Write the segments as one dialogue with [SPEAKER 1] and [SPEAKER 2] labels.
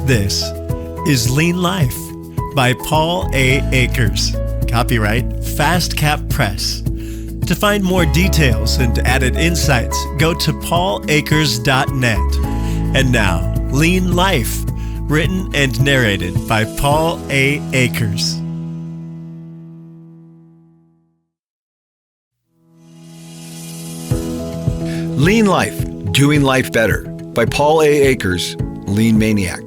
[SPEAKER 1] This is Lean Life by Paul A. Akers. Copyright FastCap Press. To find more details and added insights, go to paulakers.net. And now, Lean Life, written and narrated by Paul A. Akers.
[SPEAKER 2] Lean Life, Doing Life Better by Paul A. Akers, Lean Maniac.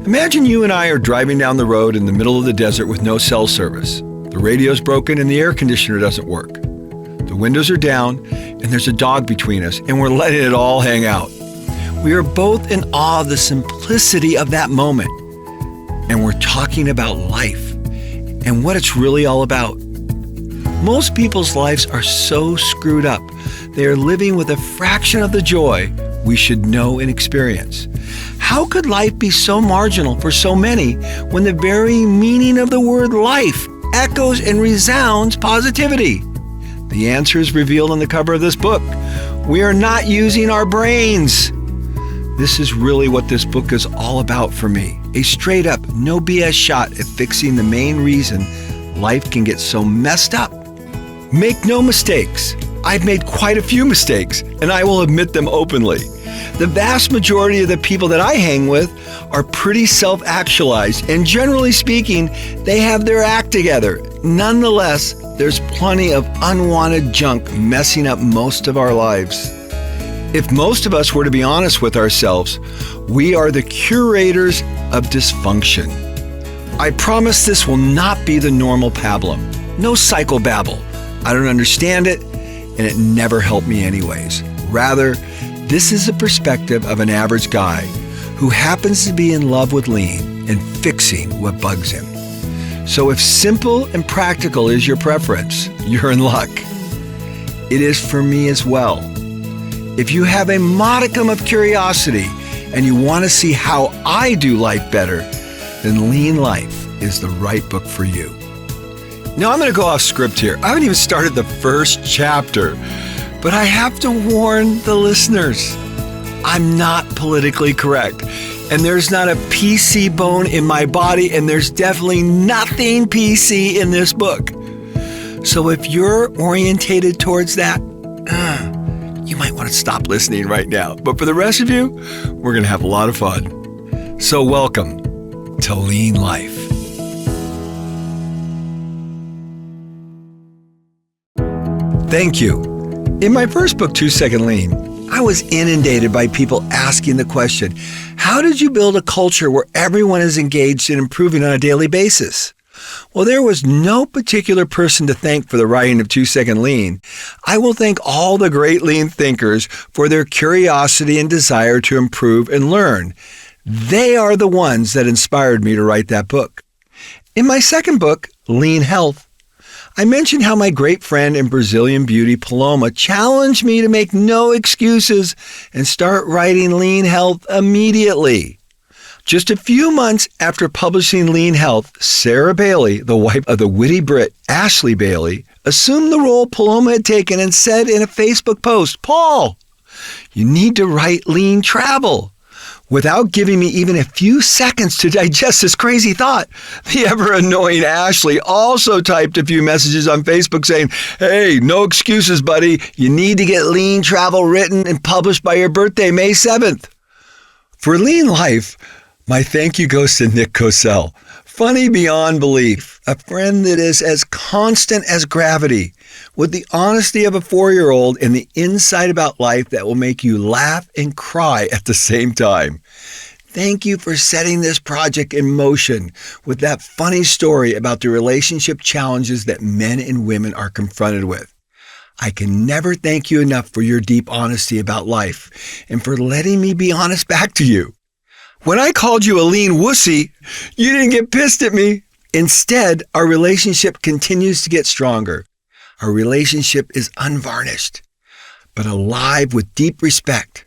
[SPEAKER 2] Imagine you and I are driving down the road in the middle of the desert with no cell service. The radio's broken and the air conditioner doesn't work. The windows are down and there's a dog between us and we're letting it all hang out. We are both in awe of the simplicity of that moment. And we're talking about life and what it's really all about. Most people's lives are so screwed up. They are living with a fraction of the joy we should know and experience. How could life be so marginal for so many when the very meaning of the word life echoes and resounds positivity? The answer is revealed on the cover of this book. We are not using our brains. This is really what this book is all about for me. A straight up, no BS shot at fixing the main reason life can get so messed up. Make no mistakes. I've made quite a few mistakes, and I will admit them openly. The vast majority of the people that I hang with are pretty self-actualized, and generally speaking, they have their act together. Nonetheless, there's plenty of unwanted junk messing up most of our lives. If most of us were to be honest with ourselves, we are the curators of dysfunction. I promise this will not be the normal pablum. No psychobabble. I don't understand it, and it never helped me anyways. Rather, this is the perspective of an average guy who happens to be in love with lean and fixing what bugs him. So if simple and practical is your preference, you're in luck. It is for me as well. If you have a modicum of curiosity and you want to see how I do life better, then Lean Life is the right book for you. Now I'm going to go off script here. I haven't even started the first chapter, but I have to warn the listeners. I'm not politically correct, and there's not a PC bone in my body, and there's definitely nothing PC in this book. So if you're orientated towards that, you might want to stop listening right now. But for the rest of you, we're going to have a lot of fun. So welcome to Lean Life. Thank you. In my first book, 2 Second Lean, I was inundated by people asking the question, how did you build a culture where everyone is engaged in improving on a daily basis? Well, there was no particular person to thank for the writing of 2 Second Lean. I will thank all the great lean thinkers for their curiosity and desire to improve and learn. They are the ones that inspired me to write that book. In my second book, Lean Health, I mentioned how my great friend and Brazilian beauty Paloma challenged me to make no excuses and start writing Lean Health immediately. Just a few months after publishing Lean Health, Sarah Bailey, the wife of the witty Brit Ashley Bailey, assumed the role Paloma had taken and said in a Facebook post, "Paul, you need to write Lean Travel." Without giving me even a few seconds to digest this crazy thought, the ever-annoying Ashley also typed a few messages on Facebook saying, "Hey, no excuses, buddy. You need to get Lean Travel written and published by your birthday, May 7th. For Lean Life, my thank you goes to Nick Cosell. Funny beyond belief, a friend that is as constant as gravity, with the honesty of a 4-year-old and the insight about life that will make you laugh and cry at the same time. Thank you for setting this project in motion with that funny story about the relationship challenges that men and women are confronted with. I can never thank you enough for your deep honesty about life and for letting me be honest back to you. When I called you a lean wussy, you didn't get pissed at me. Instead, our relationship continues to get stronger. Our relationship is unvarnished, but alive with deep respect.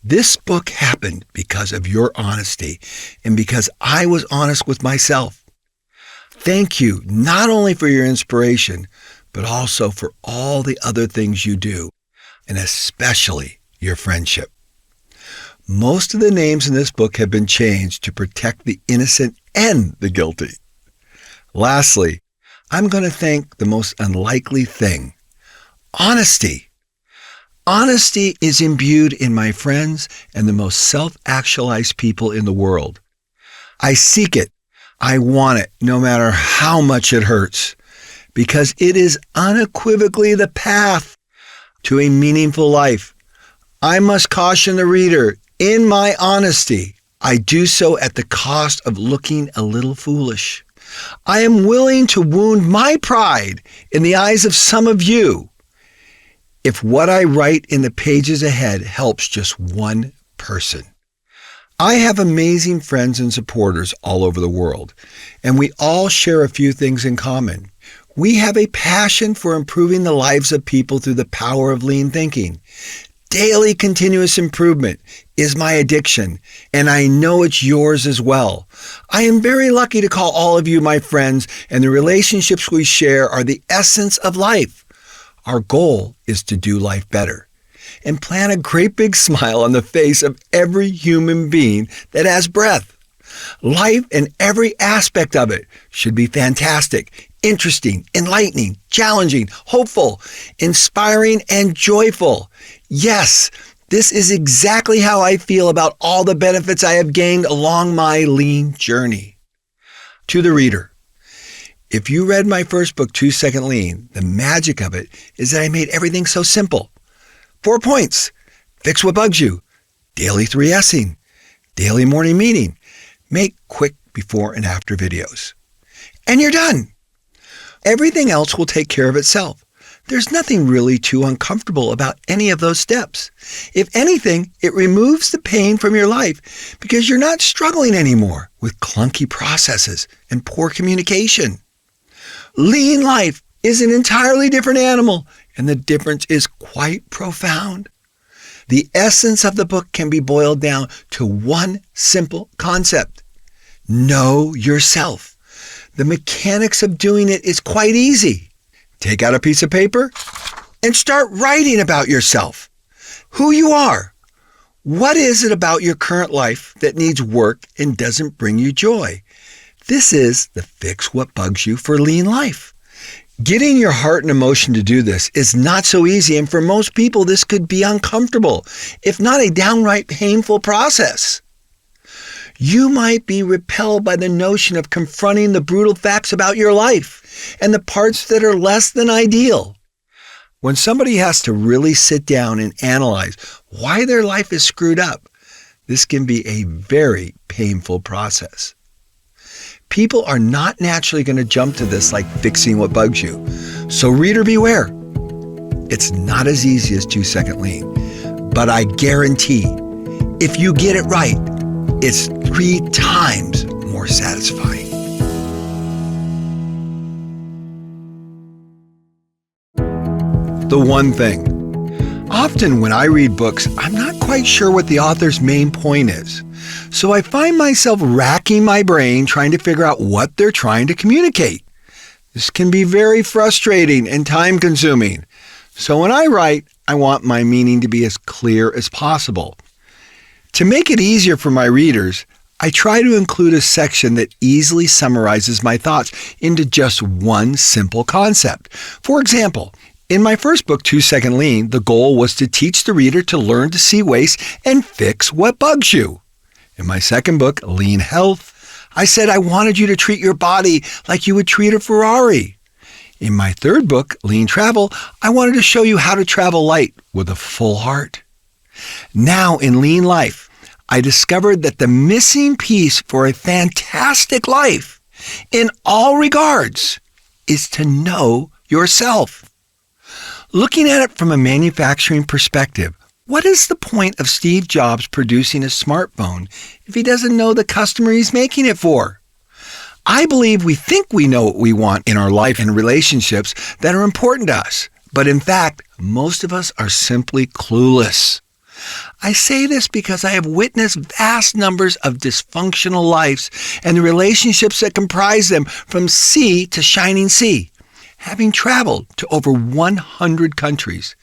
[SPEAKER 2] This book happened because of your honesty and because I was honest with myself. Thank you not only for your inspiration, but also for all the other things you do, and especially your friendship. Most of the names in this book have been changed to protect the innocent and the guilty. Lastly, I'm going to thank the most unlikely thing: honesty. Honesty is imbued in my friends and the most self-actualized people in the world. I seek it. I want it, no matter how much it hurts, because it is unequivocally the path to a meaningful life. I must caution the reader, in my honesty, I do so at the cost of looking a little foolish. I am willing to wound my pride in the eyes of some of you if what I write in the pages ahead helps just one person. I have amazing friends and supporters all over the world, and we all share a few things in common. We have a passion for improving the lives of people through the power of lean thinking. Daily continuous improvement is my addiction, and I know it's yours as well. I am very lucky to call all of you my friends, and the relationships we share are the essence of life. Our goal is to do life better and plant a great big smile on the face of every human being that has breath. Life and every aspect of it should be fantastic, interesting, enlightening, challenging, hopeful, inspiring, and joyful. Yes, this is exactly how I feel about all the benefits I have gained along my lean journey. To the reader, if you read my first book, 2 Second Lean, the magic of it is that I made everything so simple. 4 points: fix what bugs you, daily 3S'ing, daily morning meeting, make quick before and after videos. And you're done. Everything else will take care of itself. There's nothing really too uncomfortable about any of those steps. If anything, it removes the pain from your life because you're not struggling anymore with clunky processes and poor communication. Lean life is an entirely different animal, and the difference is quite profound. The essence of the book can be boiled down to one simple concept: know yourself. The mechanics of doing it is quite easy. Take out a piece of paper and start writing about yourself. Who you are. What is it about your current life that needs work and doesn't bring you joy? This is the fix what bugs you for lean life. Getting your heart and emotion to do this is not so easy, and for most people this could be uncomfortable, if not a downright painful process. You might be repelled by the notion of confronting the brutal facts about your life and the parts that are less than ideal. When somebody has to really sit down and analyze why their life is screwed up, this can be a very painful process. People are not naturally going to jump to this like fixing what bugs you. So reader beware. It's not as easy as 2 Second Lean, but I guarantee if you get it right, it's 3 times more satisfying. The one thing. Often when I read books, I'm not quite sure what the author's main point is. So I find myself racking my brain trying to figure out what they're trying to communicate. This can be very frustrating and time-consuming. So when I write, I want my meaning to be as clear as possible. To make it easier for my readers, I try to include a section that easily summarizes my thoughts into just one simple concept. For example, in my first book, 2 Second Lean, the goal was to teach the reader to learn to see waste and fix what bugs you. In my second book, Lean Health, I said I wanted you to treat your body like you would treat a Ferrari. In my third book, Lean Travel, I wanted to show you how to travel light with a full heart. Now in Lean Life, I discovered that the missing piece for a fantastic life, in all regards, is to know yourself. Looking at it from a manufacturing perspective, what is the point of Steve Jobs producing a smartphone if he doesn't know the customer he's making it for? I believe we think we know what we want in our life and relationships that are important to us, but in fact, most of us are simply clueless. I say this because I have witnessed vast numbers of dysfunctional lives and the relationships that comprise them from sea to shining sea. Having traveled to over 100 countries,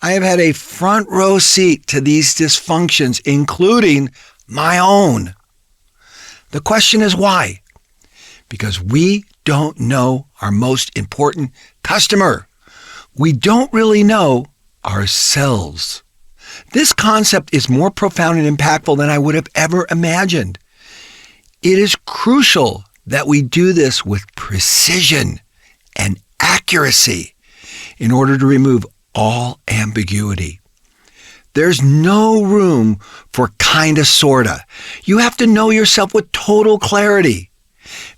[SPEAKER 2] I have had a front row seat to these dysfunctions, including my own. The question is why? Because we don't know our most important customer. We don't really know ourselves. This concept is more profound and impactful than I would have ever imagined. It is crucial that we do this with precision and accuracy in order to remove all ambiguity. There's no room for kinda sorta. You have to know yourself with total clarity.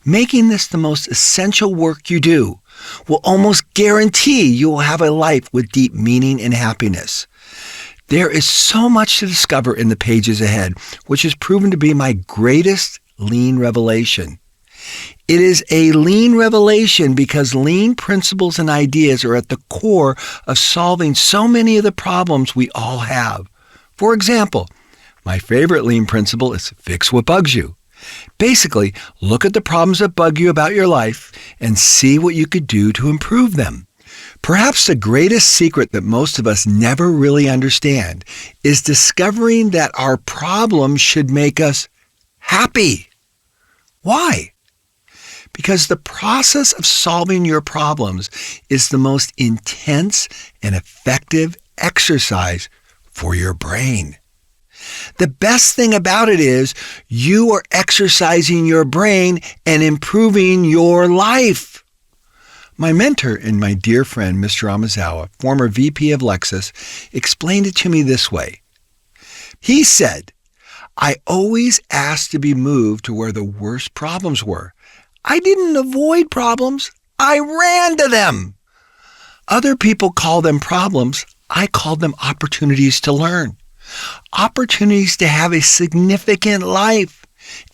[SPEAKER 2] Making this the most essential work you do will almost guarantee you will have a life with deep meaning and happiness. There is so much to discover in the pages ahead, which has proven to be my greatest lean revelation. It is a lean revelation because lean principles and ideas are at the core of solving so many of the problems we all have. For example, my favorite lean principle is fix what bugs you. Basically, look at the problems that bug you about your life and see what you could do to improve them. Perhaps the greatest secret that most of us never really understand is discovering that our problems should make us happy. Why? Because the process of solving your problems is the most intense and effective exercise for your brain. The best thing about it is you are exercising your brain and improving your life. My mentor and my dear friend, Mr. Amazawa, former VP of Lexus, explained it to me this way. He said, I always asked to be moved to where the worst problems were. I didn't avoid problems. I ran to them. Other people call them problems. I called them opportunities to learn. Opportunities to have a significant life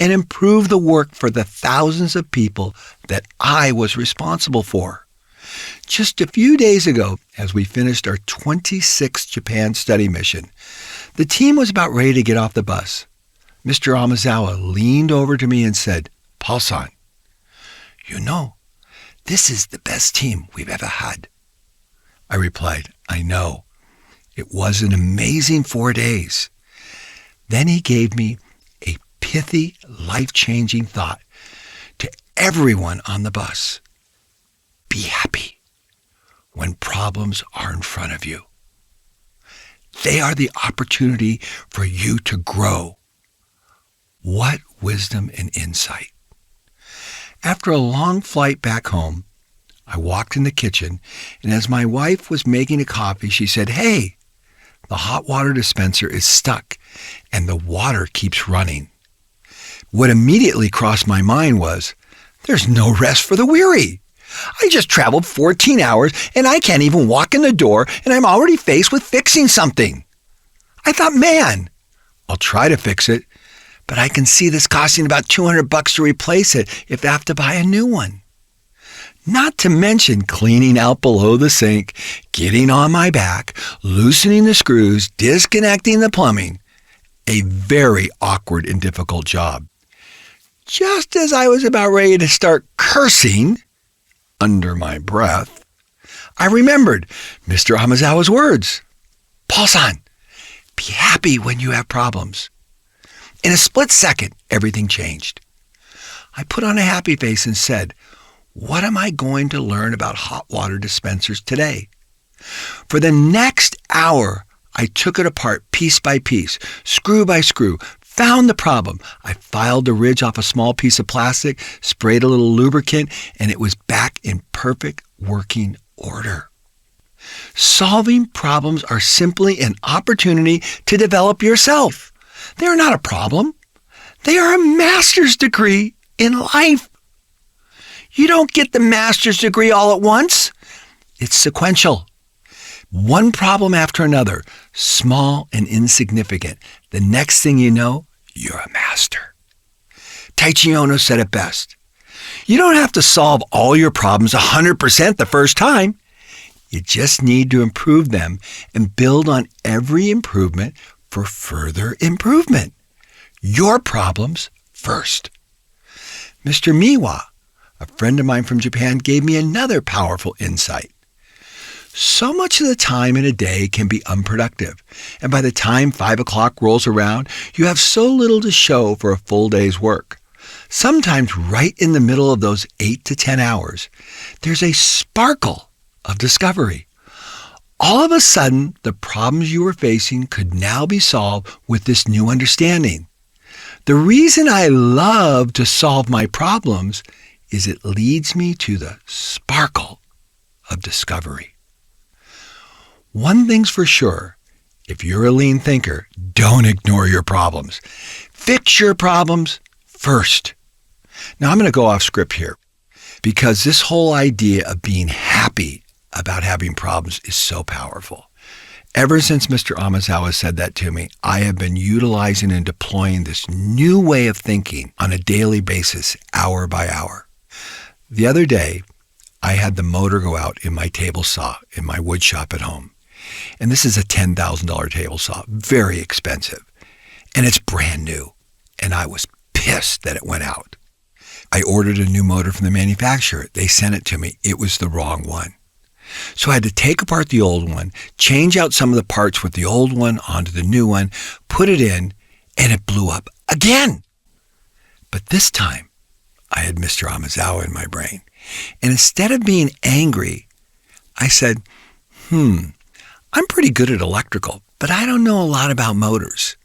[SPEAKER 2] and improve the work for the thousands of people that I was responsible for. Just a few days ago, as we finished our 26th Japan study mission, the team was about ready to get off the bus. Mr. Amazawa leaned over to me and said, Paul-san, you know, this is the best team we've ever had. I replied, I know. It was an amazing 4 days. Then he gave me a pithy, life-changing thought to everyone on the bus. Be happy when problems are in front of you. They are the opportunity for you to grow. What wisdom and insight. After a long flight back home, I walked in the kitchen, and as my wife was making a coffee, she said, hey, the hot water dispenser is stuck, and the water keeps running. What immediately crossed my mind was, there's no rest for the weary. I just traveled 14 hours, and I can't even walk in the door, and I'm already faced with fixing something. I thought, man, I'll try to fix it, but I can see this costing about $200 to replace it if I have to buy a new one. Not to mention cleaning out below the sink, getting on my back, loosening the screws, disconnecting the plumbing. A very awkward and difficult job. Just as I was about ready to start cursing, under my breath, I remembered Mr. Amazawa's words. Paul-san, be happy when you have problems. In a split second, everything changed. I put on a happy face and said, what am I going to learn about hot water dispensers today? For the next hour, I took it apart piece by piece, screw by screw, found the problem. I filed the ridge off a small piece of plastic, sprayed a little lubricant, and it was back in perfect working order. Solving problems are simply an opportunity to develop yourself. They are not a problem. They are a master's degree in life. You don't get the master's degree all at once. It's sequential. One problem after another, small and insignificant. The next thing you know, you're a master. Taichi Ohno said it best. You don't have to solve all your problems 100% the first time. You just need to improve them and build on every improvement for further improvement. Your problems first. Mr. Miwa, A friend of mine from Japan gave me another powerful insight. So much of the time in a day can be unproductive, and by the time 5 o'clock rolls around, you have so little to show for a full day's work. Sometimes right in the middle of those 8 to 10 hours, there's a sparkle of discovery. All of a sudden, the problems you were facing could now be solved with this new understanding. The reason I love to solve my problems is it leads me to the sparkle of discovery. One thing's for sure, if you're a lean thinker, don't ignore your problems. Fix your problems first. Now I'm going to go off script here because this whole idea of being happy about having problems is so powerful. Ever since Mr. Amazawa said that to me, I have been utilizing and deploying this new way of thinking on a daily basis, hour by hour. The other day, I had the motor go out in my table saw in my wood shop at home. And this is a $10,000 table saw, very expensive. And it's brand new. And I was pissed that it went out. I ordered a new motor from the manufacturer. They sent it to me. It was the wrong one. So I had to take apart the old one, change out some of the parts with the old one onto the new one, put it in, and it blew up again. But this time, I had Mr. Amazawa in my brain. And instead of being angry, I said, I'm pretty good at electrical, but I don't know a lot about motors.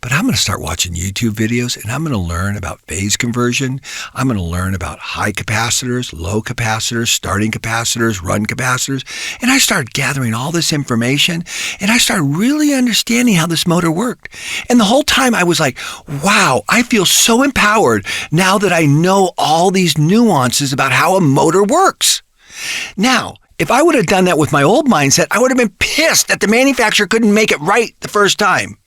[SPEAKER 2] But I'm going to start watching YouTube videos and I'm going to learn about phase conversion. I'm going to learn about high capacitors, low capacitors, starting capacitors, run capacitors. And I started gathering all this information and I started really understanding how this motor worked. And the whole time I was like, wow, I feel so empowered now that I know all these nuances about how a motor works. Now, if I would have done that with my old mindset, I would have been pissed that the manufacturer couldn't make it right the first time.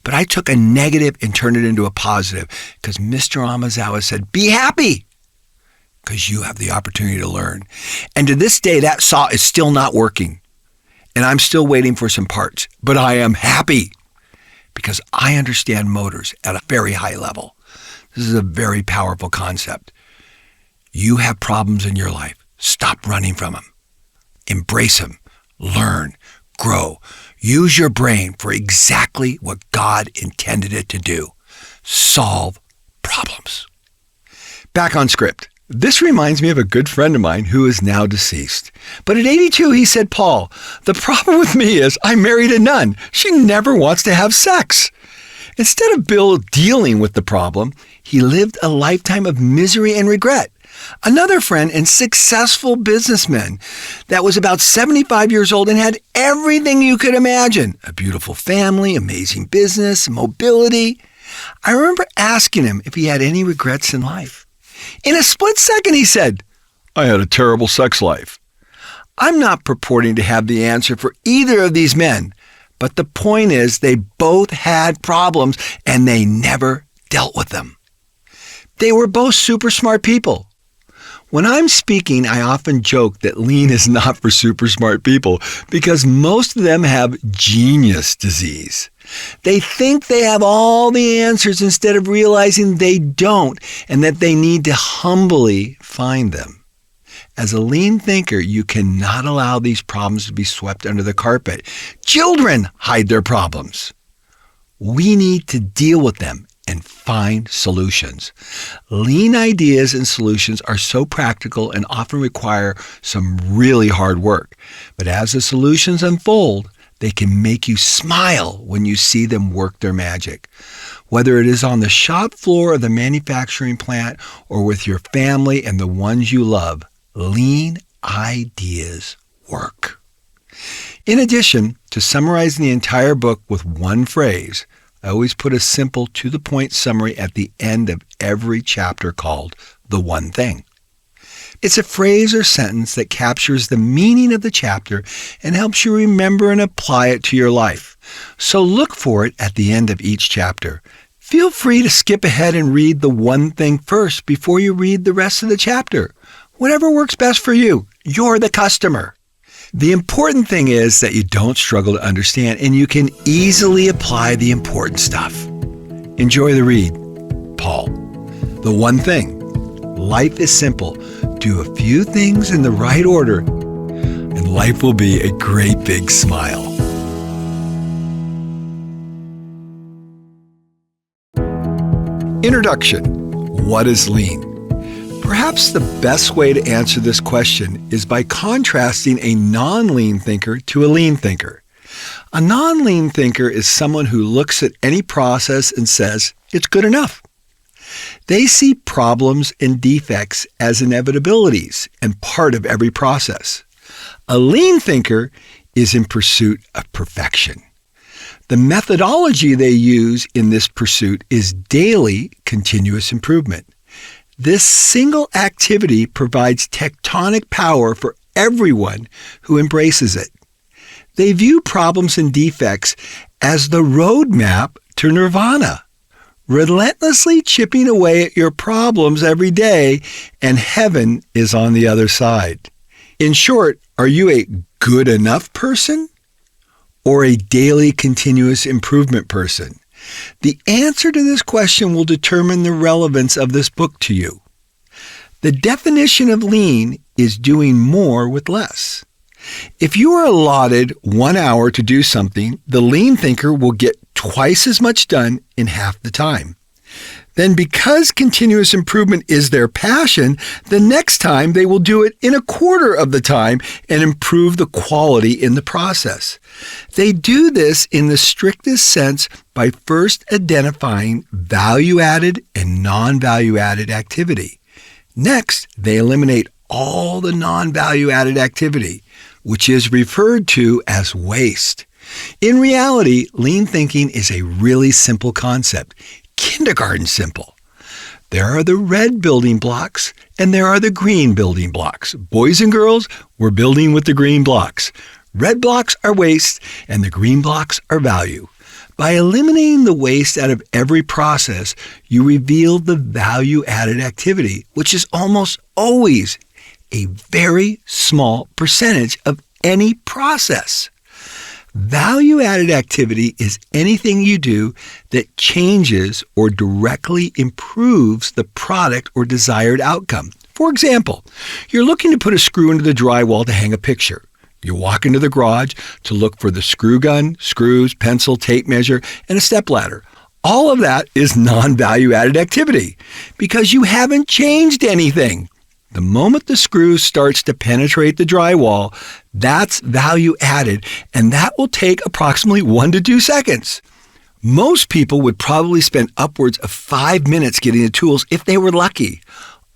[SPEAKER 2] But I took a negative and turned it into a positive because Mr. Amazawa said, be happy because you have the opportunity to learn. And to this day, that saw is still not working. And I'm still waiting for some parts. But I am happy because I understand motors at a very high level. This is a very powerful concept. You have problems in your life. Stop running from them. Embrace them. Learn. Grow. Use your brain for exactly what God intended it to do. Solve problems. Back on script. This reminds me of a good friend of mine who is now deceased. But at 82, he said, Paul, the problem with me is I married a nun. She never wants to have sex. Instead of Bill dealing with the problem, he lived a lifetime of misery and regret. Another friend and successful businessman that was about 75 years old and had everything you could imagine. A beautiful family, amazing business, mobility. I remember asking him if he had any regrets in life. In a split second, he said, I had a terrible sex life. I'm not purporting to have the answer for either of these men, but the point is they both had problems and they never dealt with them. They were both super smart people. When I'm speaking, I often joke that lean is not for super smart people because most of them have genius disease. They think they have all the answers instead of realizing they don't and that they need to humbly find them. As a lean thinker, you cannot allow these problems to be swept under the carpet. Children hide their problems. We need to deal with them and find solutions. Lean ideas and solutions are so practical and often require some really hard work. But as the solutions unfold, they can make you smile when you see them work their magic. Whether it is on the shop floor of the manufacturing plant or with your family and the ones you love, lean ideas work. In addition to summarizing the entire book with one phrase, I always put a simple, to-the-point summary at the end of every chapter called The One Thing. It's a phrase or sentence that captures the meaning of the chapter and helps you remember and apply it to your life. So look for it at the end of each chapter. Feel free to skip ahead and read the one thing first before you read the rest of the chapter. Whatever works best for you. You're the customer. The important thing is that you don't struggle to understand and you can easily apply the important stuff. Enjoy the read. Paul. The One Thing Life is simple. Do a few things in the right order, and life will be a great big smile. Introduction. What is lean? Perhaps the best way to answer this question is by contrasting a non-lean thinker to a lean thinker. A non-lean thinker is someone who looks at any process and says, it's good enough. They see problems and defects as inevitabilities and part of every process. A lean thinker is in pursuit of perfection. The methodology they use in this pursuit is daily continuous improvement. This single activity provides tectonic power for everyone who embraces it. They view problems and defects as the roadmap to nirvana, relentlessly chipping away at your problems every day, and heaven is on the other side. In short, are you a good enough person or a daily continuous improvement person? The answer to this question will determine the relevance of this book to you. The definition of lean is doing more with less. If you are allotted 1 hour to do something, the lean thinker will get twice as much done in half the time. Then because continuous improvement is their passion, the next time they will do it in a quarter of the time and improve the quality in the process. They do this in the strictest sense by first identifying value-added and non-value-added activity. Next, they eliminate all the non-value-added activity, which is referred to as waste. In reality, lean thinking is a really simple concept. Kindergarten simple. There are the red building blocks and there are the green building blocks. Boys and girls, we're building with the green blocks. Red blocks are waste and the green blocks are value. By eliminating the waste out of every process, you reveal the value-added activity, which is almost always a very small percentage of any process. Value-added activity is anything you do that changes or directly improves the product or desired outcome. For example, you're looking to put a screw into the drywall to hang a picture. You walk into the garage to look for the screw gun, screws, pencil, tape measure, and a stepladder. All of that is non-value-added activity because you haven't changed anything. The moment the screw starts to penetrate the drywall, that's value added, and that will take approximately 1 to 2 seconds. Most people would probably spend upwards of 5 minutes getting the tools if they were lucky.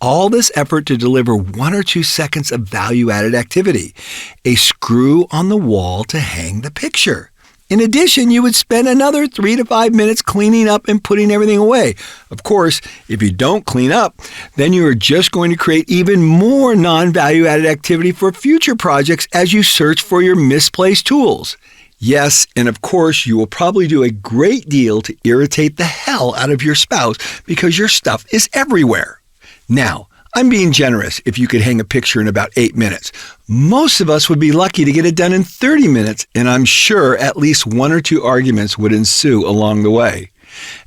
[SPEAKER 2] All this effort to deliver 1 or 2 seconds of value-added activity, a screw on the wall to hang the picture. In addition, you would spend another 3 to 5 minutes cleaning up and putting everything away. Of course, if you don't clean up, then you are just going to create even more non-value-added activity for future projects as you search for your misplaced tools. Yes, and of course, you will probably do a great deal to irritate the hell out of your spouse because your stuff is everywhere. Now, I'm being generous if you could hang a picture in about 8 minutes. Most of us would be lucky to get it done in 30 minutes, and I'm sure at least 1 or 2 arguments would ensue along the way.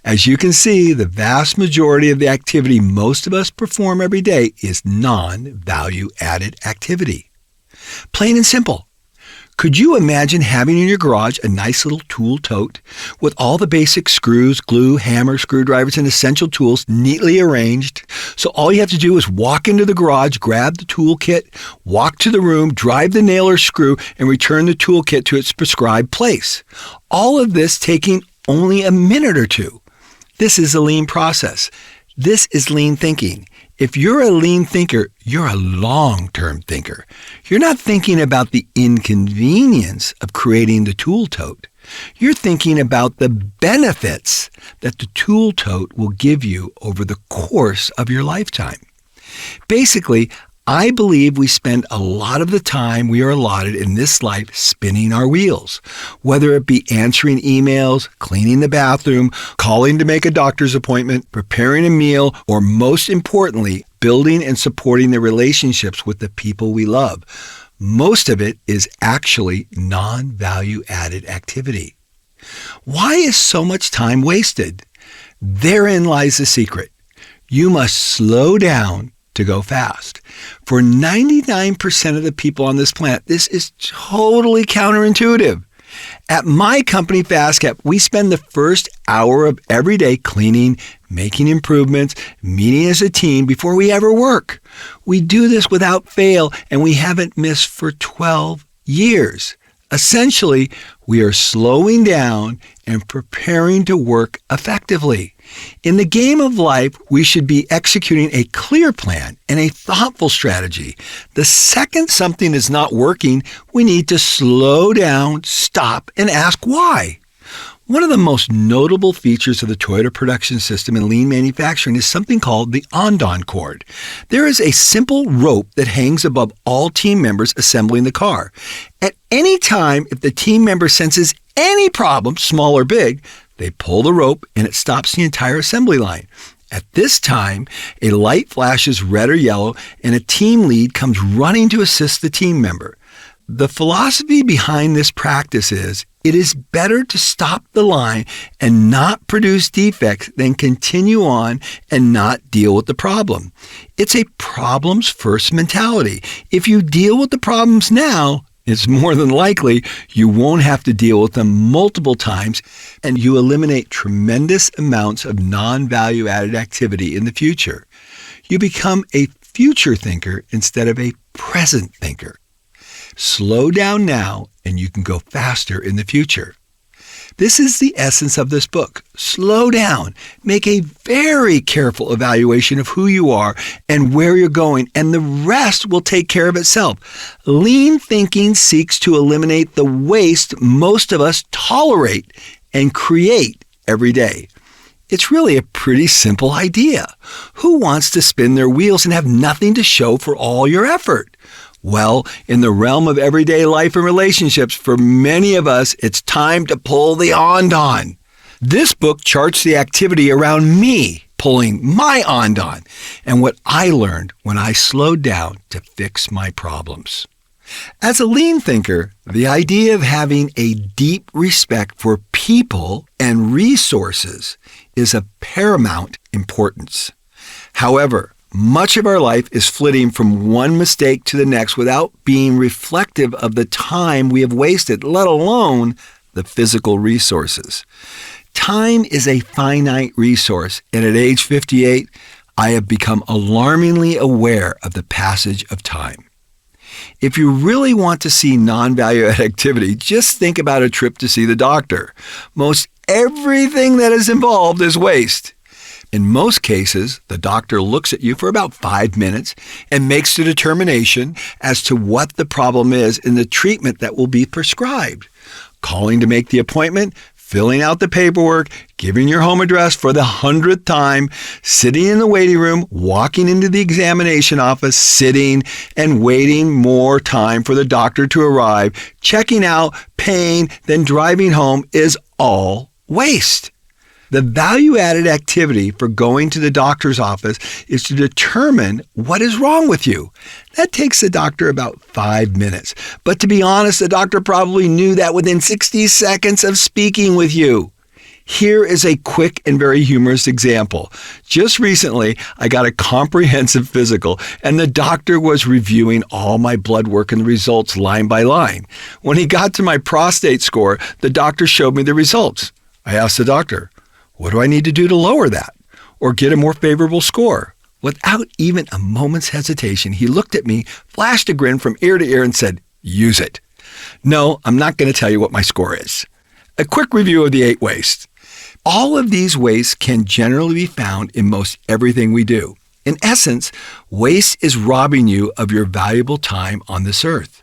[SPEAKER 2] As you can see, the vast majority of the activity most of us perform every day is non-value-added activity. Plain and simple. Could you imagine having in your garage a nice little tool tote with all the basic screws, glue, hammer, screwdrivers, and essential tools neatly arranged? So all you have to do is walk into the garage, grab the tool kit, walk to the room, drive the nail or screw, and return the tool kit to its prescribed place. All of this taking only a minute or 2. This is a lean process. This is lean thinking. If you're a lean thinker, you're a long-term thinker. You're not thinking about the inconvenience of creating the tool tote. You're thinking about the benefits that the tool tote will give you over the course of your lifetime. Basically, I believe we spend a lot of the time we are allotted in this life spinning our wheels, whether it be answering emails, cleaning the bathroom, calling to make a doctor's appointment, preparing a meal, or most importantly, building and supporting the relationships with the people we love. Most of it is actually non-value-added activity. Why is so much time wasted? Therein lies the secret. You must slow down to go fast. For 99% of the people on this planet, this is totally counterintuitive. At my company, FastCap, we spend the first hour of every day cleaning, making improvements, meeting as a team before we ever work. We do this without fail, and we haven't missed for 12 years. Essentially, we are slowing down and preparing to work effectively. In the game of life, we should be executing a clear plan and a thoughtful strategy. The second something is not working, we need to slow down, stop, and ask why. One of the most notable features of the Toyota production system in lean manufacturing is something called the Ondon cord. There is a simple rope that hangs above all team members assembling the car. At any time, if the team member senses any problem, small or big, they pull the rope and it stops the entire assembly line. At this time, a light flashes red or yellow and a team lead comes running to assist the team member. The philosophy behind this practice is it is better to stop the line and not produce defects than continue on and not deal with the problem. It's a problems first mentality. If you deal with the problems now, it's more than likely you won't have to deal with them multiple times, and you eliminate tremendous amounts of non-value added activity in the future. You become a future thinker instead of a present thinker. Slow down now, and you can go faster in the future. This is the essence of this book. Slow down. Make a very careful evaluation of who you are and where you're going, and the rest will take care of itself. Lean thinking seeks to eliminate the waste most of us tolerate and create every day. It's really a pretty simple idea. Who wants to spin their wheels and have nothing to show for all your effort? Well, in the realm of everyday life and relationships, for many of us, it's time to pull the Ondon. This book charts the activity around me pulling my Ondon and what I learned when I slowed down to fix my problems. As a lean thinker, the idea of having a deep respect for people and resources is of paramount importance. However, much of our life is flitting from one mistake to the next without being reflective of the time we have wasted, let alone the physical resources. Time is a finite resource, and at age 58, I have become alarmingly aware of the passage of time. If you really want to see non-value-added activity, just think about a trip to see the doctor. Most everything that is involved is waste. In most cases, the doctor looks at you for about 5 minutes and makes the determination as to what the problem is and the treatment that will be prescribed. Calling to make the appointment, filling out the paperwork, giving your home address for the 100th time, sitting in the waiting room, walking into the examination office, sitting and waiting more time for the doctor to arrive, checking out, paying, then driving home is all waste. The value-added activity for going to the doctor's office is to determine what is wrong with you. That takes the doctor about 5 minutes. But to be honest, the doctor probably knew that within 60 seconds of speaking with you. Here is a quick and very humorous example. Just recently, I got a comprehensive physical, and the doctor was reviewing all my blood work and the results line by line. When he got to my prostate score, the doctor showed me the results. I asked the doctor, what do I need to do to lower that or get a more favorable score? Without even a moment's hesitation, he looked at me, flashed a grin from ear to ear and said, use it. No, I'm not going to tell you what my score is. A quick review of the 8 wastes. All of these wastes can generally be found in most everything we do. In essence, waste is robbing you of your valuable time on this earth.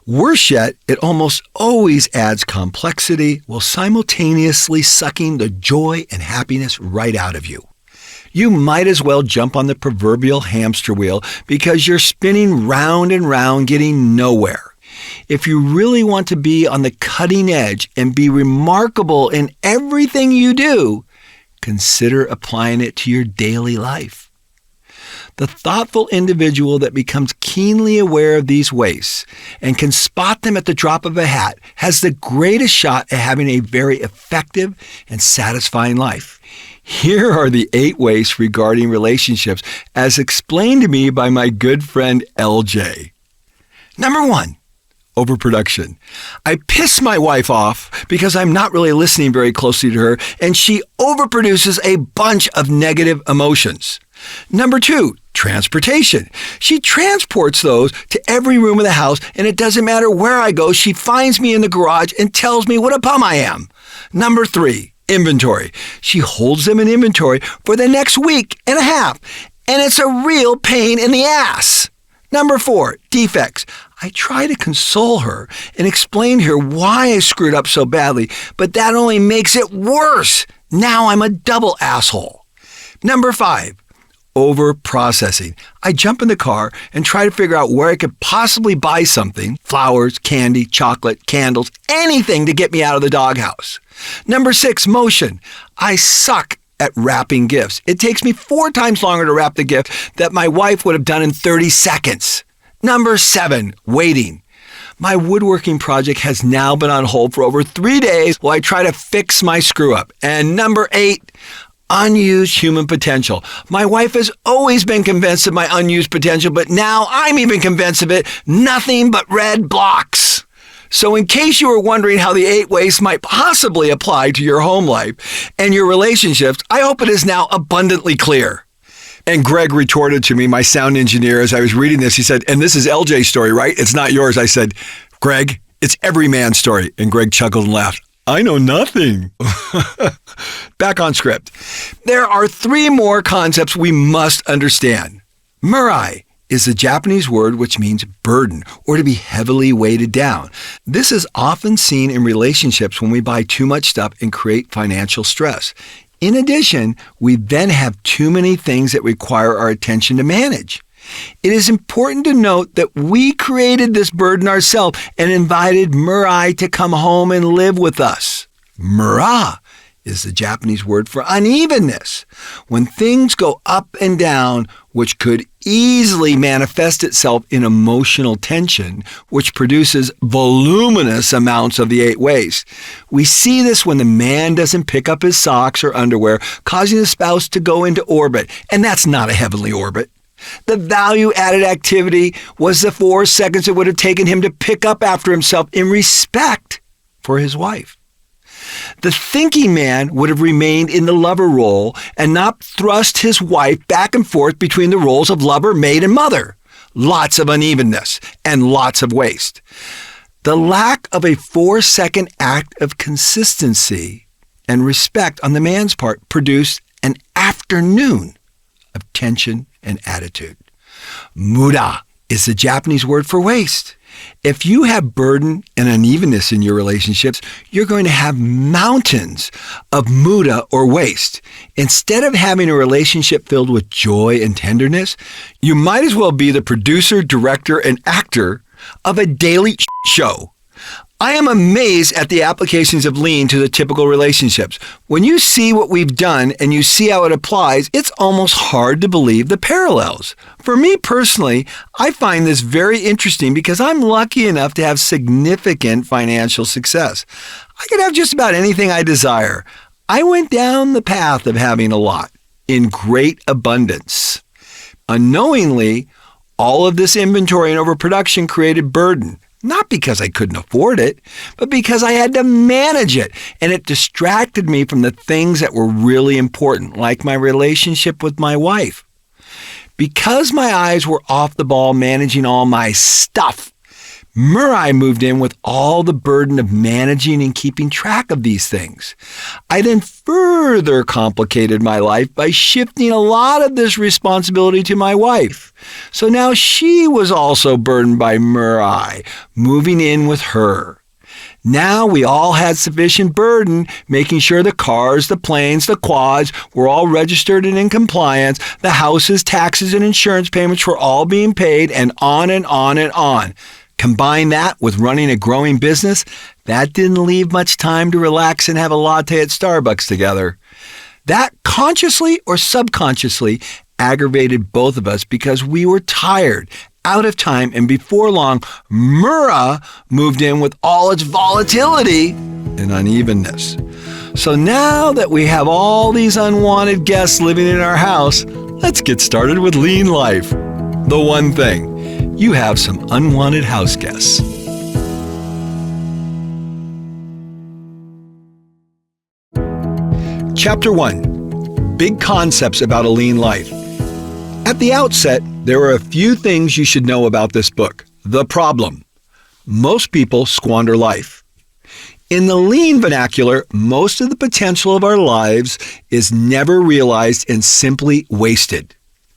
[SPEAKER 2] Worse yet, it almost always adds complexity while simultaneously sucking the joy and happiness right out of you. You might as well jump on the proverbial hamster wheel because you're spinning round and round getting nowhere. If you really want to be on the cutting edge and be remarkable in everything you do, consider applying it to your daily life. The thoughtful individual that becomes keenly aware of these wastes and can spot them at the drop of a hat has the greatest shot at having a very effective and satisfying life. Here are the 8 wastes regarding relationships as explained to me by my good friend LJ. Number 1, overproduction. I piss my wife off because I'm not really listening very closely to her, and she overproduces a bunch of negative emotions. Number 2, transportation. She transports those to every room of the house, and it doesn't matter where I go, she finds me in the garage and tells me what a bum I am. Number 3, inventory. She holds them in inventory for the next week and a half, and it's a real pain in the ass. Number 4, defects. I try to console her and explain to her why I screwed up so badly, but that only makes it worse. Now I'm a double asshole. Number 5, over-processing. I jump in the car and try to figure out where I could possibly buy something, flowers, candy, chocolate, candles, anything to get me out of the doghouse. Number 6, motion. I suck at wrapping gifts. It takes me 4 times longer to wrap the gift that my wife would have done in 30 seconds. Number 7, waiting. My woodworking project has now been on hold for over 3 days while I try to fix my screw-up. And number 8, unused human potential. My wife has always been convinced of my unused potential, but now I'm even convinced of it. Nothing but red blocks. So in case you were wondering how the 8 wastes might possibly apply to your home life and your relationships, I hope it is now abundantly clear. And Greg retorted to me, my sound engineer, as I was reading this, he said, and this is LJ's story, right? It's not yours. I said, Greg, it's every man's story. And Greg chuckled and laughed. I know nothing. Back on script. There are 3 more concepts we must understand. Murai is the Japanese word which means burden or to be heavily weighted down. This is often seen in relationships when we buy too much stuff and create financial stress. In addition, we then have too many things that require our attention to manage. It is important to note that we created this burden ourselves and invited Murai to come home and live with us. Mura is the Japanese word for unevenness. When things go up and down, which could easily manifest itself in emotional tension, which produces voluminous amounts of the 8 wastes. We see this when the man doesn't pick up his socks or underwear, causing the spouse to go into orbit, and that's not a heavenly orbit. The value-added activity was the 4 seconds it would have taken him to pick up after himself in respect for his wife. The thinking man would have remained in the lover role and not thrust his wife back and forth between the roles of lover, maid, and mother. Lots of unevenness and lots of waste. The lack of a 4-second act of consistency and respect on the man's part produced an afternoon of tension and attitude. Muda is the Japanese word for waste. If you have burden and unevenness in your relationships, you're going to have mountains of muda or waste. Instead of having a relationship filled with joy and tenderness, you might as well be the producer, director, and actor of a daily show. I am amazed at the applications of lean to the typical relationships. When you see what we've done and you see how it applies, it's almost hard to believe the parallels. For me personally, I find this very interesting because I'm lucky enough to have significant financial success. I could have just about anything I desire. I went down the path of having a lot in great abundance. Unknowingly, all of this inventory and overproduction created burden. Not because I couldn't afford it, but because I had to manage it, and it distracted me from the things that were really important, like my relationship with my wife. Because my eyes were off the ball managing all my stuff, Murai moved in with all the burden of managing and keeping track of these things. I then further complicated my life by shifting a lot of this responsibility to my wife. So now she was also burdened by Murai, moving in with her. Now we all had sufficient burden, making sure the cars, the planes, the quads were all registered and in compliance, the houses, taxes, and insurance payments were all being paid, and on and on and on. Combine that with running a growing business, that didn't leave much time to relax and have a latte at Starbucks together. That consciously or subconsciously aggravated both of us because we were tired, out of time, and before long, Mura moved in with all its volatility and unevenness. So now that we have all these unwanted guests living in our house, let's get started with Lean Life. The one thing, you have some unwanted house guests. Chapter 1, Big Concepts About a Lean Life. At the outset, there are a few things you should know about this book. The problem. Most people squander life. In the lean vernacular, most of the potential of our lives is never realized and simply wasted.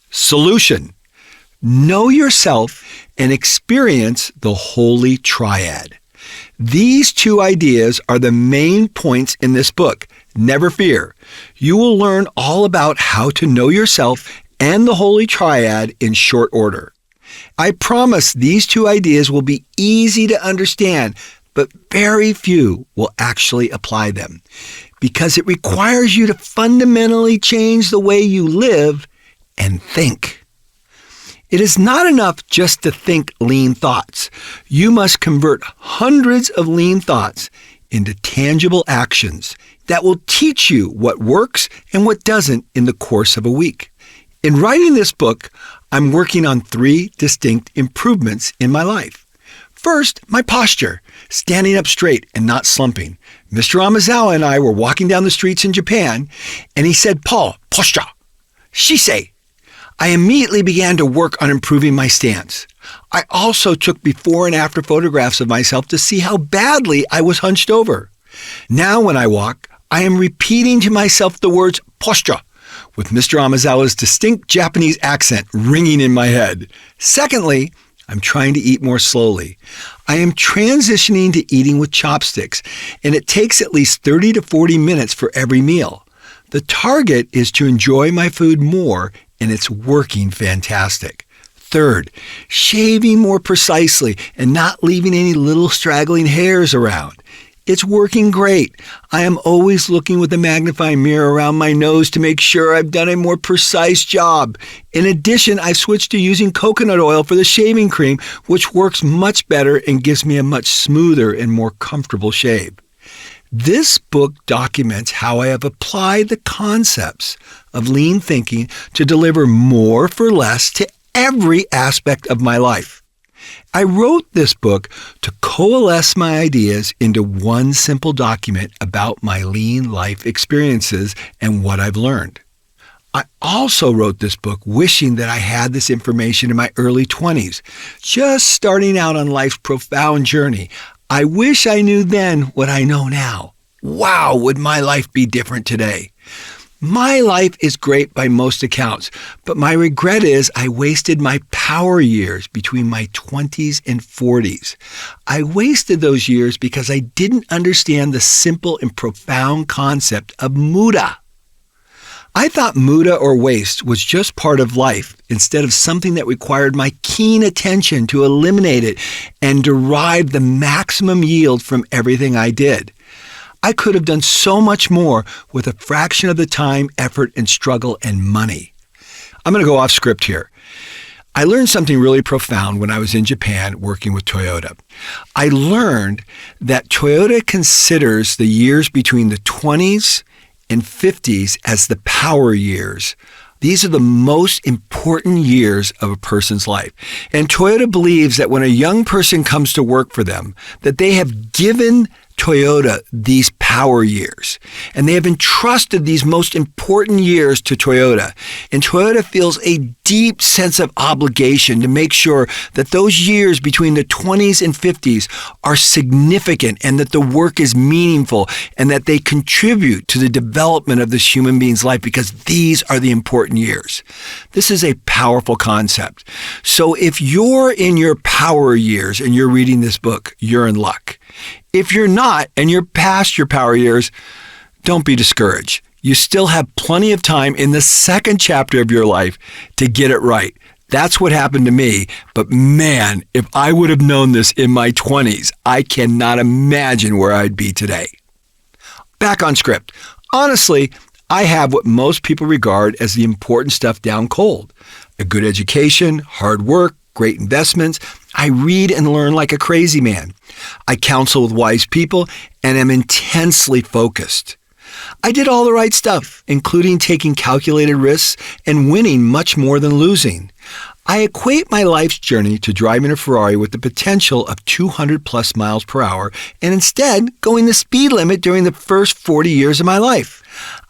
[SPEAKER 2] Solution. Know yourself and experience the holy triad. These two ideas are the main points in this book. Never fear. You will learn all about how to know yourself and the holy triad in short order. I promise these two ideas will be easy to understand, but very few will actually apply them because it requires you to fundamentally change the way you live and think. It is not enough just to think lean thoughts. You must convert hundreds of lean thoughts into tangible actions that will teach you what works and what doesn't in the course of a week. In writing this book, I'm working on 3 distinct improvements in my life. First, my posture, standing up straight and not slumping. Mr. Amazawa and I were walking down the streets in Japan, and he said, "Paul, posture, shisei." I immediately began to work on improving my stance. I also took before and after photographs of myself to see how badly I was hunched over. Now when I walk, I am repeating to myself the words posture, with Mr. Amazawa's distinct Japanese accent ringing in my head. Secondly, I'm trying to eat more slowly. I am transitioning to eating with chopsticks, and it takes at least 30 to 40 minutes for every meal. The target is to enjoy my food more, and it's working fantastic. Third, shaving more precisely and not leaving any little straggling hairs around. It's working great. I am always looking with a magnifying mirror around my nose to make sure I've done a more precise job. In addition, I've switched to using coconut oil for the shaving cream, which works much better and gives me a much smoother and more comfortable shave. This book documents how I have applied the concepts of lean thinking to deliver more for less to every aspect of my life. I wrote this book to coalesce my ideas into one simple document about my lean life experiences and what I've learned. I also wrote this book wishing that I had this information in my early 20s, just starting out on life's profound journey. I wish I knew then what I know now. Wow, would my life be different today? My life is great by most accounts, but my regret is I wasted my power years between my 20s and 40s. I wasted those years because I didn't understand the simple and profound concept of muda. I thought muda or waste was just part of life instead of something that required my keen attention to eliminate it and derive the maximum yield from everything I did. I could have done so much more with a fraction of the time, effort, and struggle and money. I'm going to go off script here. I learned something really profound when I was in Japan working with Toyota. I learned that Toyota considers the years between the 20s and 50s as the power years. These are the most important years of a person's life. And Toyota believes that when a young person comes to work for them, that they have given Toyota these power years, and they have entrusted these most important years to Toyota. And Toyota feels a deep sense of obligation to make sure that those years between the 20s and 50s are significant and that the work is meaningful and that they contribute to the development of this human being's life because these are the important years. This is a powerful concept. So if you're in your power years and you're reading this book, you're in luck. If you're not, and you're past your power years, don't be discouraged. You still have plenty of time in the second chapter of your life to get it right. That's what happened to me. But man, if I would have known this in my 20s, I cannot imagine where I'd be today. Back on script. Honestly, I have what most people regard as the important stuff down cold. A good education, hard work, great investments. I read and learn like a crazy man. I counsel with wise people and am intensely focused. I did all the right stuff, including taking calculated risks and winning much more than losing. I equate my life's journey to driving a Ferrari with the potential of 200 plus miles per hour and instead going the speed limit during the first 40 years of my life.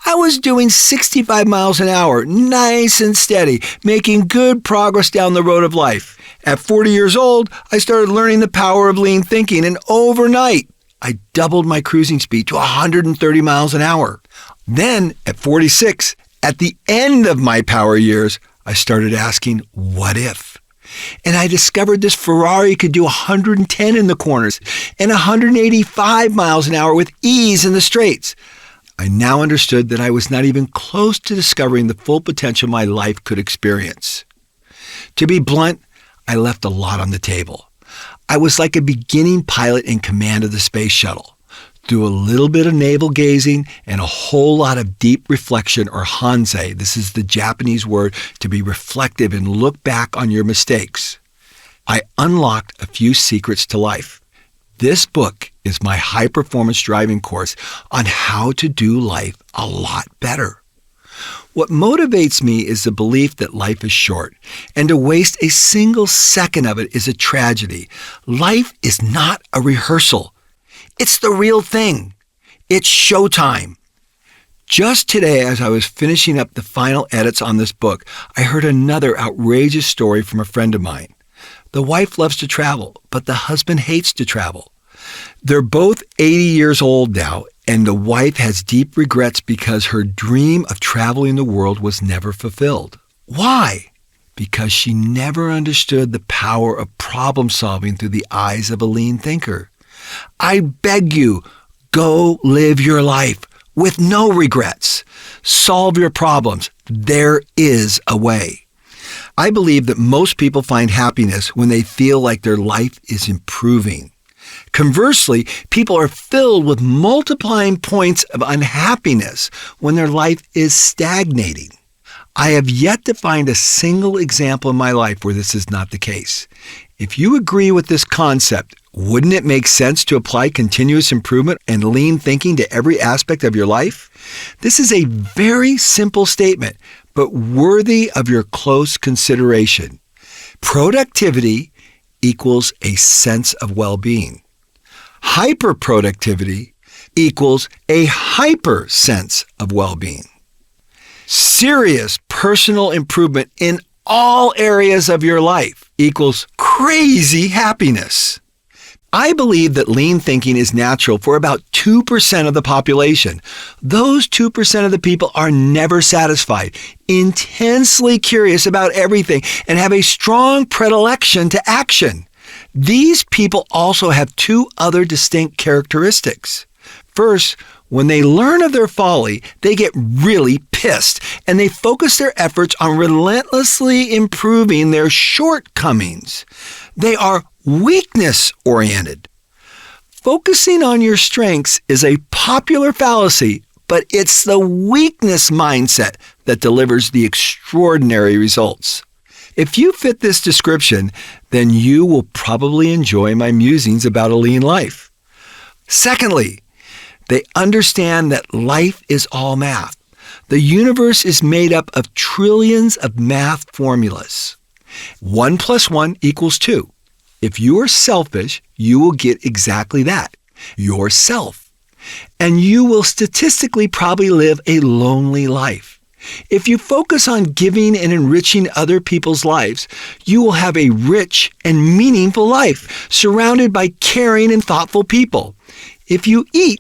[SPEAKER 2] I was doing 65 miles an hour, nice and steady, making good progress down the road of life. At 40 years old, I started learning the power of lean thinking, and overnight, I doubled my cruising speed to 130 miles an hour. Then, at 46, at the end of my power years, I started asking, what if? And I discovered this Ferrari could do 110 in the corners and 185 miles an hour with ease in the straights. I now understood that I was not even close to discovering the full potential my life could experience. To be blunt, I left a lot on the table. I was like a beginning pilot in command of the space shuttle. Through a little bit of navel gazing and a whole lot of deep reflection, or hanzei, this is the Japanese word to be reflective and look back on your mistakes, I unlocked a few secrets to life. This book is my high-performance driving course on how to do life a lot better. What motivates me is the belief that life is short, and to waste a single second of it is a tragedy. Life is not a rehearsal. It's the real thing. It's showtime. Just today, as I was finishing up the final edits on this book, I heard another outrageous story from a friend of mine. The wife loves to travel, but the husband hates to travel. They're both 80 years old now, and the wife has deep regrets because her dream of traveling the world was never fulfilled. Why? Because she never understood the power of problem solving through the eyes of a lean thinker. I beg you, go live your life with no regrets. Solve your problems. There is a way. I believe that most people find happiness when they feel like their life is improving. Conversely, people are filled with multiplying points of unhappiness when their life is stagnating. I have yet to find a single example in my life where this is not the case. If you agree with this concept, wouldn't it make sense to apply continuous improvement and lean thinking to every aspect of your life? This is a very simple statement, but worthy of your close consideration. Productivity equals a sense of well-being. Hyperproductivity equals a hyper sense of well-being. Serious personal improvement in all areas of your life equals crazy happiness. I believe that lean thinking is natural for about 2% of the population. Those 2% of the people are never satisfied, intensely curious about everything, and have a strong predilection to action. These people also have two other distinct characteristics. First, when they learn of their folly, they get really pissed, and they focus their efforts on relentlessly improving their shortcomings. They are weakness-oriented. Focusing on your strengths is a popular fallacy, but it's the weakness mindset that delivers the extraordinary results. If you fit this description, then you will probably enjoy my musings about a lean life. Secondly, they understand that life is all math. The universe is made up of trillions of math formulas. 1 + 1 = 2. If you are selfish, you will get exactly that, yourself. And you will statistically probably live a lonely life. If you focus on giving and enriching other people's lives, you will have a rich and meaningful life, surrounded by caring and thoughtful people. If you eat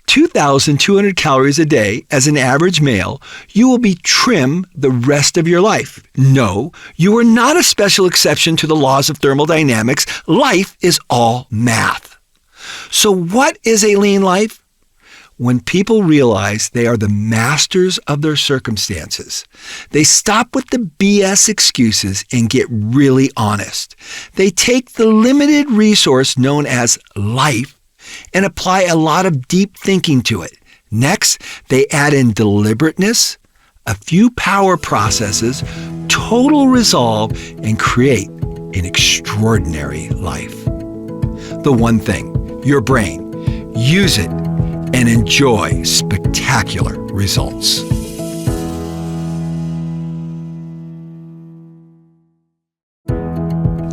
[SPEAKER 2] 2,200 calories a day as an average male, you will be trim the rest of your life. No, you are not a special exception to the laws of thermodynamics. Life is all math. So what is a lean life? When people realize they are the masters of their circumstances, they stop with the BS excuses and get really honest. They take the limited resource known as life and apply a lot of deep thinking to it. Next, they add in deliberateness, a few power processes, total resolve, and create an extraordinary life. The one thing, your brain. Use it and enjoy spectacular results.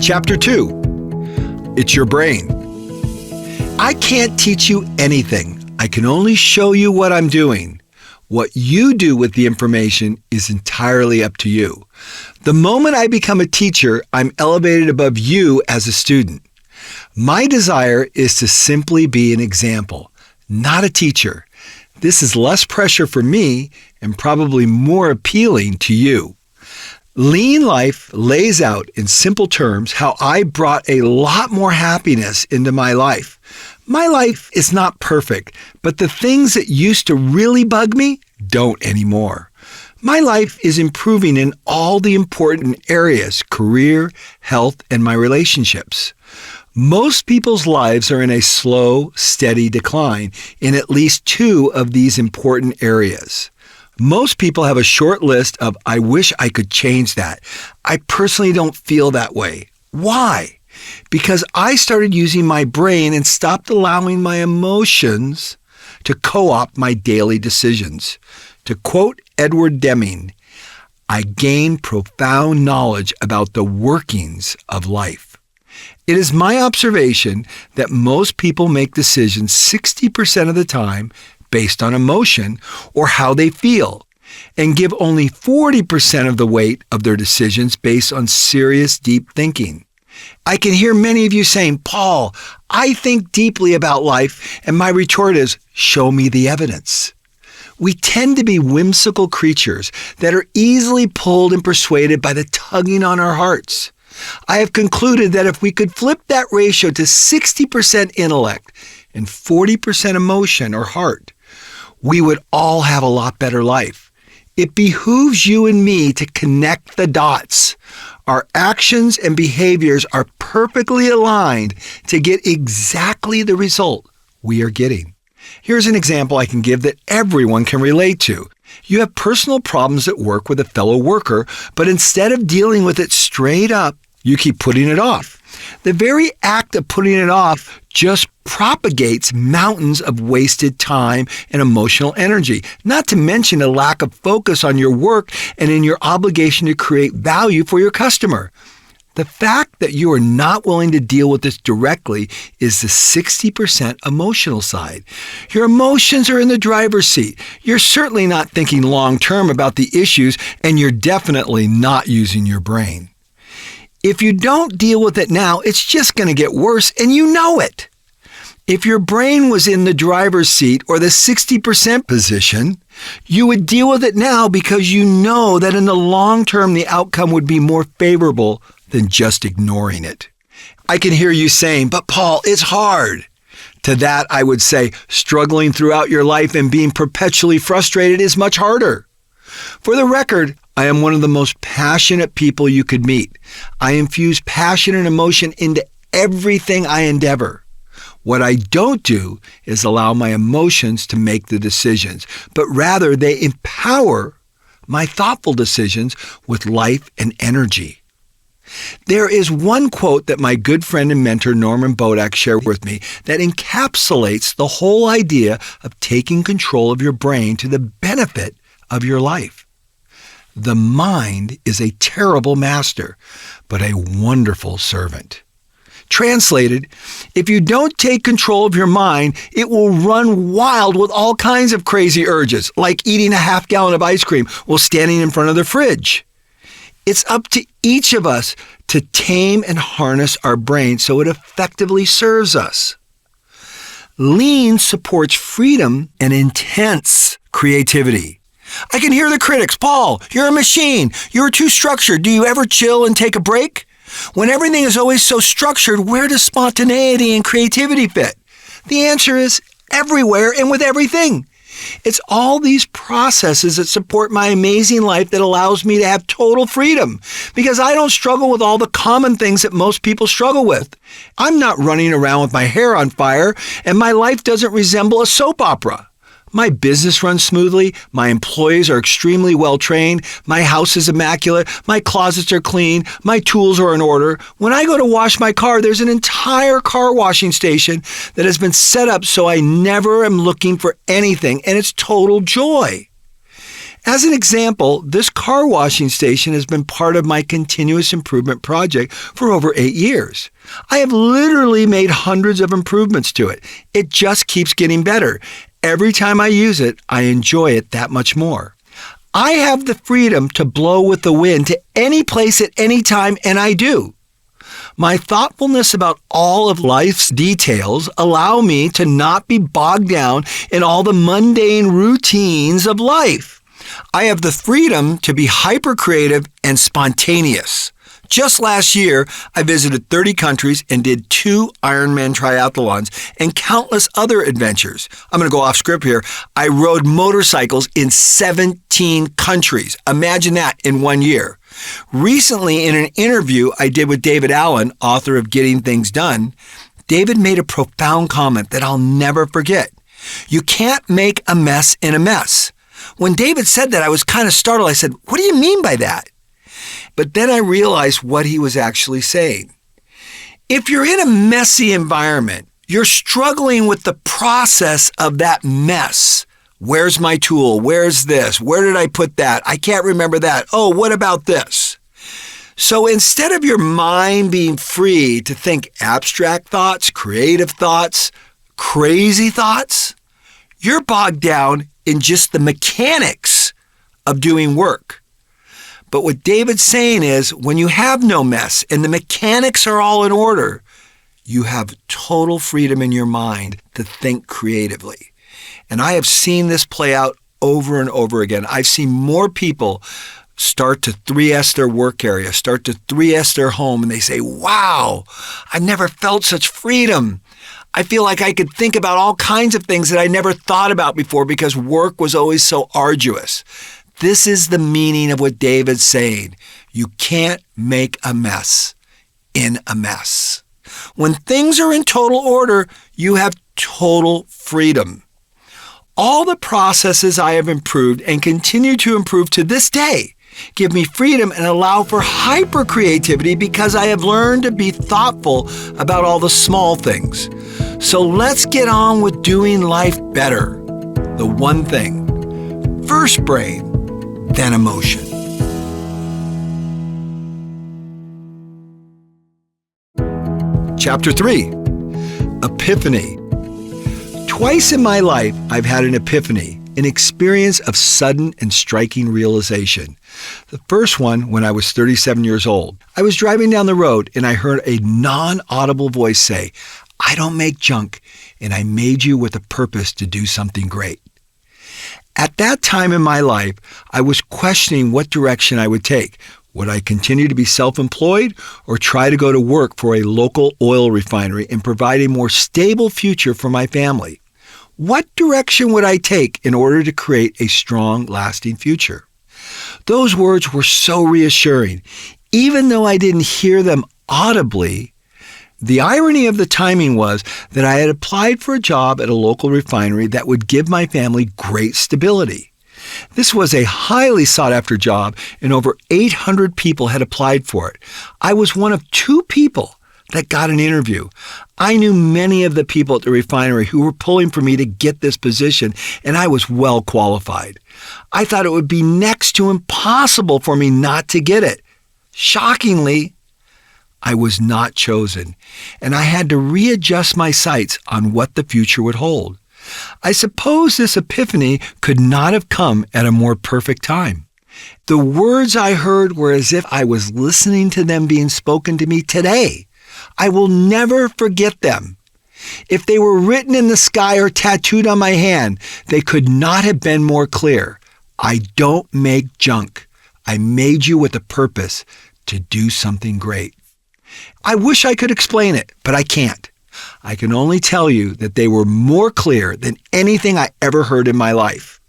[SPEAKER 2] Chapter 2. It's your brain. I can't teach you anything. I can only show you what I'm doing. What you do with the information is entirely up to you. The moment I become a teacher, I'm elevated above you as a student. My desire is to simply be an example, not a teacher. This is less pressure for me and probably more appealing to you. Lean Life lays out in simple terms how I brought a lot more happiness into my life. My life is not perfect, but the things that used to really bug me don't anymore. My life is improving in all the important areas: career, health, and my relationships. Most people's lives are in a slow, steady decline in at least two of these important areas. Most people have a short list of, I wish I could change that. I personally don't feel that way. Why? Because I started using my brain and stopped allowing my emotions to co-opt my daily decisions. To quote Edward Deming, I gained profound knowledge about the workings of life. It is my observation that most people make decisions 60% of the time based on emotion or how they feel, and give only 40% of the weight of their decisions based on serious, deep thinking. I can hear many of you saying, Paul, I think deeply about life, and my retort is, show me the evidence. We tend to be whimsical creatures that are easily pulled and persuaded by the tugging on our hearts. I have concluded that if we could flip that ratio to 60% intellect and 40% emotion or heart, we would all have a lot better life. It behooves you and me to connect the dots. Our actions and behaviors are perfectly aligned to get exactly the result we are getting. Here's an example I can give that everyone can relate to. You have personal problems at work with a fellow worker, but instead of dealing with it straight up, you keep putting it off. The very act of putting it off just propagates mountains of wasted time and emotional energy, not to mention a lack of focus on your work and in your obligation to create value for your customer. The fact that you are not willing to deal with this directly is the 60% emotional side. Your emotions are in the driver's seat. You're certainly not thinking long-term about the issues, and you're definitely not using your brain. If you don't deal with it now, it's just going to get worse, and you know it. If your brain was in the driver's seat or the 60% position, you would deal with it now because you know that in the long term, the outcome would be more favorable than just ignoring it. I can hear you saying, but Paul, it's hard. To that, I would say, struggling throughout your life and being perpetually frustrated is much harder. For the record, I am one of the most passionate people you could meet. I infuse passion and emotion into everything I endeavor. What I don't do is allow my emotions to make the decisions, but rather they empower my thoughtful decisions with life and energy. There is one quote that my good friend and mentor Norman Bodak shared with me that encapsulates the whole idea of taking control of your brain to the benefit of your life. The mind is a terrible master, but a wonderful servant. Translated, if you don't take control of your mind, it will run wild with all kinds of crazy urges, like eating a half gallon of ice cream while standing in front of the fridge. It's up to each of us to tame and harness our brain so it effectively serves us. Lean supports freedom and intense creativity. I can hear the critics. Paul, you're a machine. You're too structured. Do you ever chill and take a break? When everything is always so structured, where does spontaneity and creativity fit? The answer is everywhere and with everything. It's all these processes that support my amazing life that allows me to have total freedom, because I don't struggle with all the common things that most people struggle with. I'm not running around with my hair on fire, and my life doesn't resemble a soap opera. My business runs smoothly. My employees are extremely well trained. My house is immaculate. My closets are clean. My tools are in order. When I go to wash my car, there's an entire car washing station that has been set up so I never am looking for anything, and it's total joy. As an example, this car washing station has been part of my continuous improvement project for over 8 years. I have literally made hundreds of improvements to it. It just keeps getting better. Every time I use it, I enjoy it that much more. I have the freedom to blow with the wind to any place at any time, and I do. My thoughtfulness about all of life's details allow me to not be bogged down in all the mundane routines of life. I have the freedom to be hyper-creative and spontaneous. Just last year, I visited 30 countries and did 2 Ironman triathlons and countless other adventures. I'm going to go off script here. I rode motorcycles in 17 countries. Imagine that in 1 year. Recently, in an interview I did with David Allen, author of Getting Things Done, David made a profound comment that I'll never forget. You can't make a mess in a mess. When David said that, I was kind of startled. I said, "What do you mean by that?" But then I realized what he was actually saying. If you're in a messy environment, you're struggling with the process of that mess. Where's my tool? Where's this? Where did I put that? I can't remember that. Oh, what about this? So instead of your mind being free to think abstract thoughts, creative thoughts, crazy thoughts, you're bogged down in just the mechanics of doing work. But what David's saying is, when you have no mess and the mechanics are all in order, you have total freedom in your mind to think creatively. And I have seen this play out over and over again. I've seen more people start to 3S their work area, start to 3S their home, and they say, "Wow, I've never felt such freedom. I feel like I could think about all kinds of things that I never thought about before because work was always so arduous." This is the meaning of what David's saying. You can't make a mess in a mess. When things are in total order, you have total freedom. All the processes I have improved and continue to improve to this day give me freedom and allow for hyper-creativity because I have learned to be thoughtful about all the small things. So let's get on with doing life better. The one thing. First brain, then emotion. Chapter 3, Epiphany. Twice in my life, I've had an epiphany, an experience of sudden and striking realization. The first one when I was 37 years old. I was driving down the road and I heard a non-audible voice say, "I don't make junk, and I made you with a purpose to do something great." At that time in my life, I was questioning what direction I would take. Would I continue to be self-employed or try to go to work for a local oil refinery and provide a more stable future for my family? What direction would I take in order to create a strong, lasting future? Those words were so reassuring. Even though I didn't hear them audibly, the irony of the timing was that I had applied for a job at a local refinery that would give my family great stability. This was a highly sought-after job, and over 800 people had applied for it. I was one of 2 people that got an interview. I knew many of the people at the refinery who were pulling for me to get this position, and I was well qualified. I thought it would be next to impossible for me not to get it. Shockingly, I was not chosen, and I had to readjust my sights on what the future would hold. I suppose this epiphany could not have come at a more perfect time. The words I heard were as if I was listening to them being spoken to me today. I will never forget them. If they were written in the sky or tattooed on my hand, they could not have been more clear. I don't make junk. I made you with a purpose to do something great. I wish I could explain it, but I can't. I can only tell you that they were more clear than anything I ever heard in my life.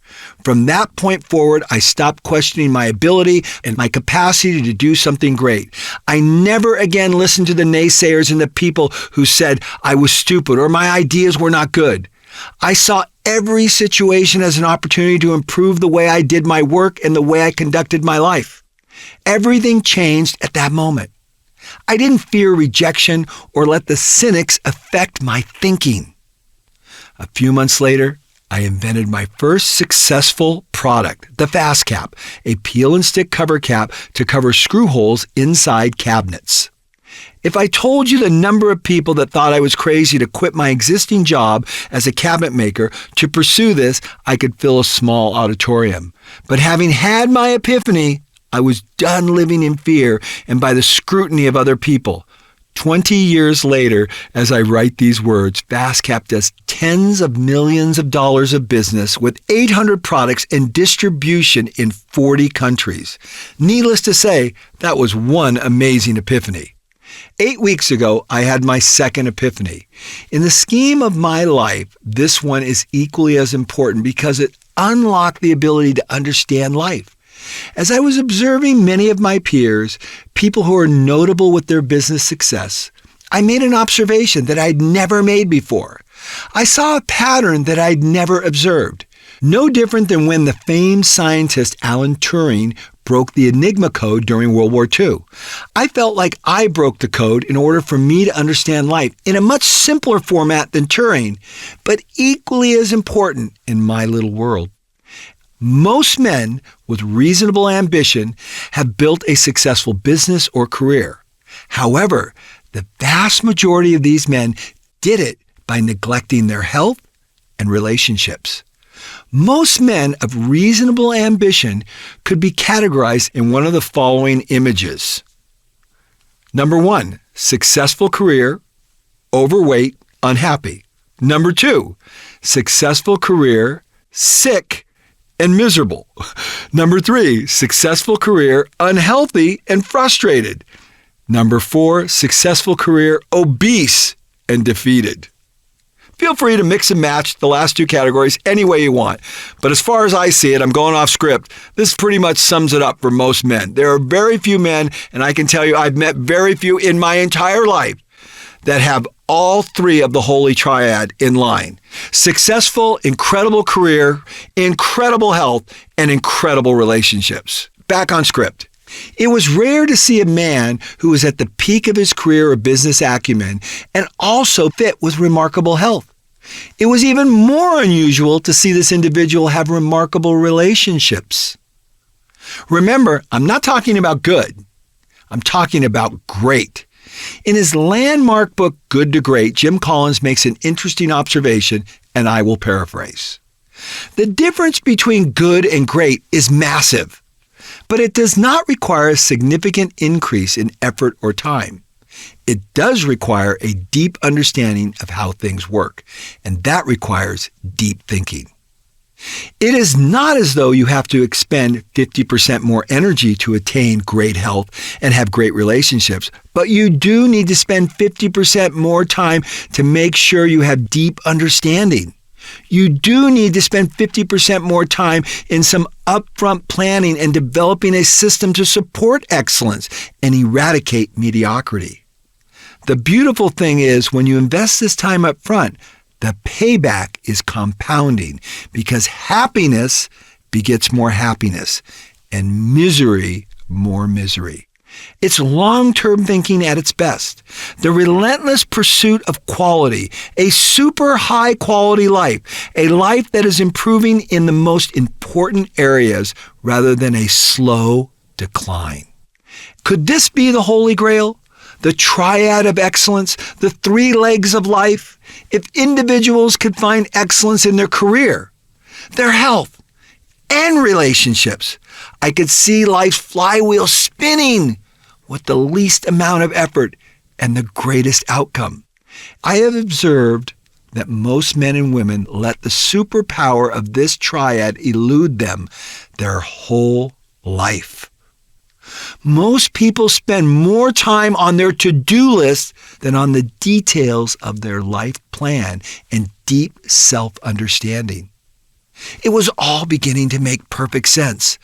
[SPEAKER 2] From that point forward, I stopped questioning my ability and my capacity to do something great. I never again listened to the naysayers and the people who said I was stupid or my ideas were not good. I saw every situation as an opportunity to improve the way I did my work and the way I conducted my life. Everything changed at that moment. I didn't fear rejection or let the cynics affect my thinking. A few months later, I invented my first successful product, the Fast Cap, a peel and stick cover cap to cover screw holes inside cabinets. If I told you the number of people that thought I was crazy to quit my existing job as a cabinet maker to pursue this, I could fill a small auditorium. But having had my epiphany, I was done living in fear and by the scrutiny of other people. 20 years later, as I write these words, FastCap does tens of millions of dollars of business with 800 products and distribution in 40 countries. Needless to say, that was one amazing epiphany. 8 weeks ago, I had my second epiphany. In the scheme of my life, this one is equally as important because it unlocked the ability to understand life. As I was observing many of my peers, people who are notable with their business success, I made an observation that I'd never made before. I saw a pattern that I'd never observed. No different than when the famed scientist Alan Turing broke the Enigma code during World War II. I felt like I broke the code in order for me to understand life in a much simpler format than Turing, but equally as important in my little world. Most men with reasonable ambition have built a successful business or career. However, the vast majority of these men did it by neglecting their health and relationships. Most men of reasonable ambition could be categorized in one of the following images. Number 1, successful career, overweight, unhappy. Number 2, successful career, sick, and miserable. Number 3, successful career, unhealthy and frustrated. Number 4, successful career, obese and defeated. Feel free to mix and match the last two categories any way you want. But as far as I see it, I'm going off script, this pretty much sums it up for most men. There are very few men, and I can tell you I've met very few in my entire life that have all three of the holy triad in line. Successful, incredible career, incredible health, and incredible relationships. Back on script. It was rare to see a man who was at the peak of his career or business acumen and also fit with remarkable health. It was even more unusual to see this individual have remarkable relationships. Remember, I'm not talking about good. I'm talking about great. In his landmark book, Good to Great, Jim Collins makes an interesting observation, and I will paraphrase. The difference between good and great is massive, but it does not require a significant increase in effort or time. It does require a deep understanding of how things work, and that requires deep thinking. It is not as though you have to expend 50% more energy to attain great health and have great relationships, but you do need to spend 50% more time to make sure you have deep understanding. You do need to spend 50% more time in some upfront planning and developing a system to support excellence and eradicate mediocrity. The beautiful thing is when you invest this time up front, the payback is compounding because happiness begets more happiness and misery more misery. It's long-term thinking at its best. The relentless pursuit of quality, a super high-quality life, a life that is improving in the most important areas rather than a slow decline. Could this be the Holy Grail? The triad of excellence, the three legs of life? If individuals could find excellence in their career, their health, and relationships, I could see life's flywheel spinning with the least amount of effort and the greatest outcome. I have observed that most men and women let the superpower of this triad elude them their whole life. Most people spend more time on their to-do list than on the details of their life plan and deep self-understanding. It was all beginning to make perfect sense.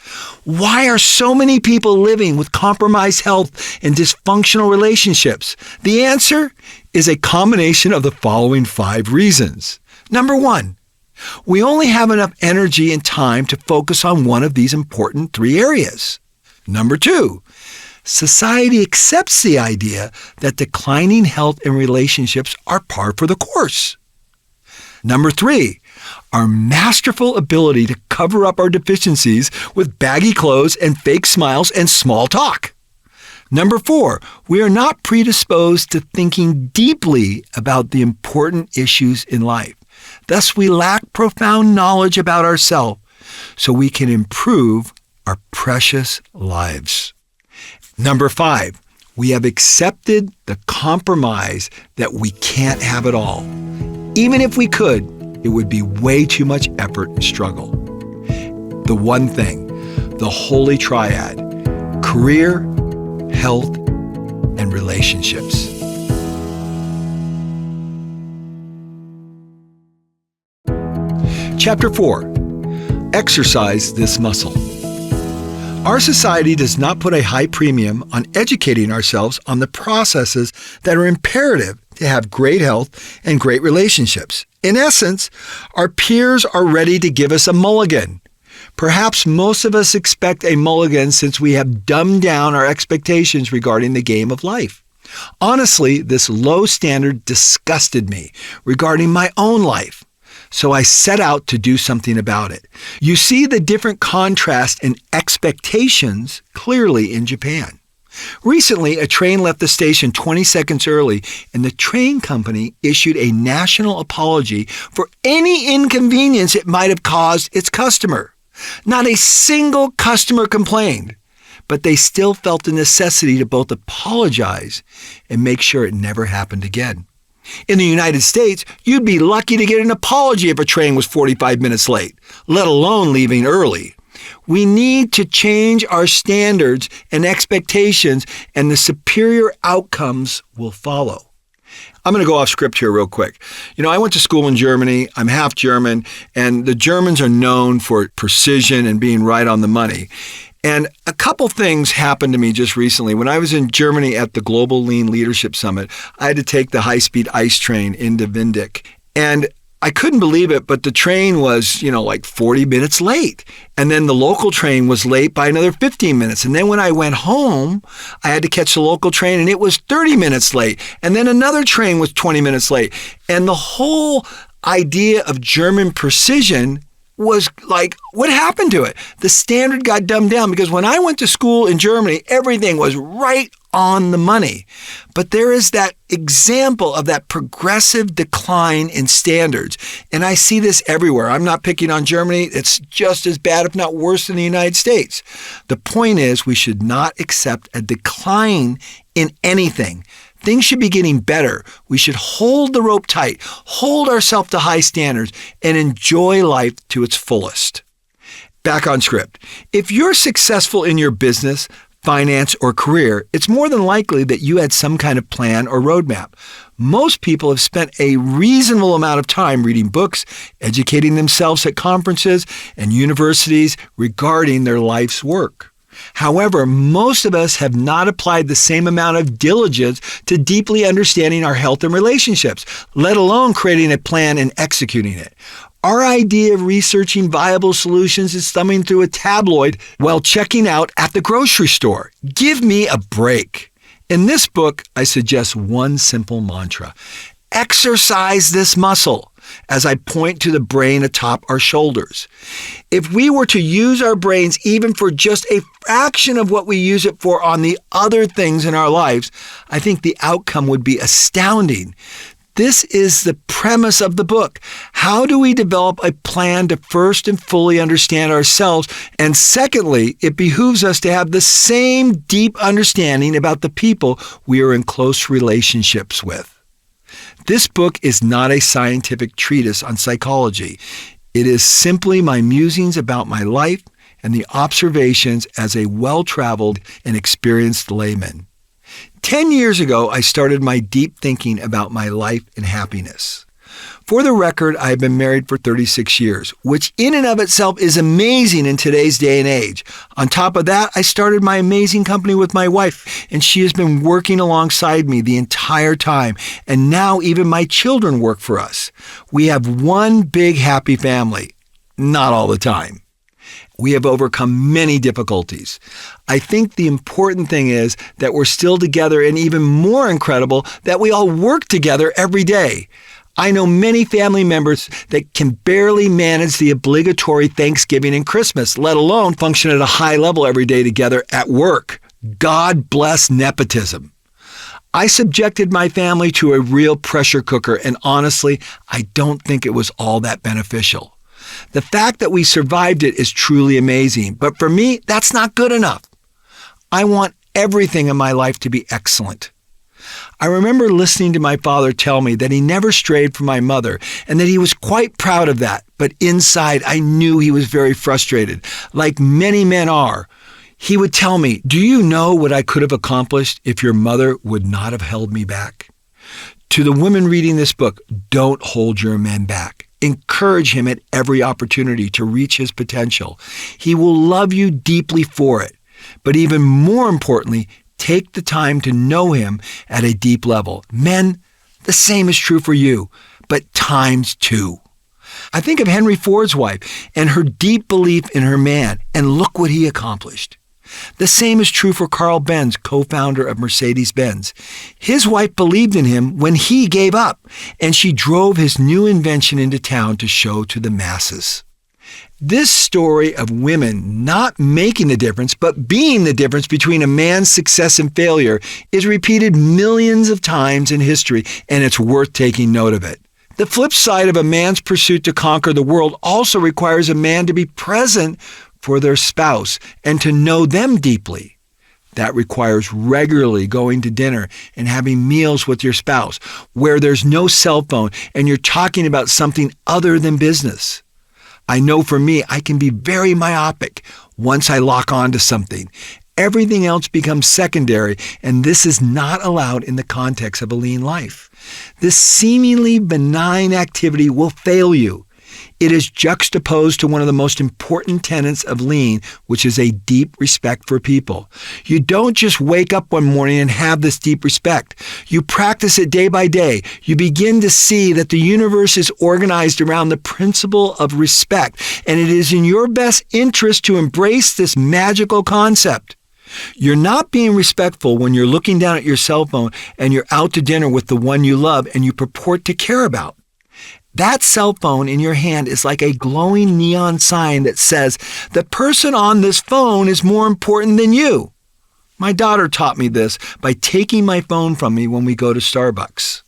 [SPEAKER 2] Why are so many people living with compromised health and dysfunctional relationships? The answer is a combination of the following 5 reasons. Number 1, We only have enough energy and time to focus on one of these important 3 areas. Number 2, society accepts the idea that declining health and relationships are par for the course. Number 3, our masterful ability to cover up our deficiencies with baggy clothes and fake smiles and small talk. Number 4, we are not predisposed to thinking deeply about the important issues in life. Thus, we lack profound knowledge about ourselves so we can improve our precious lives. Number 5, we have accepted the compromise that we can't have it all. Even if we could, it would be way too much effort and struggle. The one thing, the holy triad, career, health, and relationships. Chapter 4, Exercise this muscle. Our society does not put a high premium on educating ourselves on the processes that are imperative to have great health and great relationships. In essence, our peers are ready to give us a mulligan. Perhaps most of us expect a mulligan since we have dumbed down our expectations regarding the game of life. Honestly, this low standard disgusted me regarding my own life. So I set out to do something about it. You see the different contrast in expectations clearly in Japan. Recently, a train left the station 20 seconds early, and the train company issued a national apology for any inconvenience it might have caused its customer. Not a single customer complained, but they still felt the necessity to both apologize and make sure it never happened again. In the United States, you'd be lucky to get an apology if a train was 45 minutes late, let alone leaving early. We need to change our standards and expectations, and the superior outcomes will follow. I'm going to go off script here real quick. I went to school in Germany. I'm half German, and the Germans are known for precision and being right on the money. And a couple things happened to me just recently. When I was in Germany at the Global Lean Leadership Summit, I had to take the high-speed ICE train into Vindic. And I couldn't believe it, but the train was, like 40 minutes late. And then the local train was late by another 15 minutes. And then when I went home, I had to catch the local train and it was 30 minutes late. And then another train was 20 minutes late. And the whole idea of German precision was like, what happened to it? The standard got dumbed down because when I went to school in Germany, everything was right on the money. But there is that example of that progressive decline in standards. And I see this everywhere. I'm not picking on Germany. It's just as bad, if not worse, than the United States. The point is, we should not accept a decline in anything. Things should be getting better. We should hold the rope tight, hold ourselves to high standards, and enjoy life to its fullest. Back on script. If you're successful in your business, finance, or career, it's more than likely that you had some kind of plan or roadmap. Most people have spent a reasonable amount of time reading books, educating themselves at conferences and universities regarding their life's work. However, most of us have not applied the same amount of diligence to deeply understanding our health and relationships, let alone creating a plan and executing it. Our idea of researching viable solutions is thumbing through a tabloid while checking out at the grocery store. Give me a break. In this book, I suggest one simple mantra. Exercise this muscle, as I point to the brain atop our shoulders. If we were to use our brains even for just a fraction of what we use it for on the other things in our lives, I think the outcome would be astounding. This is the premise of the book. How do we develop a plan to first and fully understand ourselves? And secondly, it behooves us to have the same deep understanding about the people we are in close relationships with. This book is not a scientific treatise on psychology. It is simply my musings about my life and the observations as a well-traveled and experienced layman. 10 years ago, I started my deep thinking about my life and happiness. For the record, I have been married for 36 years, which in and of itself is amazing in today's day and age. On top of that, I started my amazing company with my wife, and she has been working alongside me the entire time, and now even my children work for us. We have one big happy family. Not all the time. We have overcome many difficulties. I think the important thing is that we're still together, and even more incredible, that we all work together every day. I know many family members that can barely manage the obligatory Thanksgiving and Christmas, let alone function at a high level every day together at work. God bless nepotism. I subjected my family to a real pressure cooker, and honestly, I don't think it was all that beneficial. The fact that we survived it is truly amazing, but for me, that's not good enough. I want everything in my life to be excellent. I remember listening to my father tell me that he never strayed from my mother and that he was quite proud of that, but inside I knew he was very frustrated, like many men are. He would tell me, "Do you know what I could have accomplished if your mother would not have held me back?" To the women reading this book, don't hold your man back. Encourage him at every opportunity to reach his potential. He will love you deeply for it. But even more importantly, take the time to know him at a deep level. Men, the same is true for you, but times two. I think of Henry Ford's wife and her deep belief in her man, and look what he accomplished. The same is true for Carl Benz, co-founder of Mercedes-Benz. His wife believed in him when he gave up, and she drove his new invention into town to show to the masses. This story of women not making the difference, but being the difference between a man's success and failure is repeated millions of times in history, and it's worth taking note of it. The flip side of a man's pursuit to conquer the world also requires a man to be present for their spouse and to know them deeply. That requires regularly going to dinner and having meals with your spouse where there's no cell phone and you're talking about something other than business. I know for me, I can be very myopic once I lock on to something. Everything else becomes secondary, and this is not allowed in the context of a lean life. This seemingly benign activity will fail you. It is juxtaposed to one of the most important tenets of lean, which is a deep respect for people. You don't just wake up one morning and have this deep respect. You practice it day by day. You begin to see that the universe is organized around the principle of respect, and it is in your best interest to embrace this magical concept. You're not being respectful when you're looking down at your cell phone and you're out to dinner with the one you love and you purport to care about. That cell phone in your hand is like a glowing neon sign that says, the person on this phone is more important than you. My daughter taught me this by taking my phone from me when we go to Starbucks.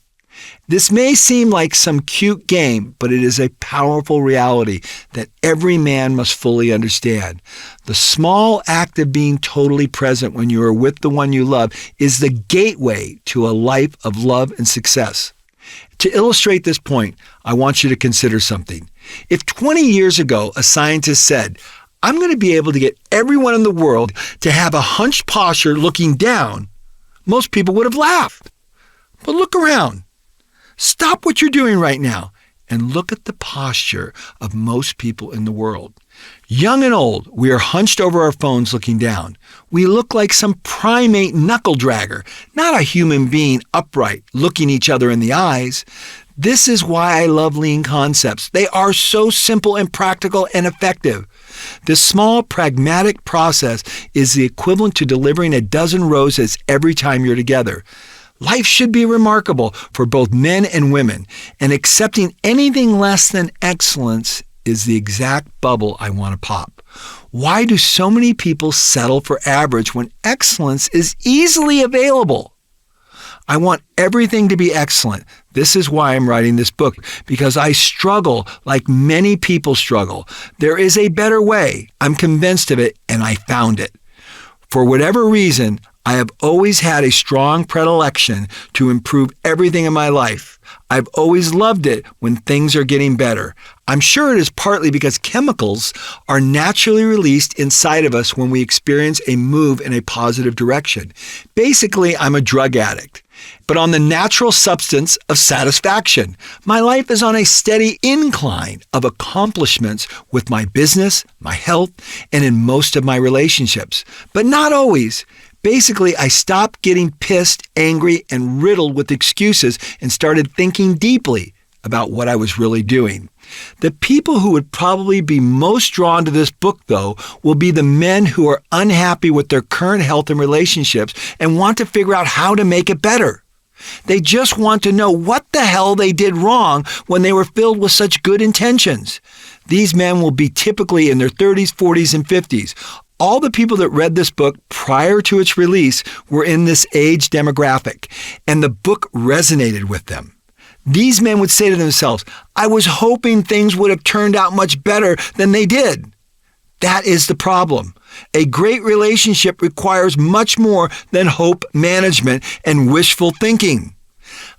[SPEAKER 2] This may seem like some cute game, but it is a powerful reality that every man must fully understand. The small act of being totally present when you are with the one you love is the gateway to a life of love and success. To illustrate this point, I want you to consider something. If 20 years ago a scientist said, I'm going to be able to get everyone in the world to have a hunched posture looking down, most people would have laughed. But look around. Stop what you're doing right now and look at the posture of most people in the world. Young and old, we are hunched over our phones looking down. We look like some primate knuckle dragger, not a human being upright, looking each other in the eyes. This is why I love lean concepts. They are so simple and practical and effective. This small, pragmatic process is the equivalent to delivering a dozen roses every time you're together. Life should be remarkable for both men and women, and accepting anything less than excellence is the exact bubble I want to pop. Why do so many people settle for average when excellence is easily available? I want everything to be excellent. This is why I'm writing this book, because I struggle like many people struggle. There is a better way. I'm convinced of it, and I found it. For whatever reason, I have always had a strong predilection to improve everything in my life. I've always loved it when things are getting better. I'm sure it is partly because chemicals are naturally released inside of us when we experience a move in a positive direction. Basically, I'm a drug addict, but on the natural substance of satisfaction. My life is on a steady incline of accomplishments with my business, my health, and in most of my relationships, but not always. Basically, I stopped getting pissed, angry, and riddled with excuses and started thinking deeply about what I was really doing. The people who would probably be most drawn to this book, though, will be the men who are unhappy with their current health and relationships and want to figure out how to make it better. They just want to know what the hell they did wrong when they were filled with such good intentions. These men will be typically in their 30s, 40s, and 50s. All the people that read this book prior to its release were in this age demographic, and the book resonated with them. These men would say to themselves, I was hoping things would have turned out much better than they did. That is the problem. A great relationship requires much more than hope management and wishful thinking.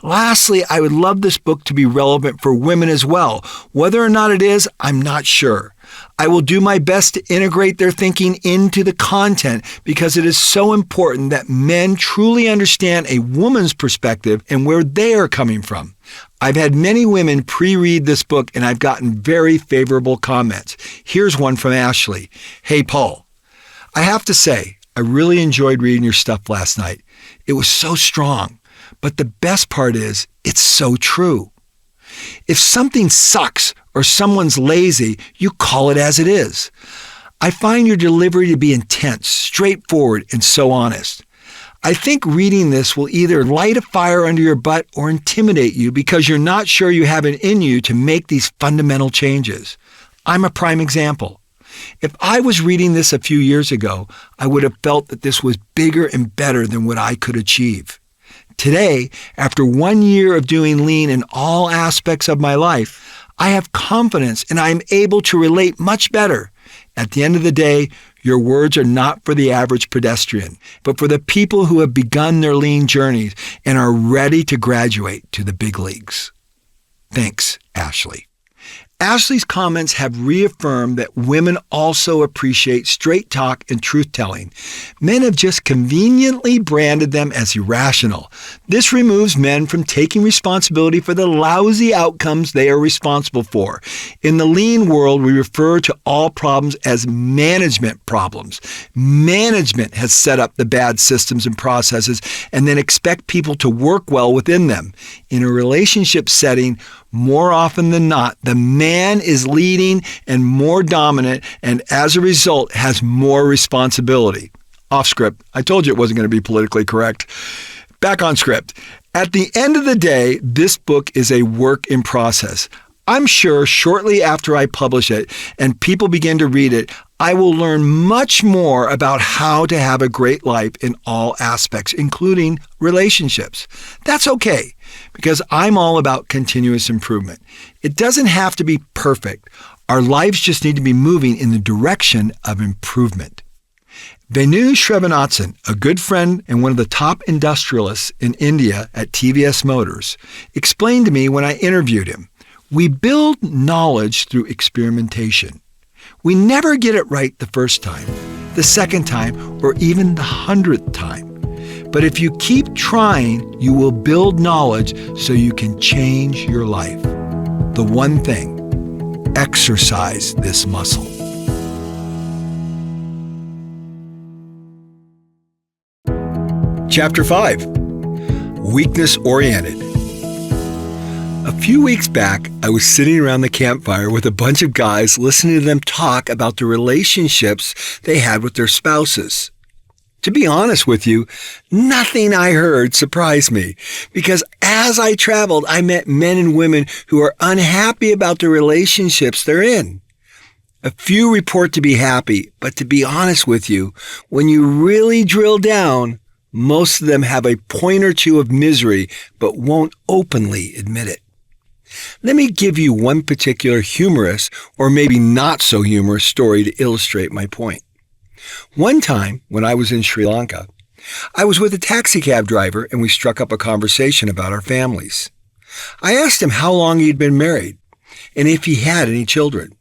[SPEAKER 2] Lastly, I would love this book to be relevant for women as well. Whether or not it is, I'm not sure. I will do my best to integrate their thinking into the content because it is so important that men truly understand a woman's perspective and where they are coming from. I've had many women pre-read this book and I've gotten very favorable comments. Here's one from Ashley. Hey, Paul, I have to say, I really enjoyed reading your stuff last night. It was so strong. But the best part is, it's so true. If something sucks or someone's lazy, you call it as it is. I find your delivery to be intense, straightforward, and so honest. I think reading this will either light a fire under your butt or intimidate you because you're not sure you have it in you to make these fundamental changes. I'm a prime example. If I was reading this a few years ago, I would have felt that this was bigger and better than what I could achieve. Today, after 1 year of doing lean in all aspects of my life, I have confidence and I am able to relate much better. At the end of the day, your words are not for the average pedestrian, but for the people who have begun their lean journeys and are ready to graduate to the big leagues. Thanks, Ashley. Ashley's comments have reaffirmed that women also appreciate straight talk and truth-telling. Men have just conveniently branded them as irrational. This removes men from taking responsibility for the lousy outcomes they are responsible for. In the lean world, we refer to all problems as management problems. Management has set up the bad systems and processes and then expect people to work well within them. In a relationship setting, more often than not, the man is leading and more dominant and as a result has more responsibility. Off script. I told you it wasn't going to be politically correct. Back on script. At the end of the day, this book is a work in process. I'm sure shortly after I publish it and people begin to read it, I will learn much more about how to have a great life in all aspects, including relationships. That's okay, because I'm all about continuous improvement. It doesn't have to be perfect. Our lives just need to be moving in the direction of improvement. Venu Srinivasan, a good friend and one of the top industrialists in India at TVS Motors, explained to me when I interviewed him, we build knowledge through experimentation. We never get it right the first time, the second time, or even the 100th time. But if you keep trying, you will build knowledge so you can change your life. The one thing, exercise this muscle. Chapter 5, Weakness-Oriented. A few weeks back, I was sitting around the campfire with a bunch of guys listening to them talk about the relationships they had with their spouses. To be honest with you, nothing I heard surprised me because as I traveled, I met men and women who are unhappy about the relationships they're in. A few report to be happy, but to be honest with you, when you really drill down, most of them have a point or two of misery, but won't openly admit it. Let me give you one particular humorous, or maybe not so humorous story to illustrate my point. One time, when I was in Sri Lanka, I was with a taxi cab driver and we struck up a conversation about our families. I asked him how long he'd been married and if he had any children.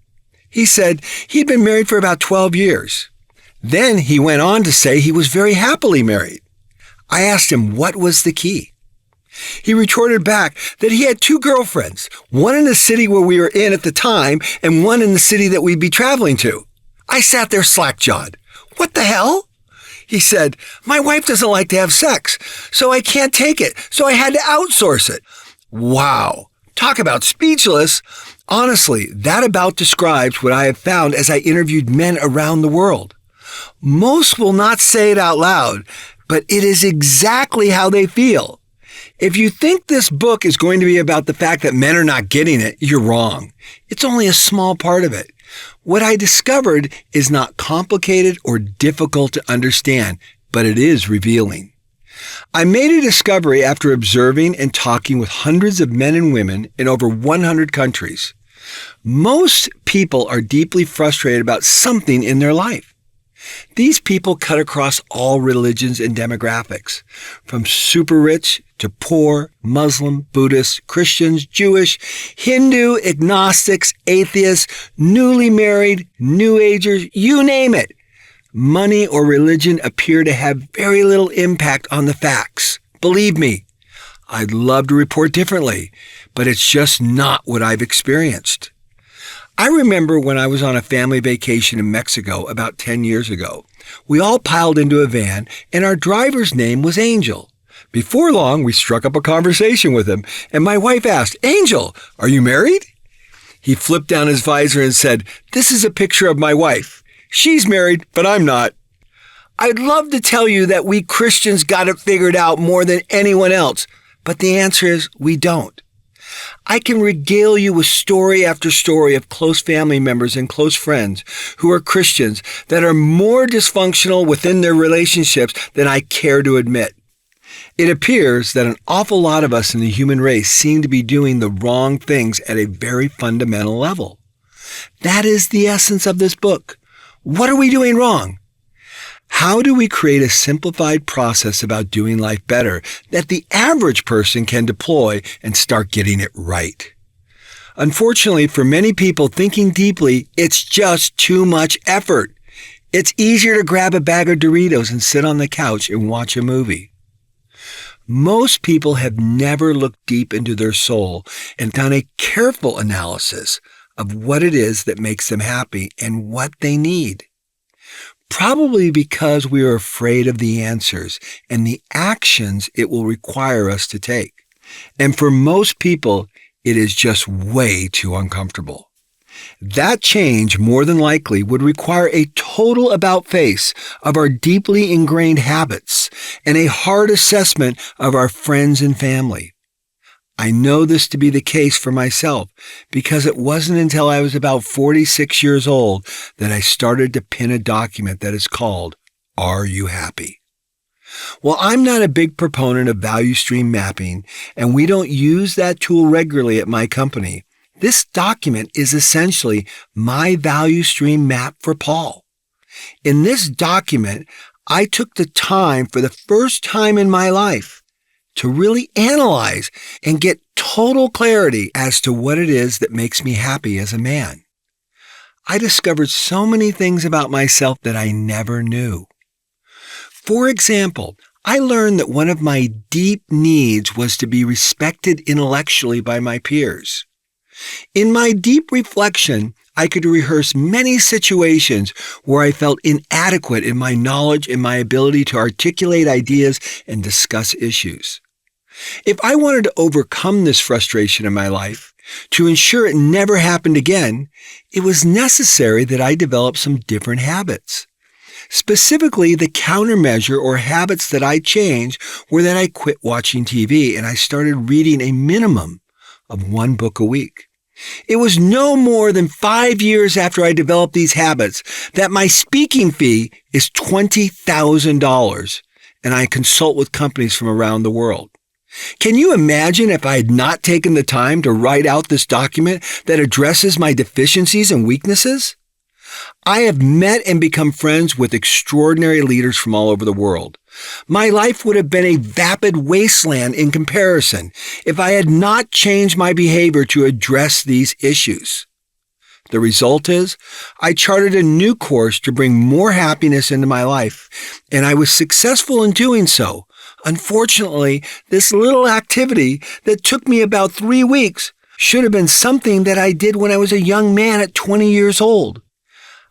[SPEAKER 2] He said he'd been married for about 12 years. Then he went on to say he was very happily married. I asked him what was the key. He retorted back that he had 2 girlfriends, one in the city where we were in at the time and one in the city that we'd be traveling to. I sat there slack-jawed. What the hell? He said, my wife doesn't like to have sex, so I can't take it, so I had to outsource it. Wow. Talk about speechless. Honestly, that about describes what I have found as I interviewed men around the world. Most will not say it out loud, but it is exactly how they feel. If you think this book is going to be about the fact that men are not getting it, you're wrong. It's only a small part of it. What I discovered is not complicated or difficult to understand, but it is revealing. I made a discovery after observing and talking with hundreds of men and women in over 100 countries. Most people are deeply frustrated about something in their life. These people cut across all religions and demographics, from super rich to poor, Muslim, Buddhist, Christians, Jewish, Hindu, agnostics, atheists, newly married, New Agers, you name it. Money or religion appear to have very little impact on the facts. Believe me, I'd love to report differently, but it's just not what I've experienced. I remember when I was on a family vacation in Mexico about 10 years ago. We all piled into a van, and our driver's name was Angel. Before long, we struck up a conversation with him, and my wife asked, Angel, are you married? He flipped down his visor and said, this is a picture of my wife. She's married, but I'm not. I'd love to tell you that we Christians got it figured out more than anyone else, but the answer is we don't. I can regale you with story after story of close family members and close friends who are Christians that are more dysfunctional within their relationships than I care to admit. It appears that an awful lot of us in the human race seem to be doing the wrong things at a very fundamental level. That is the essence of this book. What are we doing wrong? How do we create a simplified process about doing life better that the average person can deploy and start getting it right? Unfortunately, for many people thinking deeply, it's just too much effort. It's easier to grab a bag of Doritos and sit on the couch and watch a movie. Most people have never looked deep into their soul and done a careful analysis of what it is that makes them happy and what they need. Probably because we are afraid of the answers and the actions it will require us to take. And for most people, it is just way too uncomfortable. That change, more than likely, would require a total about-face of our deeply ingrained habits and a hard assessment of our friends and family. I know this to be the case for myself because it wasn't until I was about 46 years old that I started to pin a document that is called, Are You Happy? Well, I'm not a big proponent of value stream mapping, and we don't use that tool regularly at my company. This document is essentially my value stream map for Paul. In this document, I took the time for the first time in my life to really analyze and get total clarity as to what it is that makes me happy as a man. I discovered so many things about myself that I never knew. For example, I learned that one of my deep needs was to be respected intellectually by my peers. In my deep reflection, I could rehearse many situations where I felt inadequate in my knowledge and my ability to articulate ideas and discuss issues. If I wanted to overcome this frustration in my life, to ensure it never happened again, it was necessary that I develop some different habits. Specifically, the countermeasure or habits that I changed were that I quit watching TV and I started reading a minimum of 1 book a week. It was no more than 5 years after I developed these habits that my speaking fee is $20,000 and I consult with companies from around the world. Can you imagine if I had not taken the time to write out this document that addresses my deficiencies and weaknesses? I have met and become friends with extraordinary leaders from all over the world. My life would have been a vapid wasteland in comparison if I had not changed my behavior to address these issues. The result is, I charted a new course to bring more happiness into my life, and I was successful in doing so. Unfortunately, this little activity that took me about 3 weeks should have been something that I did when I was a young man at 20 years old.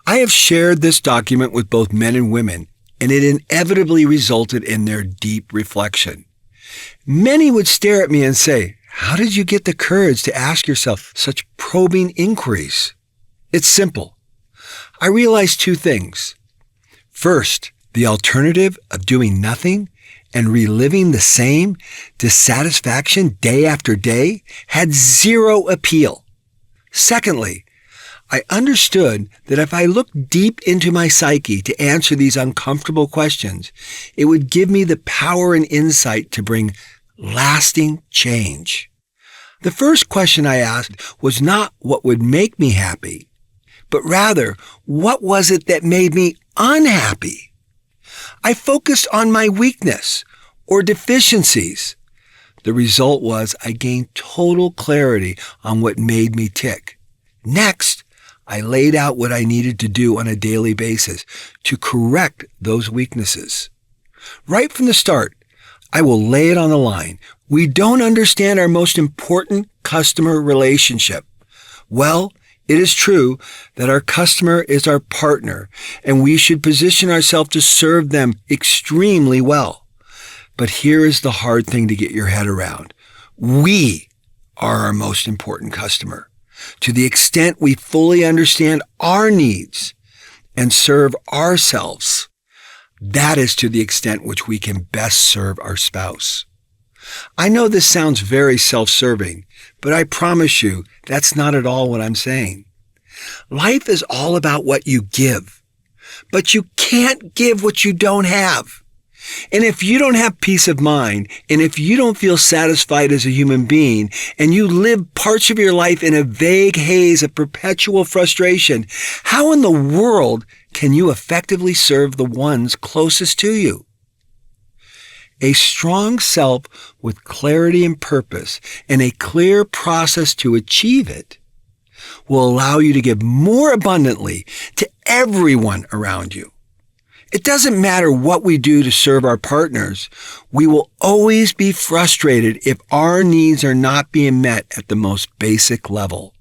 [SPEAKER 2] I have shared this document with both men and women, and it inevitably resulted in their deep reflection. Many would stare at me and say, "How did you get the courage to ask yourself such probing inquiries?" It's simple. I realized 2 things. First, the alternative of doing nothing and reliving the same dissatisfaction day after day had zero appeal. Secondly, I understood that if I looked deep into my psyche to answer these uncomfortable questions, it would give me the power and insight to bring lasting change. The first question I asked was not what would make me happy, but rather, what was it that made me unhappy? I focused on my weakness or deficiencies. The result was I gained total clarity on what made me tick. Next, I laid out what I needed to do on a daily basis to correct those weaknesses. Right from the start, I will lay it on the line. We don't understand our most important customer relationship. Well, it is true that our customer is our partner, and we should position ourselves to serve them extremely well. But here is the hard thing to get your head around. We are our most important customer. To the extent we fully understand our needs and serve ourselves, that is to the extent which we can best serve our spouse. I know this sounds very self-serving, but I promise you that's not at all what I'm saying. Life is all about what you give, but you can't give what you don't have. And if you don't have peace of mind, and if you don't feel satisfied as a human being, and you live parts of your life in a vague haze of perpetual frustration, how in the world can you effectively serve the ones closest to you? A strong self with clarity and purpose and a clear process to achieve it will allow you to give more abundantly to everyone around you. It doesn't matter what we do to serve our partners. We will always be frustrated if our needs are not being met at the most basic level.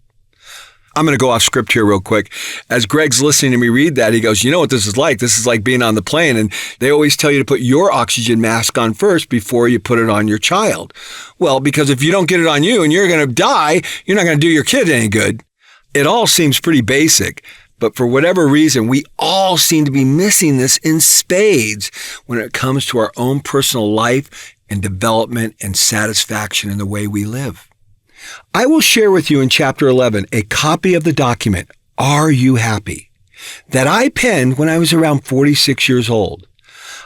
[SPEAKER 2] I'm going to go off script here real quick. As Greg's listening to me read that, he goes, you know what this is like? This is like being on the plane, and they always tell you to put your oxygen mask on first before you put it on your child. Well, because if you don't get it on you and you're going to die, you're not going to do your kid any good. It all seems pretty basic. But for whatever reason, we all seem to be missing this in spades when it comes to our own personal life and development and satisfaction in the way we live. I will share with you in Chapter 11 a copy of the document, Are You Happy?, that I penned when I was around 46 years old.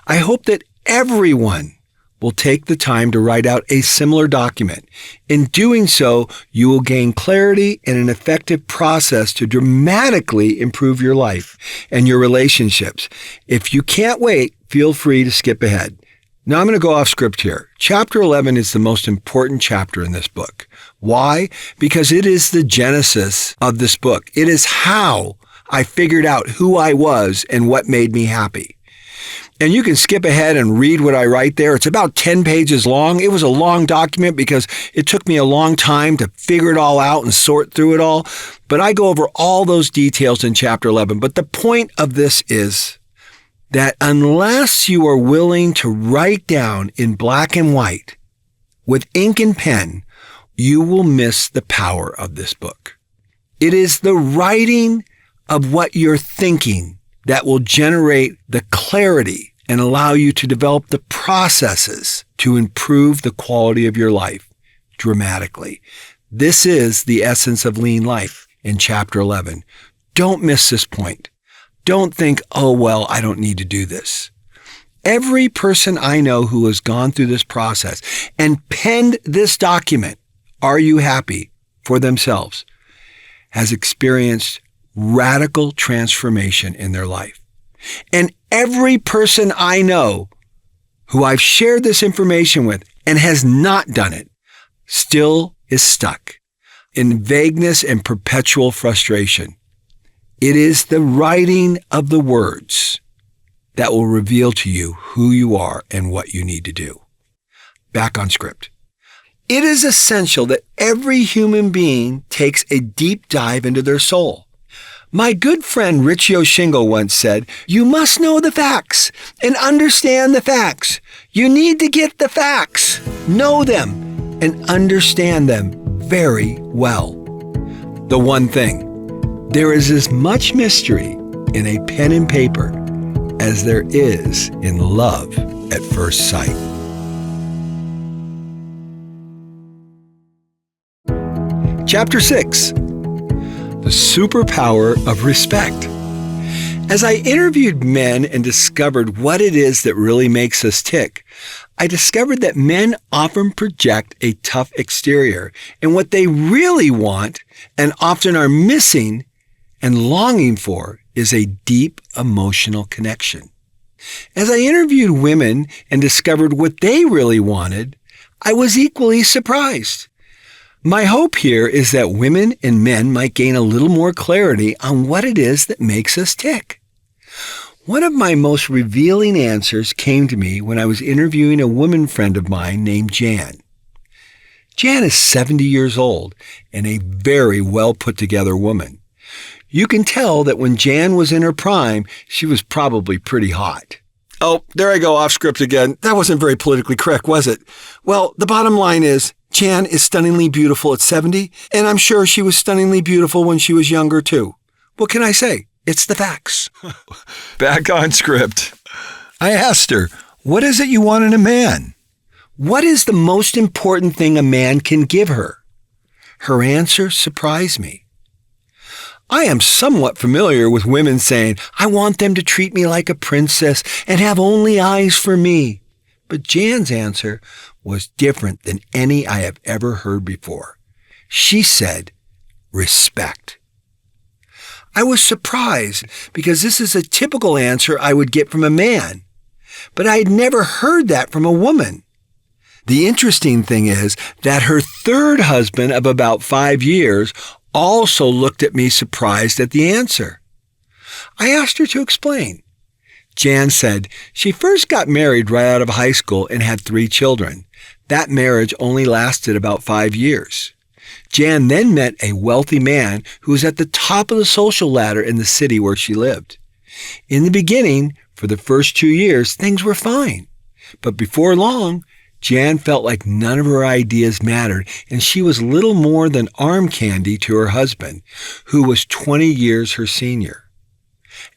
[SPEAKER 2] I hope that everyone will take the time to write out a similar document. In doing so, you will gain clarity and an effective process to dramatically improve your life and your relationships. If you can't wait, feel free to skip ahead. Now I'm going to go off script here. Chapter 11 is the most important chapter in this book. Why? Because it is the genesis of this book. It is how I figured out who I was and what made me happy. And you can skip ahead and read what I write there. It's about 10 pages long. It was a long document because it took me a long time to figure it all out and sort through it all. But I go over all those details in Chapter 11. But the point of this is that unless you are willing to write down in black and white with ink and pen, you will miss the power of this book. It is the writing of what you're thinking that will generate the clarity and allow you to develop the processes to improve the quality of your life dramatically. This is the essence of lean life in Chapter 11. Don't miss this point. Don't think, oh, well, I don't need to do this. Every person I know who has gone through this process and penned this document, Are You Happy?, for themselves, has experienced radical transformation in their life. And every person I know who I've shared this information with and has not done it, still is stuck in vagueness and perpetual frustration. It is the writing of the words that will reveal to you who you are and what you need to do. Back on script. It is essential that every human being takes a deep dive into their soul. My good friend Richio Shingo once said, "You must know the facts and understand the facts. You need to get the facts, know them, and understand them very well." The one thing, there is as much mystery in a pen and paper as there is in love at first sight. Chapter 6, The Superpower of Respect. As I interviewed men and discovered what it is that really makes us tick, I discovered that men often project a tough exterior, and what they really want and often are missing and longing for is a deep emotional connection. As I interviewed women and discovered what they really wanted, I was equally surprised. My hope here is that women and men might gain a little more clarity on what it is that makes us tick. One of my most revealing answers came to me when I was interviewing a woman friend of mine named Jan. Jan is 70 years old and a very well put together woman. You can tell that when Jan was in her prime, she was probably pretty hot. Oh, there I go off script again. That wasn't very politically correct, was it? Well, the bottom line is, Jan is stunningly beautiful at 70, and I'm sure she was stunningly beautiful when she was younger too. What can I say? It's the facts. Back on script. I asked her, what is it you want in a man? What is the most important thing a man can give her? Her answer surprised me. I am somewhat familiar with women saying, I want them to treat me like a princess and have only eyes for me. But Jan's answer was different than any I have ever heard before. She said, respect. I was surprised because this is a typical answer I would get from a man, but I had never heard that from a woman. The interesting thing is that her third husband of about 5 years also looked at me surprised at the answer. I asked her to explain. Jan said she first got married right out of high school and had 3 children. That marriage only lasted about 5 years. Jan then met a wealthy man who was at the top of the social ladder in the city where she lived. In the beginning, for the first 2 years, things were fine. But before long, Jan felt like none of her ideas mattered, and she was little more than arm candy to her husband, who was 20 years her senior.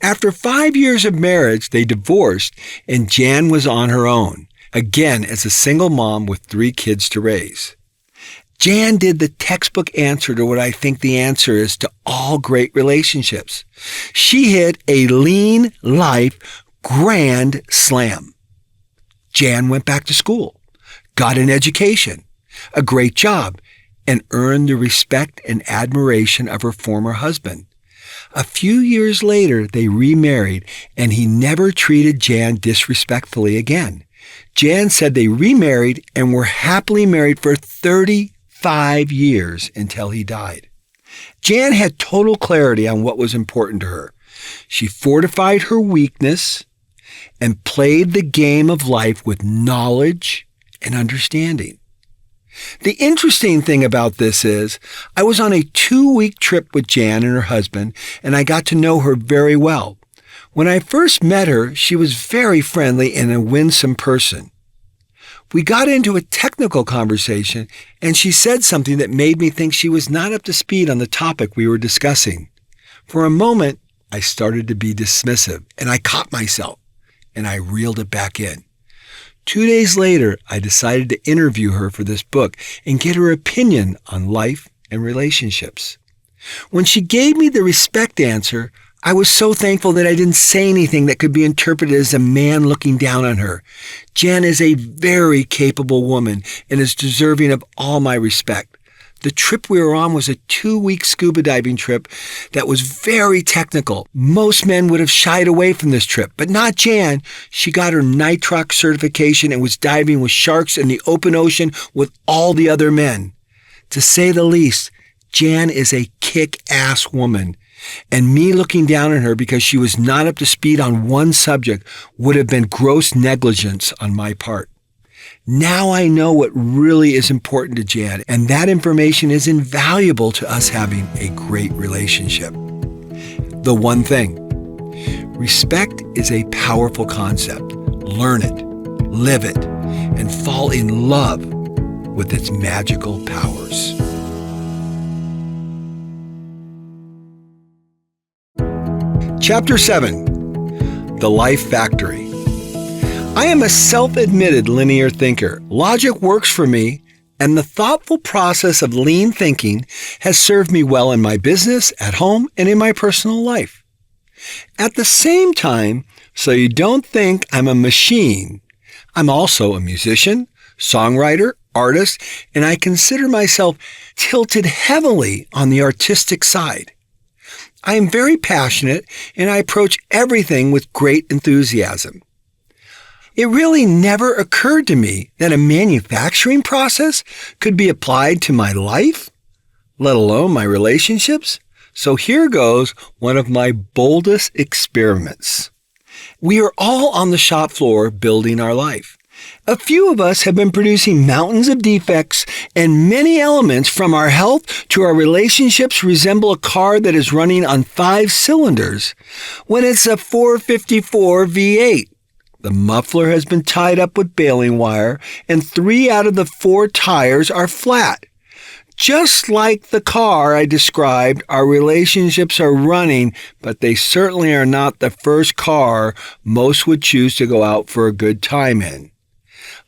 [SPEAKER 2] After 5 years of marriage, they divorced, and Jan was on her own, again as a single mom with 3 kids to raise. Jan did the textbook answer to what I think the answer is to all great relationships. She hit a lean life grand slam. Jan went back to school, got an education, a great job, and earned the respect and admiration of her former husband. A few years later, they remarried, and he never treated Jan disrespectfully again. Jan said they remarried and were happily married for 35 years until he died. Jan had total clarity on what was important to her. She fortified her weakness and played the game of life with knowledge and understanding. The interesting thing about this is I was on a 2-week trip with Jan and her husband, and I got to know her very well. When I first met her, she was very friendly and a winsome person. We got into a technical conversation, and she said something that made me think she was not up to speed on the topic we were discussing. For a moment, I started to be dismissive, and I caught myself, and I reeled it back in. 2 days later, I decided to interview her for this book and get her opinion on life and relationships. When she gave me the respect answer, I was so thankful that I didn't say anything that could be interpreted as a man looking down on her. Jan is a very capable woman and is deserving of all my respect. The trip we were on was a 2-week scuba diving trip that was very technical. Most men would have shied away from this trip, but not Jan. She got her nitrox certification and was diving with sharks in the open ocean with all the other men. To say the least, Jan is a kick-ass woman. And me looking down on her because she was not up to speed on one subject would have been gross negligence on my part. Now I know what really is important to Jan, and that information is invaluable to us having a great relationship. The one thing: respect is a powerful concept. Learn it, live it, and fall in love with its magical powers. Chapter 7, The Life Factory. I am a self-admitted linear thinker. Logic works for me, and the thoughtful process of lean thinking has served me well in my business, at home, and in my personal life. At the same time, so you don't think I'm a machine, I'm also a musician, songwriter, artist, and I consider myself tilted heavily on the artistic side. I am very passionate, and I approach everything with great enthusiasm. It really never occurred to me that a manufacturing process could be applied to my life, let alone my relationships. So here goes one of my boldest experiments. We are all on the shop floor building our life. A few of us have been producing mountains of defects, and many elements from our health to our relationships resemble a car that is running on 5 cylinders when it's a 454 V8. The muffler has been tied up with baling wire, and 3 out of the 4 tires are flat. Just like the car I described, our relationships are running, but they certainly are not the first car most would choose to go out for a good time in,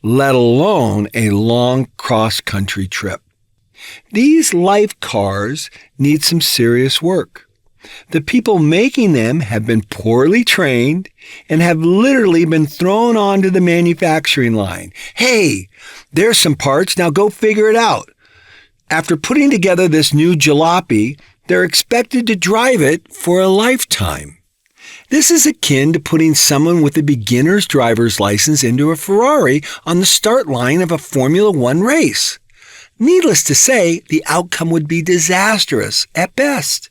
[SPEAKER 2] let alone a long cross-country trip. These life cars need some serious work. The people making them have been poorly trained and have literally been thrown onto the manufacturing line. Hey, there's some parts, now go figure it out. After putting together this new jalopy, they're expected to drive it for a lifetime. This is akin to putting someone with a beginner's driver's license into a Ferrari on the start line of a Formula One race. Needless to say, the outcome would be disastrous at best.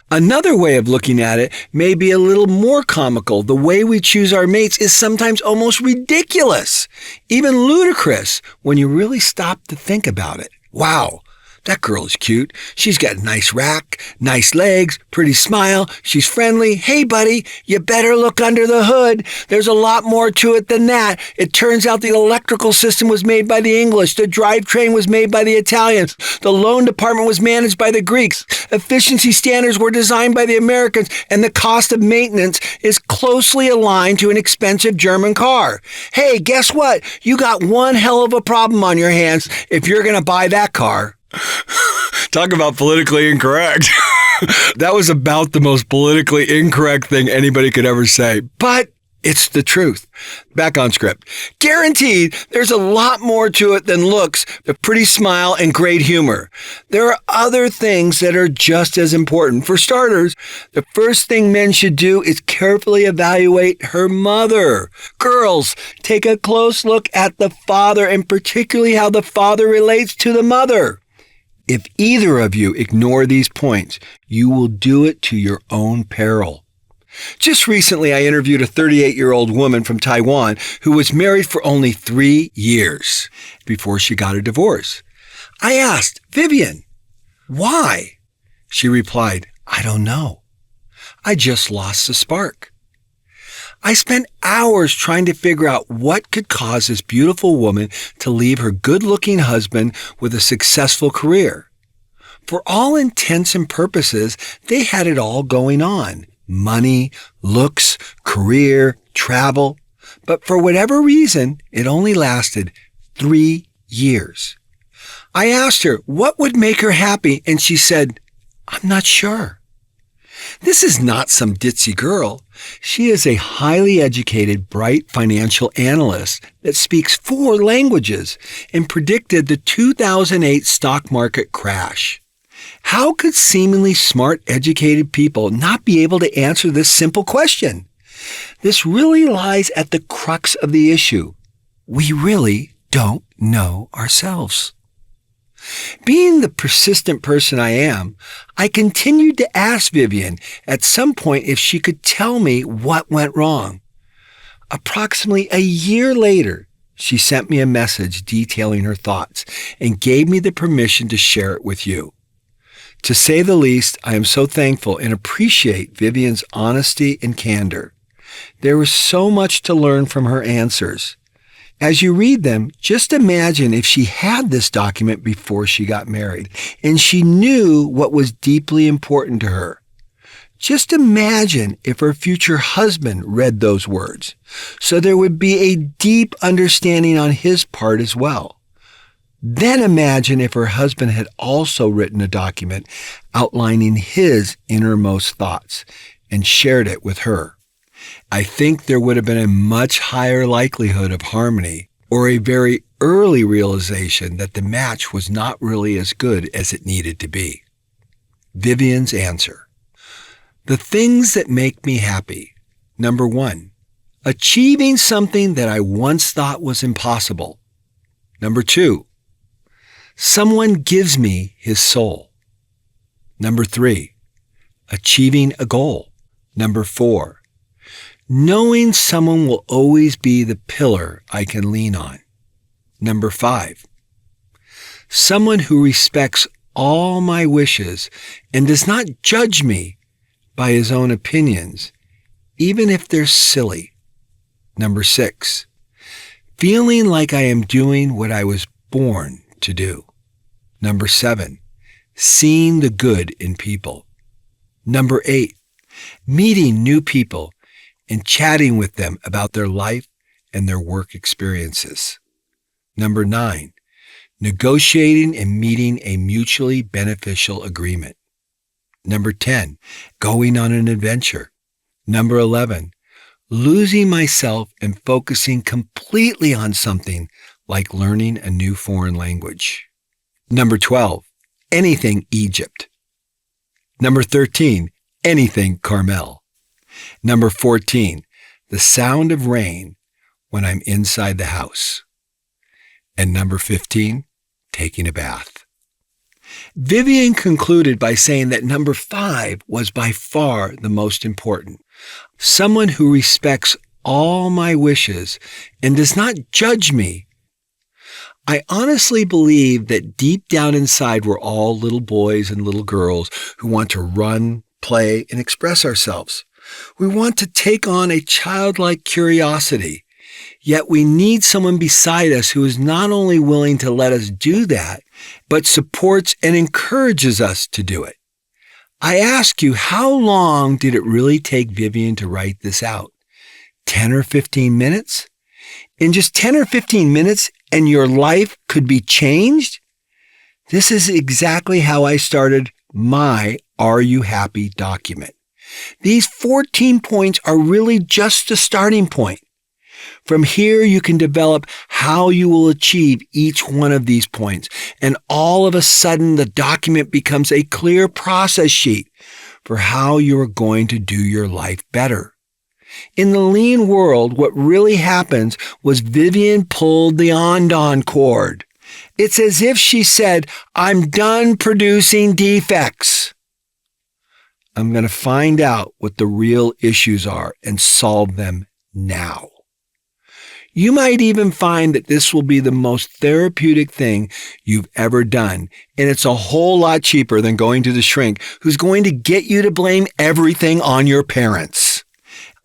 [SPEAKER 2] Another way of looking at it may be a little more comical. The way we choose our mates is sometimes almost ridiculous, even ludicrous, when you really stop to think about it. Wow, that girl is cute. She's got a nice rack, nice legs, pretty smile. She's friendly. Hey, buddy, you better look under the hood. There's a lot more to it than that. It turns out the electrical system was made by the English. The drivetrain was made by the Italians. The loan department was managed by the Greeks. Efficiency standards were designed by the Americans. And the cost of maintenance is closely aligned to an expensive German car. Hey, guess what? You got one hell of a problem on your hands if you're going to buy that car. Talk about politically incorrect. That was about the most politically incorrect thing anybody could ever say, but it's the truth. Back on script. Guaranteed, there's a lot more to it than looks, a pretty smile, and great humor. There are other things that are just as important. For starters, the first thing men should do is carefully evaluate her mother. Girls, take a close look at the father, and particularly how the father relates to the mother. If either of you ignore these points, you will do it to your own peril. Just recently, I interviewed a 38-year-old woman from Taiwan who was married for only 3 years before she got a divorce. I asked, Vivian, why? She replied, I don't know. I just lost the spark. I spent hours trying to figure out what could cause this beautiful woman to leave her good-looking husband with a successful career. For all intents and purposes, they had it all going on. Money, looks, career, travel. But for whatever reason, it only lasted 3 years. I asked her what would make her happy, and she said, I'm not sure. This is not some ditzy girl. She is a highly educated, bright financial analyst that speaks 4 languages and predicted the 2008 stock market crash. How could seemingly smart, educated people not be able to answer this simple question? This really lies at the crux of the issue. We really don't know ourselves. Being the persistent person I am, I continued to ask Vivian at some point if she could tell me what went wrong. Approximately a year later, she sent me a message detailing her thoughts and gave me the permission to share it with you. To say the least, I am so thankful and appreciate Vivian's honesty and candor. There was so much to learn from her answers. As you read them, just imagine if she had this document before she got married and she knew what was deeply important to her. Just imagine if her future husband read those words, so there would be a deep understanding on his part as well. Then imagine if her husband had also written a document outlining his innermost thoughts and shared it with her. I think there would have been a much higher likelihood of harmony or a very early realization that the match was not really as good as it needed to be. Vivian's answer. The things that make me happy. Number 1, achieving something that I once thought was impossible. Number 2, someone gives me his soul. Number 3, achieving a goal. Number 4, knowing someone will always be the pillar I can lean on. Number 5, someone who respects all my wishes and does not judge me by his own opinions, even if they're silly. Number 6, feeling like I am doing what I was born to do. Number 7, seeing the good in people. Number 8, meeting new people and chatting with them about their life and their work experiences. Number 9, negotiating and meeting a mutually beneficial agreement. Number 10, going on an adventure. Number 11, losing myself and focusing completely on something like learning a new foreign language. Number 12, anything Egypt. Number 13, anything Carmel. Number 14, the sound of rain when I'm inside the house. And number 15, taking a bath. Vivian concluded by saying that number 5 was by far the most important. Someone who respects all my wishes and does not judge me. I honestly believe that deep down inside we're all little boys and little girls who want to run, play, and express ourselves. We want to take on a childlike curiosity, yet we need someone beside us who is not only willing to let us do that, but supports and encourages us to do it. I ask you, how long did it really take Vivian to write this out? 10 or 15 minutes? In just 10 or 15 minutes, and your life could be changed? This is exactly how I started my Are You Happy document. These 14 points are really just a starting point. From here, you can develop how you will achieve each one of these points, and all of a sudden, the document becomes a clear process sheet for how you are going to do your life better. In the lean world, what really happens was Vivian pulled the on cord. It's as if she said, I'm done producing defects. I'm going to find out what the real issues are and solve them now. You might even find that this will be the most therapeutic thing you've ever done, and it's a whole lot cheaper than going to the shrink who's going to get you to blame everything on your parents.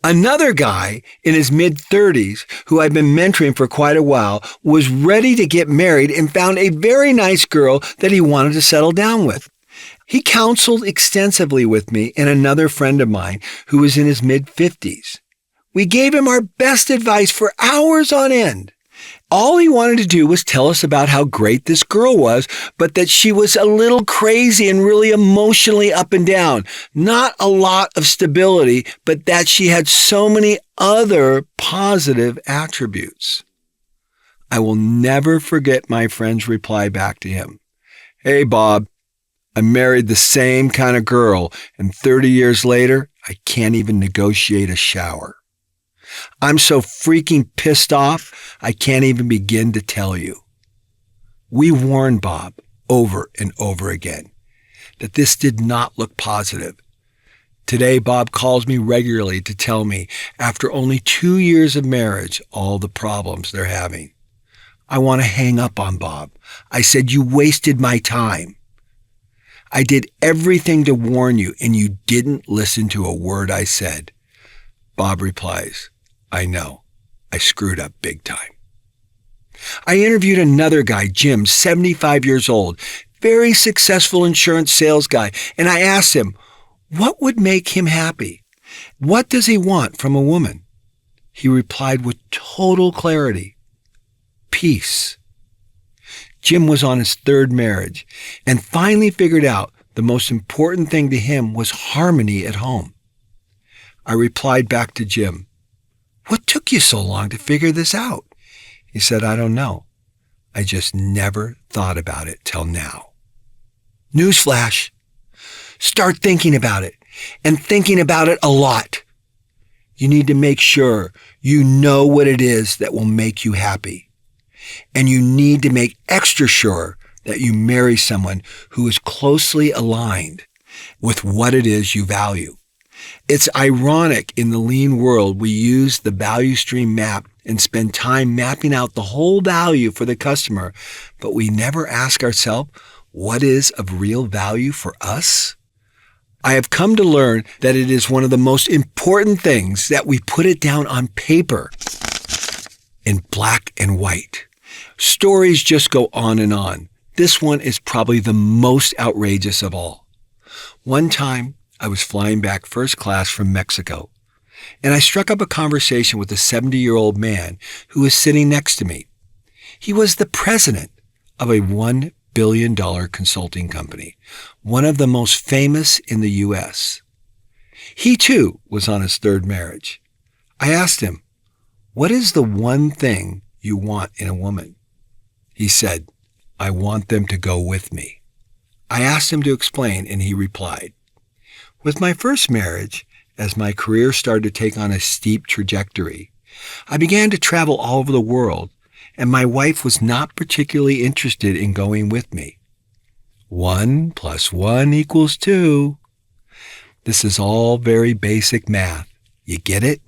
[SPEAKER 2] Another guy in his mid-30s, who I've been mentoring for quite a while, was ready to get married and found a very nice girl that he wanted to settle down with. He counseled extensively with me and another friend of mine who was in his mid-50s. We gave him our best advice for hours on end. All he wanted to do was tell us about how great this girl was, but that she was a little crazy and really emotionally up and down. Not a lot of stability, but that she had so many other positive attributes. I will never forget my friend's reply back to him. Hey, Bob, I married the same kind of girl, and 30 years later, I can't even negotiate a shower. I'm so freaking pissed off, I can't even begin to tell you. We warned Bob over and over again that this did not look positive. Today, Bob calls me regularly to tell me, after only 2 years of marriage, all the problems they're having. I want to hang up on Bob. I said, you wasted my time. I did everything to warn you, and you didn't listen to a word I said. Bob replies, I know. I screwed up big time. I interviewed another guy, Jim, 75 years old, very successful insurance sales guy, and I asked him, what would make him happy? What does he want from a woman? He replied with total clarity, peace. Jim was on his third marriage and finally figured out the most important thing to him was harmony at home. I replied back to Jim, what took you so long to figure this out? He said, I don't know. I just never thought about it till now. Newsflash. Start thinking about it, and thinking about it a lot. You need to make sure you know what it is that will make you happy. And you need to make extra sure that you marry someone who is closely aligned with what it is you value. It's ironic in the lean world we use the value stream map and spend time mapping out the whole value for the customer, but we never ask ourselves what is of real value for us. I have come to learn that it is one of the most important things that we put it down on paper in black and white. Stories just go on and on. This one is probably the most outrageous of all. One time, I was flying back first class from Mexico, and I struck up a conversation with a 70-year-old man who was sitting next to me. He was the president of a $1 billion consulting company, one of the most famous in the U.S. He, too, was on his third marriage. I asked him, what is the one thing you want in a woman? He said, I want them to go with me. I asked him to explain, and he replied, with my first marriage, as my career started to take on a steep trajectory, I began to travel all over the world, and my wife was not particularly interested in going with me. 1 + 1 = 2. This is all very basic math. You get it?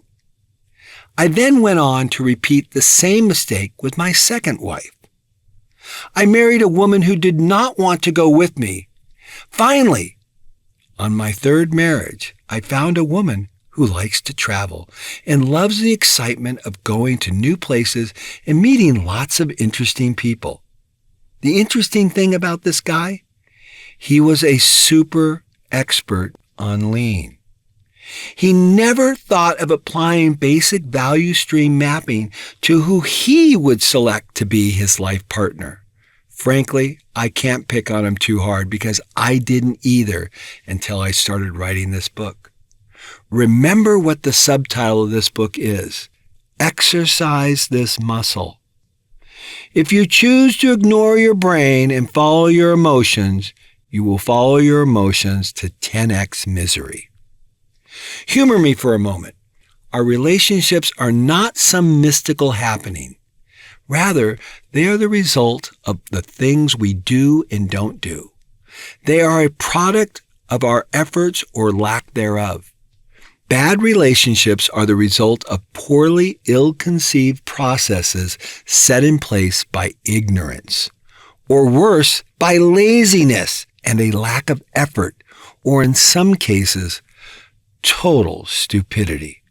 [SPEAKER 2] I then went on to repeat the same mistake with my second wife. I married a woman who did not want to go with me. Finally, on my third marriage, I found a woman who likes to travel and loves the excitement of going to new places and meeting lots of interesting people. The interesting thing about this guy, he was a super expert on lean. He never thought of applying basic value stream mapping to who he would select to be his life partner. Frankly, I can't pick on him too hard because I didn't either until I started writing this book. Remember what the subtitle of this book is. Exercise this muscle. If you choose to ignore your brain and follow your emotions, you will follow your emotions to 10x misery. Humor me for a moment. Our relationships are not some mystical happening. Rather, they are the result of the things we do and don't do. They are a product of our efforts or lack thereof. Bad relationships are the result of poorly ill-conceived processes set in place by ignorance, or worse, by laziness and a lack of effort, or in some cases, total stupidity.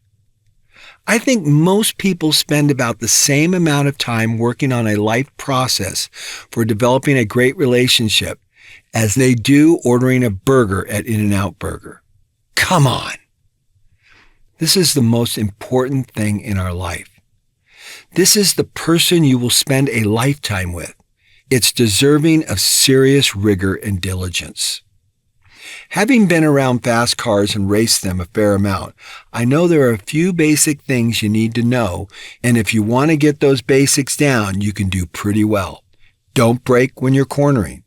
[SPEAKER 2] I think most people spend about the same amount of time working on a life process for developing a great relationship as they do ordering a burger at In-N-Out Burger. Come on! This is the most important thing in our life. This is the person you will spend a lifetime with. It's deserving of serious rigor and diligence. Having been around fast cars and raced them a fair amount, I know there are a few basic things you need to know, and if you want to get those basics down, you can do pretty well. Don't brake when you're cornering.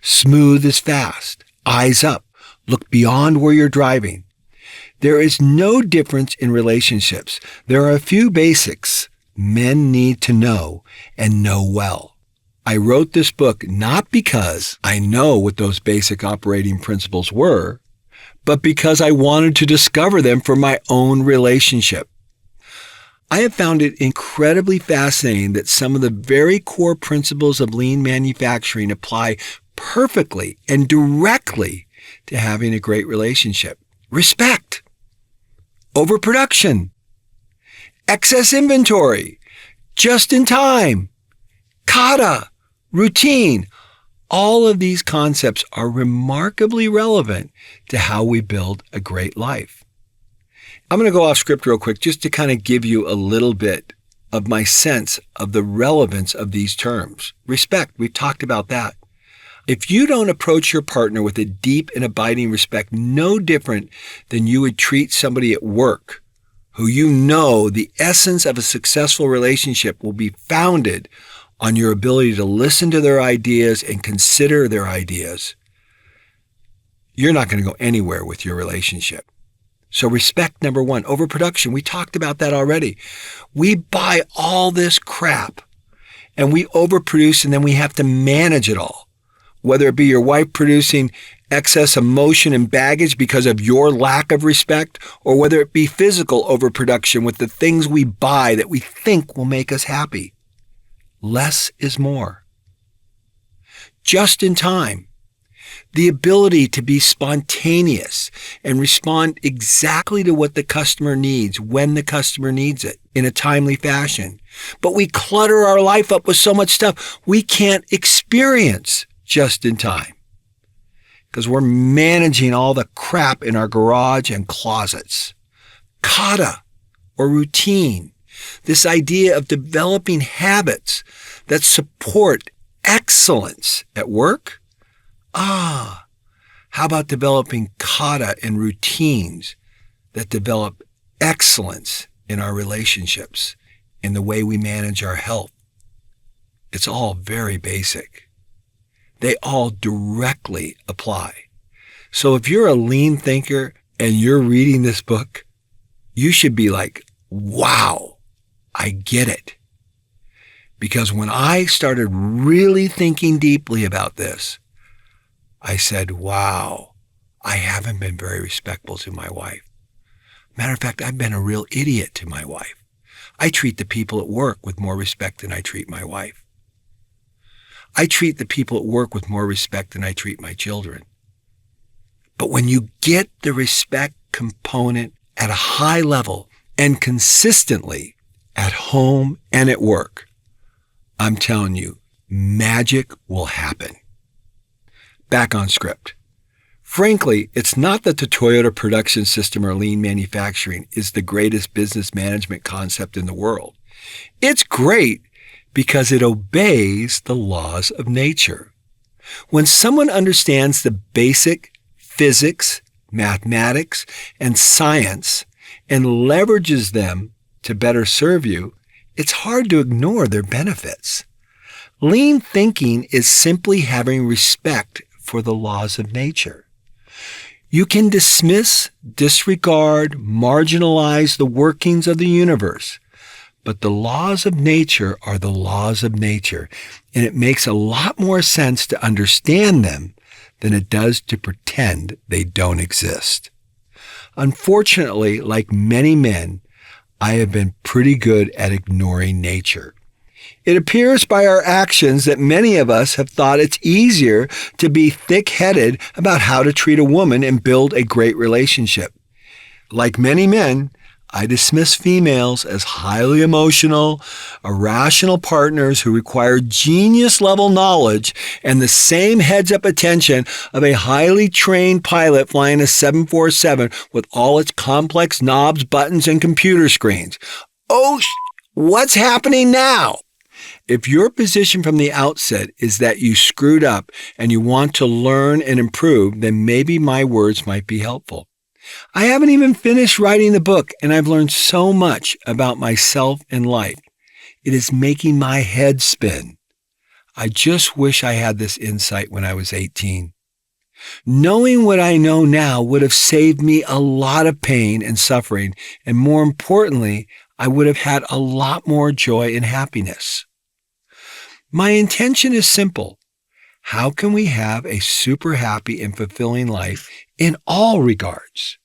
[SPEAKER 2] Smooth as fast. Eyes up. Look beyond where you're driving. There is no difference in relationships. There are a few basics men need to know and know well. I wrote this book not because I know what those basic operating principles were, but because I wanted to discover them for my own relationship. I have found it incredibly fascinating that some of the very core principles of lean manufacturing apply perfectly and directly to having a great relationship. Respect, overproduction, excess inventory, just in time, kata, routine. All of these concepts are remarkably relevant to how we build a great life. I'm going to go off script real quick just to kind of give you a little bit of my sense of the relevance of these terms. Respect, we've talked about that. If you don't approach your partner with a deep and abiding respect, no different than you would treat somebody at work, who you know the essence of a successful relationship will be founded on your ability to listen to their ideas and consider their ideas, you're not going to go anywhere with your relationship. So respect, number one. Overproduction, we talked about that already. We buy all this crap and we overproduce, and then we have to manage it all. Whether it be your wife producing excess emotion and baggage because of your lack of respect, or whether it be physical overproduction with the things we buy that we think will make us happy. Less is more. Just in time. The ability to be spontaneous and respond exactly to what the customer needs when the customer needs it in a timely fashion. But we clutter our life up with so much stuff we can't experience just in time because we're managing all the crap in our garage and closets. Kata, or routine. This idea of developing habits that support excellence at work? How about developing kata and routines that develop excellence in our relationships, in the way we manage our health? It's all very basic. They all directly apply. So if you're a lean thinker and you're reading this book, you should be like, wow, I get it. Because when I started really thinking deeply about this, I said, wow, I haven't been very respectful to my wife. Matter of fact, I've been a real idiot to my wife. I treat the people at work with more respect than I treat my wife. I treat the people at work with more respect than I treat my children. But when you get the respect component at a high level and consistently at home and at work, I'm telling you, magic will happen. Back on script. Frankly, it's not that the Toyota production system or lean manufacturing is the greatest business management concept in the world. It's great because it obeys the laws of nature. When someone understands the basic physics, mathematics, and science and leverages them to better serve you, it's hard to ignore their benefits. Lean thinking is simply having respect for the laws of nature. You can dismiss, disregard, marginalize the workings of the universe, but the laws of nature are the laws of nature, and it makes a lot more sense to understand them than it does to pretend they don't exist. Unfortunately, like many men, I have been pretty good at ignoring nature. It appears by our actions that many of us have thought it's easier to be thick-headed about how to treat a woman and build a great relationship. Like many men, I dismiss females as highly emotional, irrational partners who require genius-level knowledge and the same heads-up attention of a highly trained pilot flying a 747 with all its complex knobs, buttons, and computer screens. Oh, What's happening now? If your position from the outset is that you screwed up and you want to learn and improve, then maybe my words might be helpful. I haven't even finished writing the book, and I've learned so much about myself and life. It is making my head spin. I just wish I had this insight when I was 18. Knowing what I know now would have saved me a lot of pain and suffering, and more importantly, I would have had a lot more joy and happiness. My intention is simple. How can we have a super happy and fulfilling life in all regards?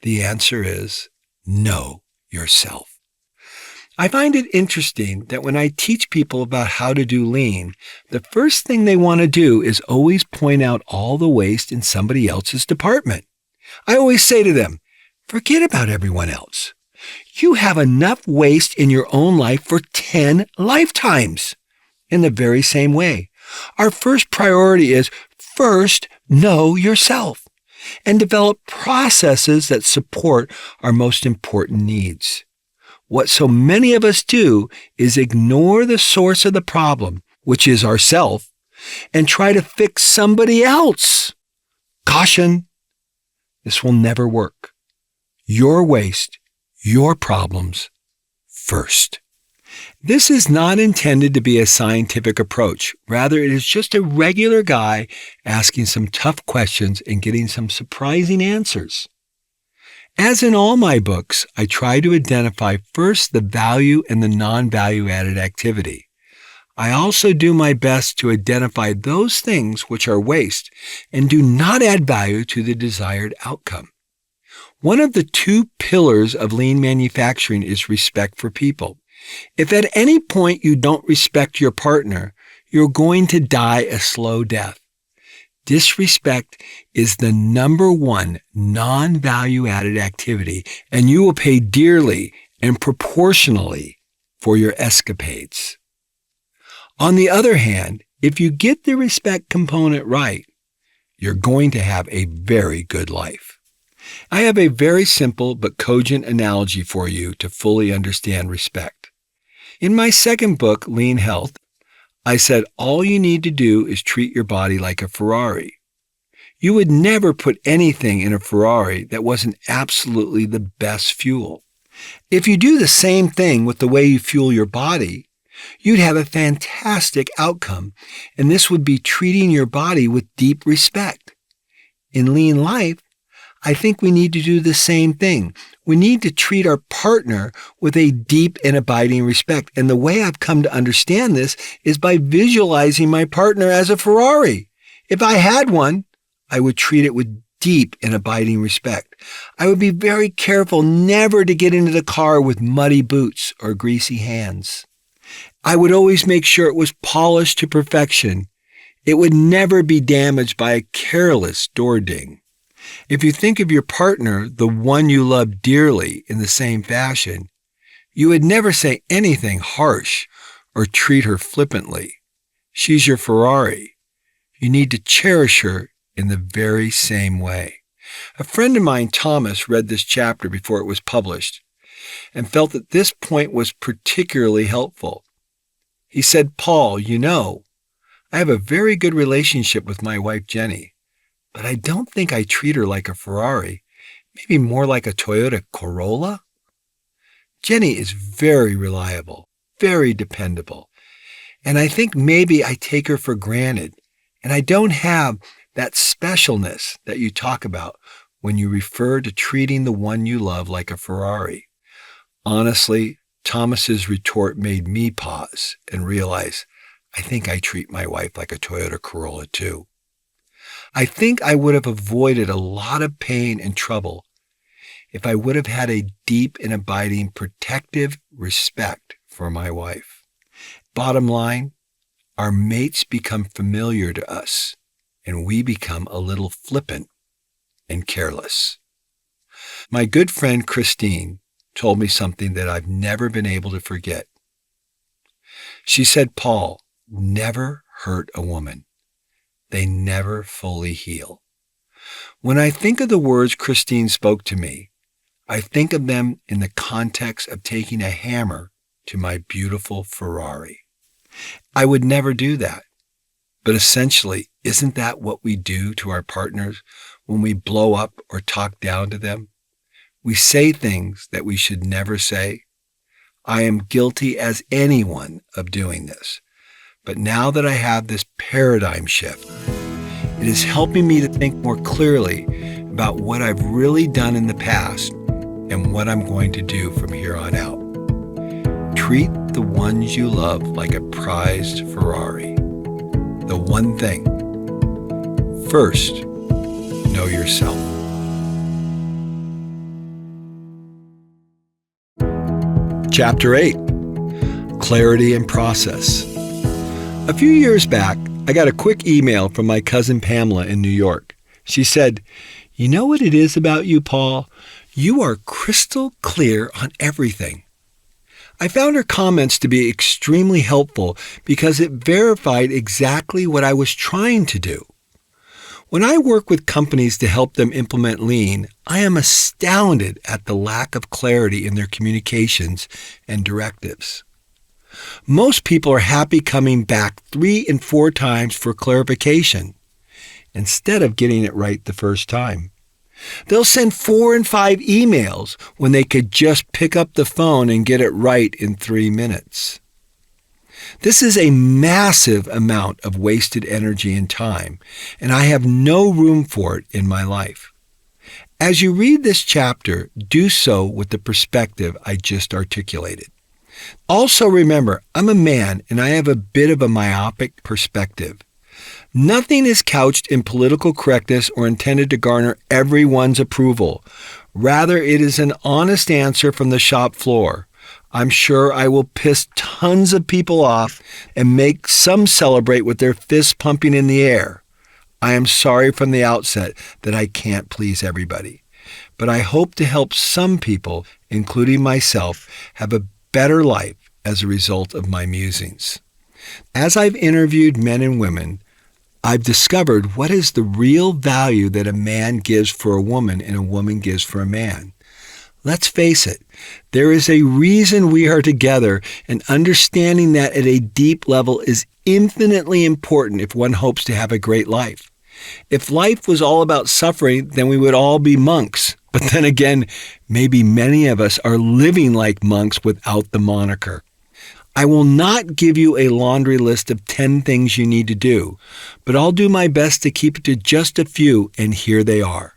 [SPEAKER 2] The answer is know yourself. I find it interesting that when I teach people about how to do lean, the first thing they want to do is always point out all the waste in somebody else's department. I always say to them, forget about everyone else. You have enough waste in your own life for 10 lifetimes. In the very same way, our first priority is first know yourself and develop processes that support our most important needs. What so many of us do is ignore the source of the problem, which is ourself, and try to fix somebody else. Caution, this will never work. Your waste, your problems first. This is not intended to be a scientific approach. Rather, it is just a regular guy asking some tough questions and getting some surprising answers. As in all my books, I try to identify first the value and the non-value added activity. I also do my best to identify those things which are waste and do not add value to the desired outcome. One of the two pillars of lean manufacturing is respect for people. If at any point you don't respect your partner, you're going to die a slow death. Disrespect is the number one non-value-added activity, and you will pay dearly and proportionally for your escapades. On the other hand, if you get the respect component right, you're going to have a very good life. I have a very simple but cogent analogy for you to fully understand respect. In my second book, Lean Health, I said all you need to do is treat your body like a Ferrari. You would never put anything in a Ferrari that wasn't absolutely the best fuel. If you do the same thing with the way you fuel your body, you'd have a fantastic outcome, and this would be treating your body with deep respect. In lean life, I think we need to do the same thing. We need to treat our partner with a deep and abiding respect. And the way I've come to understand this is by visualizing my partner as a Ferrari. If I had one, I would treat it with deep and abiding respect. I would be very careful never to get into the car with muddy boots or greasy hands. I would always make sure it was polished to perfection. It would never be damaged by a careless door ding. If you think of your partner, the one you love dearly, in the same fashion, you would never say anything harsh or treat her flippantly. She's your Ferrari. You need to cherish her in the very same way. A friend of mine, Thomas, read this chapter before it was published and felt that this point was particularly helpful. He said, Paul, I have a very good relationship with my wife, Jenny. But I don't think I treat her like a Ferrari, maybe more like a Toyota Corolla. Jenny is very reliable, very dependable, and I think maybe I take her for granted, and I don't have that specialness that you talk about when you refer to treating the one you love like a Ferrari. Honestly, Thomas's retort made me pause and realize I think I treat my wife like a Toyota Corolla too. I think I would have avoided a lot of pain and trouble if I would have had a deep and abiding protective respect for my wife. Bottom line, our mates become familiar to us, and we become a little flippant and careless. My good friend Christine told me something that I've never been able to forget. She said, Paul, never hurt a woman. They never fully heal. When I think of the words Christine spoke to me, I think of them in the context of taking a hammer to my beautiful Ferrari. I would never do that. But essentially, isn't that what we do to our partners when we blow up or talk down to them? We say things that we should never say. I am guilty as anyone of doing this. But now that I have this paradigm shift, it is helping me to think more clearly about what I've really done in the past and what I'm going to do from here on out. Treat the ones you love like a prized Ferrari. The one thing. First, know yourself. Chapter 8, Clarity and Process. A few years back, I got a quick email from my cousin Pamela in New York. She said, "You know what it is about you, Paul? You are crystal clear on everything." I found her comments to be extremely helpful because it verified exactly what I was trying to do. When I work with companies to help them implement Lean, I am astounded at the lack of clarity in their communications and directives. Most people are happy coming back 3 and 4 times for clarification instead of getting it right the first time. They'll send 4 and 5 emails when they could just pick up the phone and get it right in 3 minutes. This is a massive amount of wasted energy and time, and I have no room for it in my life. As you read this chapter, do so with the perspective I just articulated. Also remember, I'm a man and I have a bit of a myopic perspective. Nothing is couched in political correctness or intended to garner everyone's approval. Rather, it is an honest answer from the shop floor. I'm sure I will piss tons of people off and make some celebrate with their fists pumping in the air. I am sorry from the outset that I can't please everybody, but I hope to help some people, including myself, have a better life as a result of my musings. As I've interviewed men and women, I've discovered what is the real value that a man gives for a woman and a woman gives for a man. Let's face it, there is a reason we are together, and understanding that at a deep level is infinitely important if one hopes to have a great life. If life was all about suffering, then we would all be monks. But then again, maybe many of us are living like monks without the moniker. I will not give you a laundry list of 10 things you need to do, but I'll do my best to keep it to just a few, and here they are.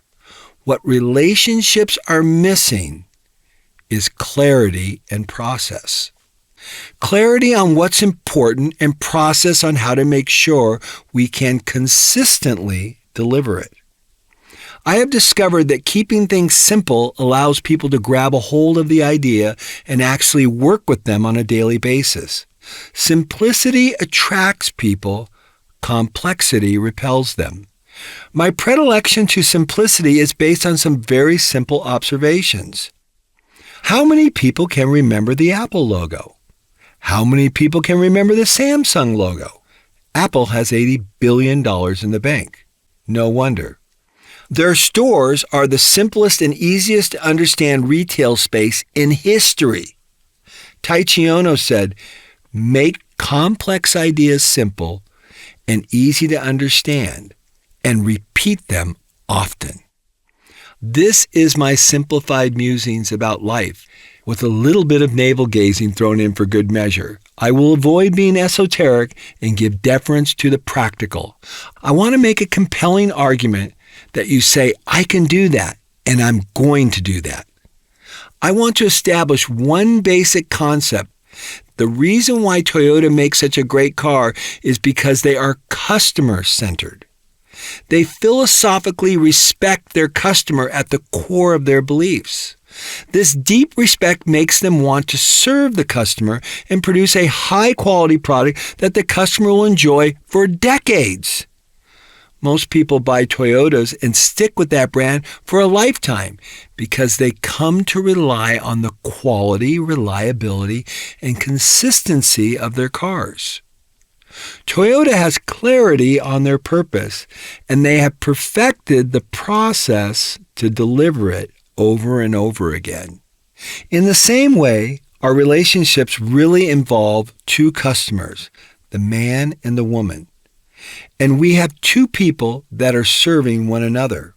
[SPEAKER 2] What relationships are missing is clarity and process. Clarity on what's important and process on how to make sure we can consistently deliver it. I have discovered that keeping things simple allows people to grab a hold of the idea and actually work with them on a daily basis. Simplicity attracts people, complexity repels them. My predilection to simplicity is based on some very simple observations. How many people can remember the Apple logo? How many people can remember the Samsung logo? Apple has $80 billion in the bank. No wonder. Their stores are the simplest and easiest to understand retail space in history. Taichi Ono said, "Make complex ideas simple and easy to understand, and repeat them often." This is my simplified musings about life, with a little bit of navel-gazing thrown in for good measure. I will avoid being esoteric and give deference to the practical. I want to make a compelling argument that you say, I can do that, and I'm going to do that. I want to establish one basic concept. The reason why Toyota makes such a great car is because they are customer-centered. They philosophically respect their customer at the core of their beliefs. This deep respect makes them want to serve the customer and produce a high-quality product that the customer will enjoy for decades. Most people buy Toyotas and stick with that brand for a lifetime because they come to rely on the quality, reliability, and consistency of their cars. Toyota has clarity on their purpose, and they have perfected the process to deliver it over and over again. In the same way, Our relationships really involve two customers, the man and the woman. And we have two people that are serving one another.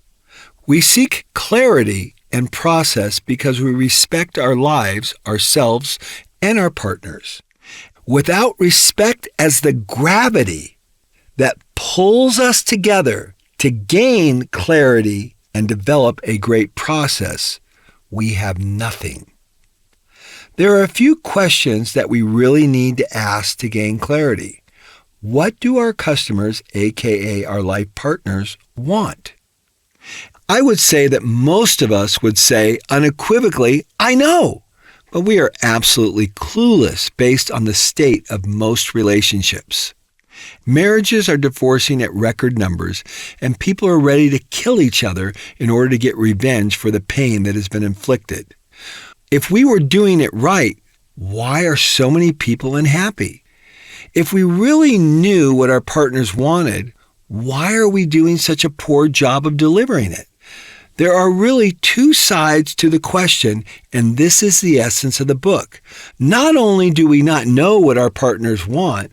[SPEAKER 2] We seek clarity and process because we respect our lives, ourselves, and our partners. Without respect as the gravity that pulls us together to gain clarity and develop a great process, we have nothing. There are a few questions that we really need to ask to gain clarity. What do our customers, aka our life partners, want? I would say that most of us would say unequivocally, I know. But we are absolutely clueless based on the state of most relationships. Marriages are divorcing at record numbers, and people are ready to kill each other in order to get revenge for the pain that has been inflicted. If we were doing it right, why are so many people unhappy? If we really knew what our partners wanted, why are we doing such a poor job of delivering it? There are really two sides to the question, and this is the essence of the book. Not only do we not know what our partners want,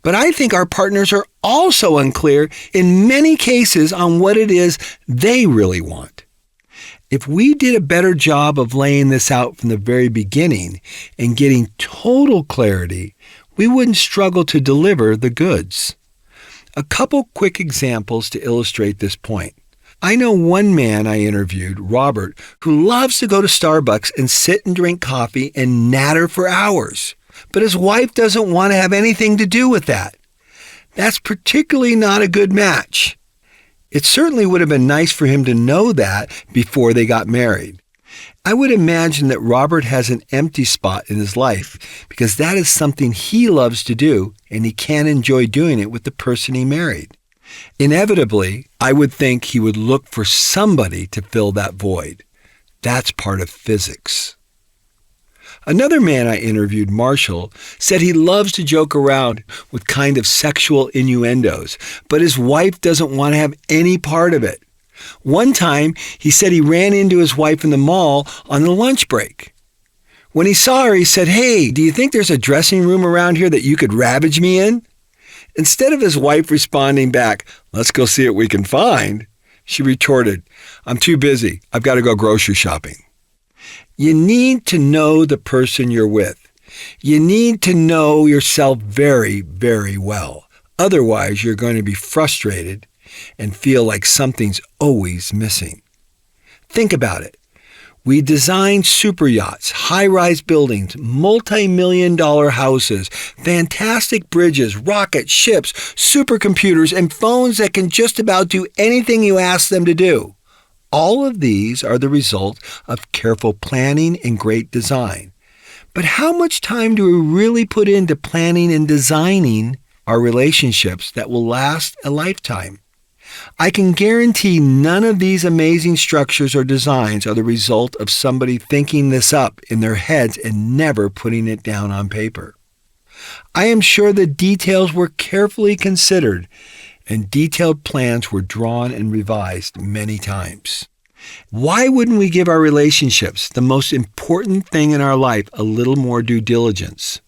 [SPEAKER 2] but I think our partners are also unclear in many cases on what it is they really want. If we did a better job of laying this out from the very beginning and getting total clarity, we wouldn't struggle to deliver the goods. A couple quick examples to illustrate this point. I know one man I interviewed, Robert, who loves to go to Starbucks and sit and drink coffee and natter for hours. But his wife doesn't want to have anything to do with that. That's particularly not a good match. It certainly would have been nice for him to know that before they got married. I would imagine that Robert has an empty spot in his life because that is something he loves to do and he can't enjoy doing it with the person he married. Inevitably, I would think he would look for somebody to fill that void. That's part of physics. Another man I interviewed, Marshall, said he loves to joke around with kind of sexual innuendos, but his wife doesn't want to have any part of it. One time, he said he ran into his wife in the mall on the lunch break. When he saw her, he said, "Hey, do you think there's a dressing room around here that you could ravage me in?" Instead of his wife responding back, "Let's go see what we can find," she retorted, "I'm too busy. I've got to go grocery shopping." You need to know the person you're with. You need to know yourself very, very well. Otherwise, you're going to be frustrated and feel like something's always missing. Think about it. We design super yachts, high-rise buildings, multi-million-dollar houses, fantastic bridges, rockets, ships, supercomputers, and phones that can just about do anything you ask them to do. All of these are the result of careful planning and great design. But how much time do we really put into planning and designing our relationships that will last a lifetime? I can guarantee none of these amazing structures or designs are the result of somebody thinking this up in their heads and never putting it down on paper. I am sure the details were carefully considered and detailed plans were drawn and revised many times. Why wouldn't we give our relationships, the most important thing in our life, a little more due diligence?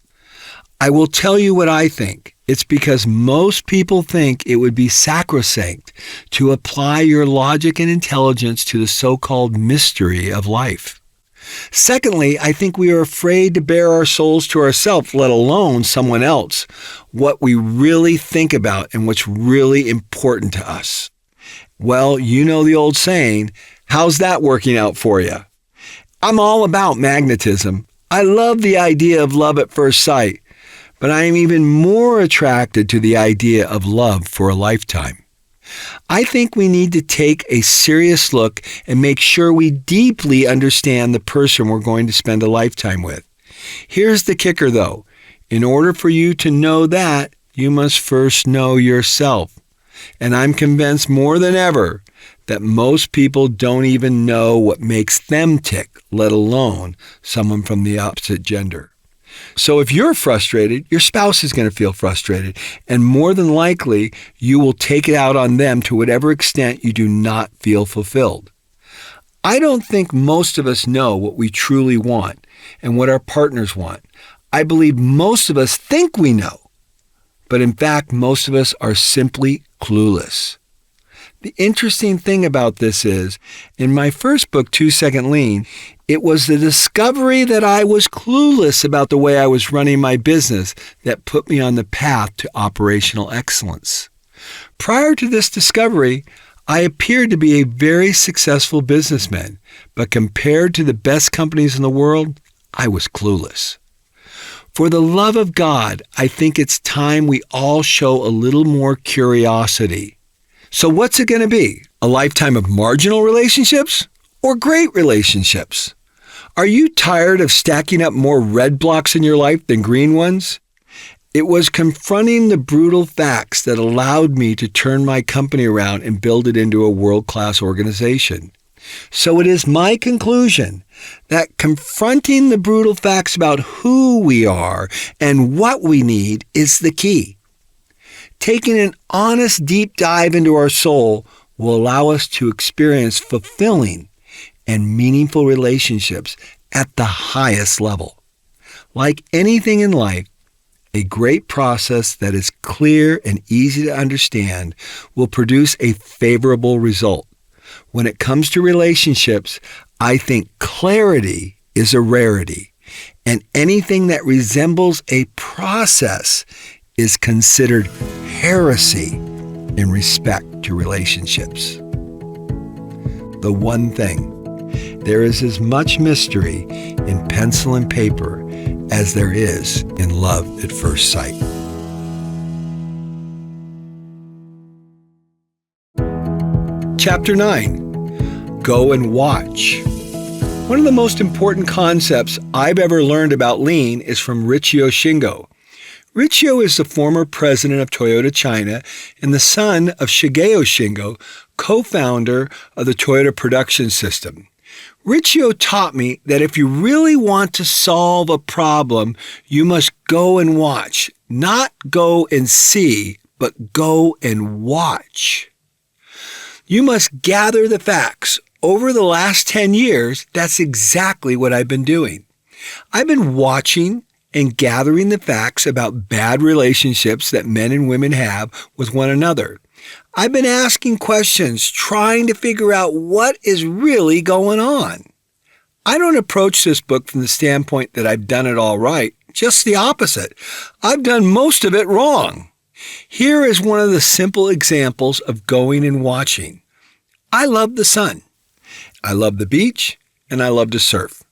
[SPEAKER 2] I will tell you what I think. It's because most people think it would be sacrosanct to apply your logic and intelligence to the so-called mystery of life. Secondly, I think we are afraid to bare our souls to ourselves, let alone someone else, what we really think about and what's really important to us. Well, you know the old saying, how's that working out for you? I'm all about magnetism. I love the idea of love at first sight, but I am even more attracted to the idea of love for a lifetime. I think we need to take a serious look and make sure we deeply understand the person we're going to spend a lifetime with. Here's the kicker, though. In order for you to know that, you must first know yourself. And I'm convinced more than ever that most people don't even know what makes them tick, let alone someone from the opposite gender. So if you're frustrated, your spouse is going to feel frustrated, and more than likely, you will take it out on them to whatever extent you do not feel fulfilled. I don't think most of us know what we truly want, and what our partners want. I believe most of us think we know, but in fact, most of us are simply clueless. The interesting thing about this is, in my first book, 2 Second Lean, it was the discovery that I was clueless about the way I was running my business that put me on the path to operational excellence. Prior to this discovery, I appeared to be a very successful businessman, but compared to the best companies in the world, I was clueless. For the love of God, I think it's time we all show a little more curiosity. So what's it going to be? A lifetime of marginal relationships or great relationships? Are you tired of stacking up more red blocks in your life than green ones? It was confronting the brutal facts that allowed me to turn my company around and build it into a world-class organization. So it is my conclusion that confronting the brutal facts about who we are and what we need is the key. Taking an honest deep dive into our soul will allow us to experience fulfilling and meaningful relationships at the highest level. Like anything in life, a great process that is clear and easy to understand will produce a favorable result. When it comes to relationships, I think clarity is a rarity, and anything that resembles a process is considered heresy in respect to relationships. The one thing, there is as much mystery in pencil and paper as there is in love at first sight. Chapter 9, Go and Watch. One of the most important concepts I've ever learned about lean is from Richio Shingo. Richio is the former president of Toyota China and the son of Shigeo Shingo, co-founder of the Toyota production system. Richio taught me that if you really want to solve a problem, you must go and watch. Not go and see, but go and watch. You must gather the facts. Over the last 10 years, that's exactly what I've been doing. I've been watching and gathering the facts about bad relationships that men and women have with one another. I've been asking questions, trying to figure out what is really going on. I don't approach this book from the standpoint that I've done it all right, just the opposite. I've done most of it wrong. Here is one of the simple examples of going and watching. I love the sun. I love the beach, and I love to surf.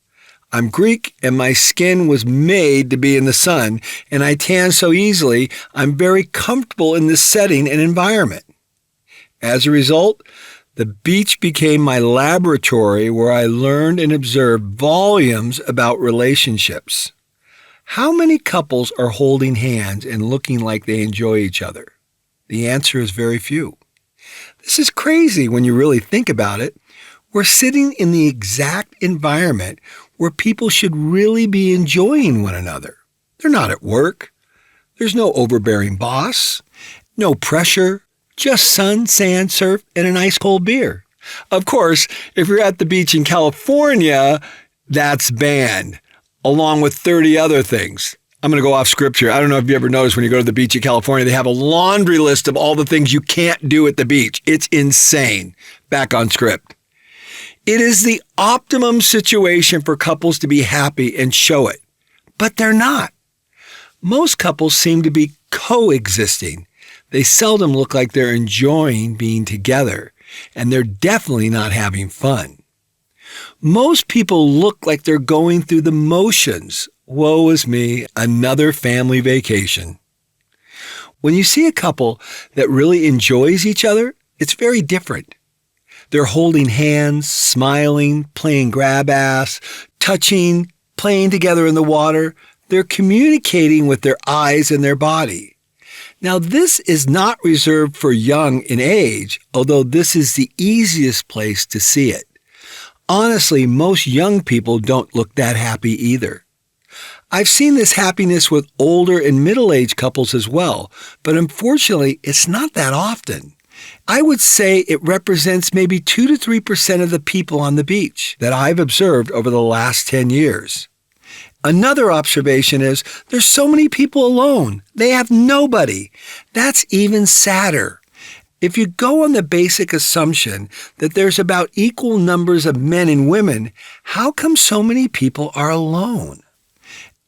[SPEAKER 2] I'm Greek, and my skin was made to be in the sun, and I tan so easily, I'm very comfortable in this setting and environment. As a result, the beach became my laboratory where I learned and observed volumes about relationships. How many couples are holding hands and looking like they enjoy each other? The answer is very few. This is crazy when you really think about it. We're sitting in the exact environment where people should really be enjoying one another. They're not at work. There's no overbearing boss, no pressure, just sun, sand, surf, and an ice cold beer. Of course, if you're at the beach in California, that's banned, along with 30 other things. I'm going to go off script here. I don't know if you ever noticed when you go to the beach in California, they have a laundry list of all the things you can't do at the beach. It's insane. Back on script. It is the optimum situation for couples to be happy and show it, but they're not. Most couples seem to be coexisting. They seldom look like they're enjoying being together, and they're definitely not having fun. Most people look like they're going through the motions. Woe is me, another family vacation. When you see a couple that really enjoys each other, it's very different. They're holding hands, smiling, playing grab ass, touching, playing together in the water. They're communicating with their eyes and their body. Now, this is not reserved for young in age, although this is the easiest place to see it. Honestly, most young people don't look that happy either. I've seen this happiness with older and middle-aged couples as well, but unfortunately, it's not that often. I would say it represents maybe 2 to 3% of the people on the beach that I've observed over the last 10 years. Another observation is there's so many people alone. They have nobody. That's even sadder. If you go on the basic assumption that there's about equal numbers of men and women, how come so many people are alone?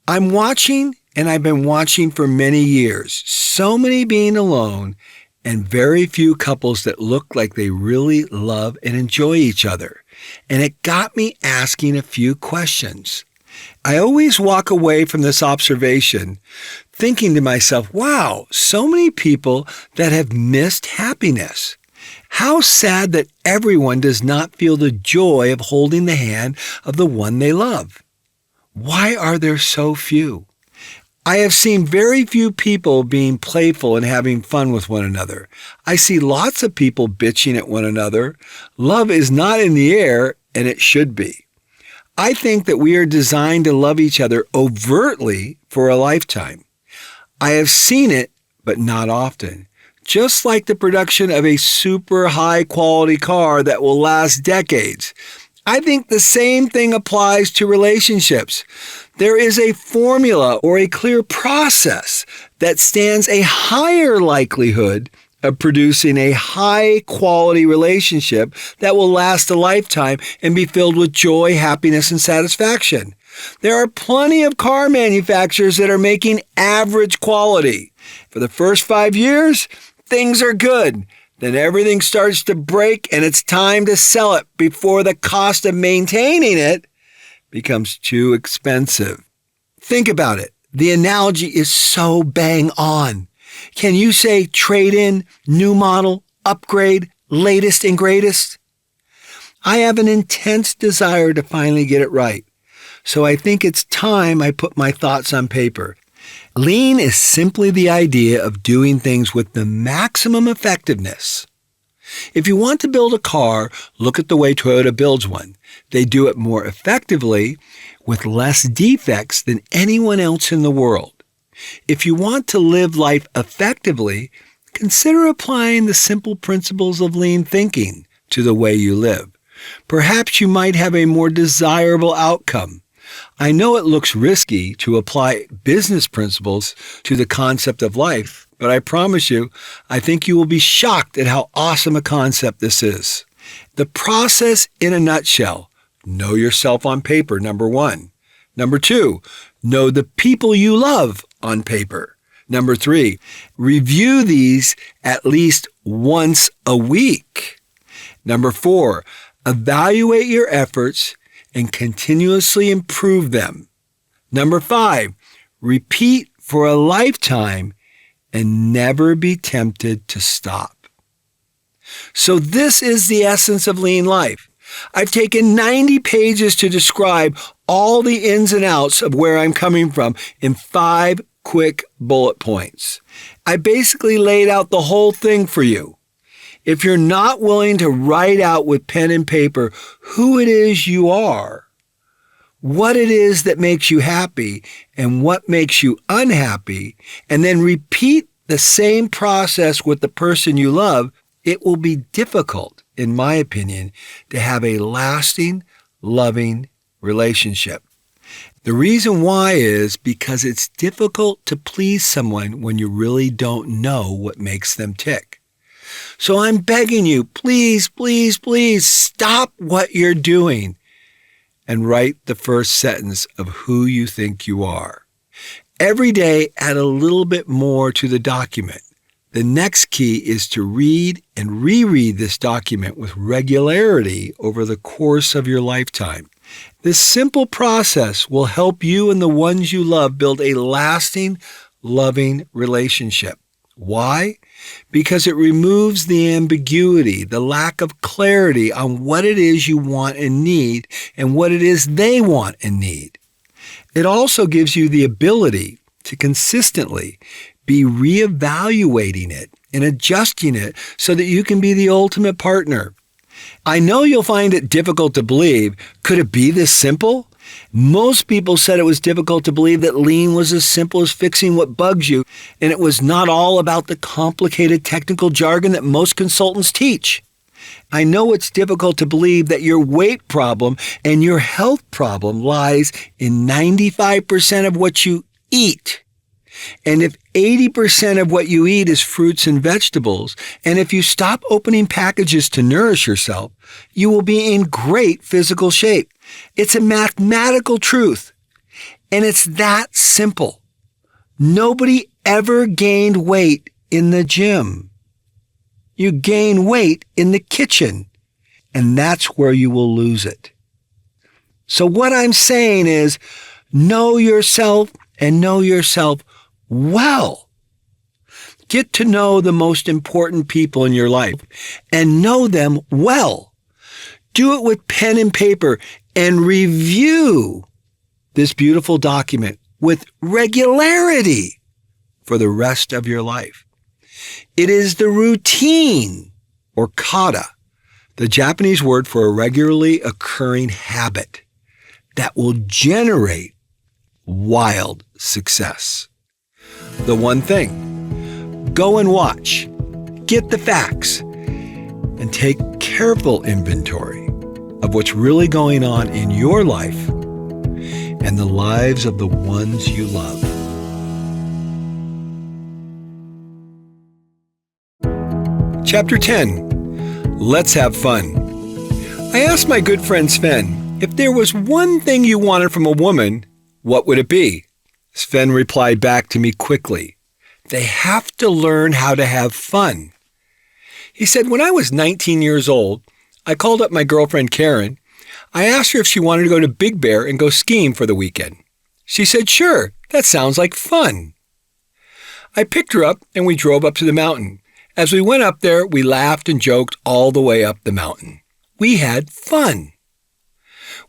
[SPEAKER 2] I'm watching, and I've been watching for many years, so many being alone and very few couples that look like they really love and enjoy each other. And it got me asking a few questions. I always walk away from this observation thinking to myself, wow, so many people that have missed happiness. How sad that everyone does not feel the joy of holding the hand of the one they love. Why are there so few? I have seen very few people being playful and having fun with one another. I see lots of people bitching at one another. Love is not in the air, and it should be. I think that we are designed to love each other overtly for a lifetime. I have seen it, but not often. Just like the production of a super high quality car that will last decades. I think the same thing applies to relationships. There is a formula or a clear process that stands a higher likelihood of producing a high-quality relationship that will last a lifetime and be filled with joy, happiness, and satisfaction. There are plenty of car manufacturers that are making average quality. For the first 5 years, things are good. Then everything starts to break and it's time to sell it before the cost of maintaining it becomes too expensive. Think about it. The analogy is so bang on. Can you say trade in, new model, upgrade, latest and greatest? I have an intense desire to finally get it right. So I think it's time I put my thoughts on paper. Lean is simply the idea of doing things with the maximum effectiveness. If you want to build a car, look at the way Toyota builds one. They do it more effectively with less defects than anyone else in the world. If you want to live life effectively, consider applying the simple principles of lean thinking to the way you live. Perhaps you might have a more desirable outcome. I know it looks risky to apply business principles to the concept of life, but I promise you, I think you will be shocked at how awesome a concept this is. The process in a nutshell: know yourself on paper, number 1. Number 2, know the people you love on paper. Number 3, review these at least once a week. Number 4, evaluate your efforts and continuously improve them. Number 5, repeat for a lifetime and never be tempted to stop. So this is the essence of lean life. I've taken 90 pages to describe all the ins and outs of where I'm coming from in 5 quick bullet points. I basically laid out the whole thing for you. If you're not willing to write out with pen and paper who it is you are, what it is that makes you happy and what makes you unhappy, and then repeat the same process with the person you love, it will be difficult, in my opinion, to have a lasting, loving relationship. The reason why is because it's difficult to please someone when you really don't know what makes them tick. So I'm begging you, please, please, please stop what you're doing and write the first sentence of who you think you are. Every day, add a little bit more to the document. The next key is to read and reread this document with regularity over the course of your lifetime. This simple process will help you and the ones you love build a lasting, loving relationship. Why? Because it removes the ambiguity, the lack of clarity on what it is you want and need and what it is they want and need. It also gives you the ability to consistently be reevaluating it and adjusting it so that you can be the ultimate partner. I know you'll find it difficult to believe. Could it be this simple? Most people said it was difficult to believe that lean was as simple as fixing what bugs you, and it was not all about the complicated technical jargon that most consultants teach. I know it's difficult to believe that your weight problem and your health problem lies in 95% of what you eat. And if 80% of what you eat is fruits and vegetables, and if you stop opening packages to nourish yourself, you will be in great physical shape. It's a mathematical truth, and it's that simple. Nobody ever gained weight in the gym. You gain weight in the kitchen, and that's where you will lose it. So what I'm saying is, know yourself and know yourself well. Get to know the most important people in your life and know them well. Do it with pen and paper and review this beautiful document with regularity for the rest of your life. It is the routine, or kata, the Japanese word for a regularly occurring habit, that will generate wild success. The one thing: go and watch, get the facts, and take careful inventory of what's really going on in your life and the lives of the ones you love. Chapter 10. Let's have fun. I asked my good friend Sven, if there was one thing you wanted from a woman, what would it be? Sven replied back to me quickly: they have to learn how to have fun. He said, when I was 19 years old, I called up my girlfriend Karen. I asked her if she wanted to go to Big Bear and go skiing for the weekend. She said, sure, that sounds like fun. I picked her up and we drove up to the mountain. As we went up there, we laughed and joked all the way up the mountain. We had fun.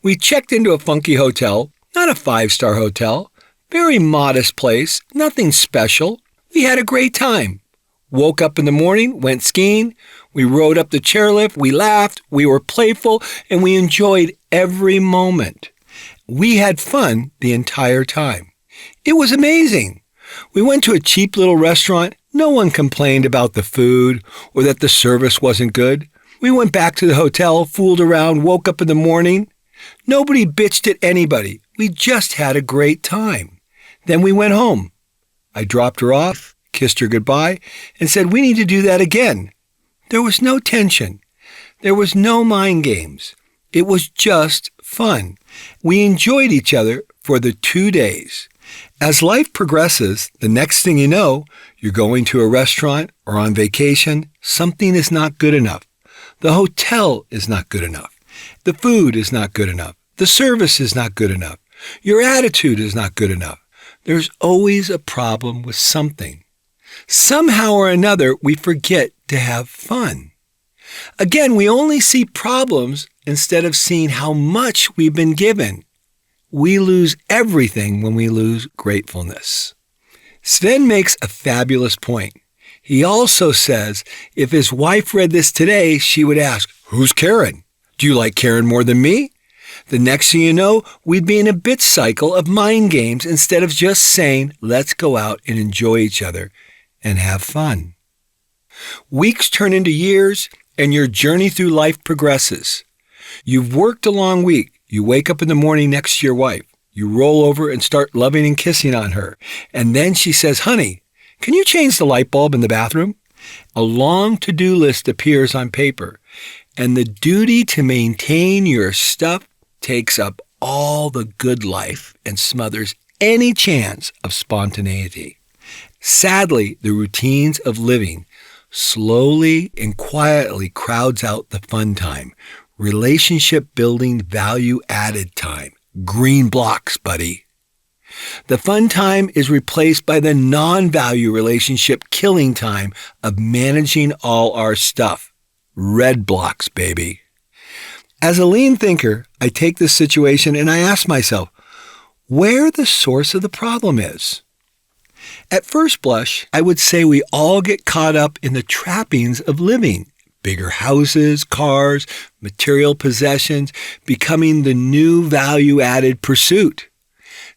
[SPEAKER 2] We checked into a funky hotel, not a 5-star hotel, very modest place, nothing special. We had a great time. Woke up in the morning, went skiing, we rode up the chairlift, we laughed, we were playful, and we enjoyed every moment. We had fun the entire time. It was amazing. We went to a cheap little restaurant. No one complained about the food or that the service wasn't good. We went back to the hotel, fooled around, woke up in the morning. Nobody bitched at anybody. We just had a great time. Then we went home. I dropped her off, kissed her goodbye, and said we need to do that again. There was no tension. There was no mind games. It was just fun. We enjoyed each other for the 2 days. As life progresses, the next thing you know, you're going to a restaurant or on vacation. Something is not good enough. The hotel is not good enough. The food is not good enough. The service is not good enough. Your attitude is not good enough. There's always a problem with something. Somehow or another, we forget to have fun. Again, we only see problems instead of seeing how much we've been given. We lose everything when we lose gratefulness. Sven makes a fabulous point. He also says if his wife read this today, she would ask, who's Karen? Do you like Karen more than me? The next thing you know, we'd be in a bitch cycle of mind games instead of just saying, let's go out and enjoy each other and have fun. Weeks turn into years, and your journey through life progresses. You've worked a long week. You wake up in the morning next to your wife. You roll over and start loving and kissing on her. And then she says, honey, can you change the light bulb in the bathroom? A long to-do list appears on paper, and the duty to maintain your stuff takes up all the good life and smothers any chance of spontaneity. Sadly, the routines of living slowly and quietly crowds out the fun time, relationship building, value added time. Green blocks, buddy. The fun time is replaced by the non-value relationship killing time of managing all our stuff. Red blocks, baby. As a lean thinker, I take this situation and I ask myself, where the source of the problem is. At first blush, I would say we all get caught up in the trappings of living. Bigger houses, cars, material possessions, becoming the new value-added pursuit.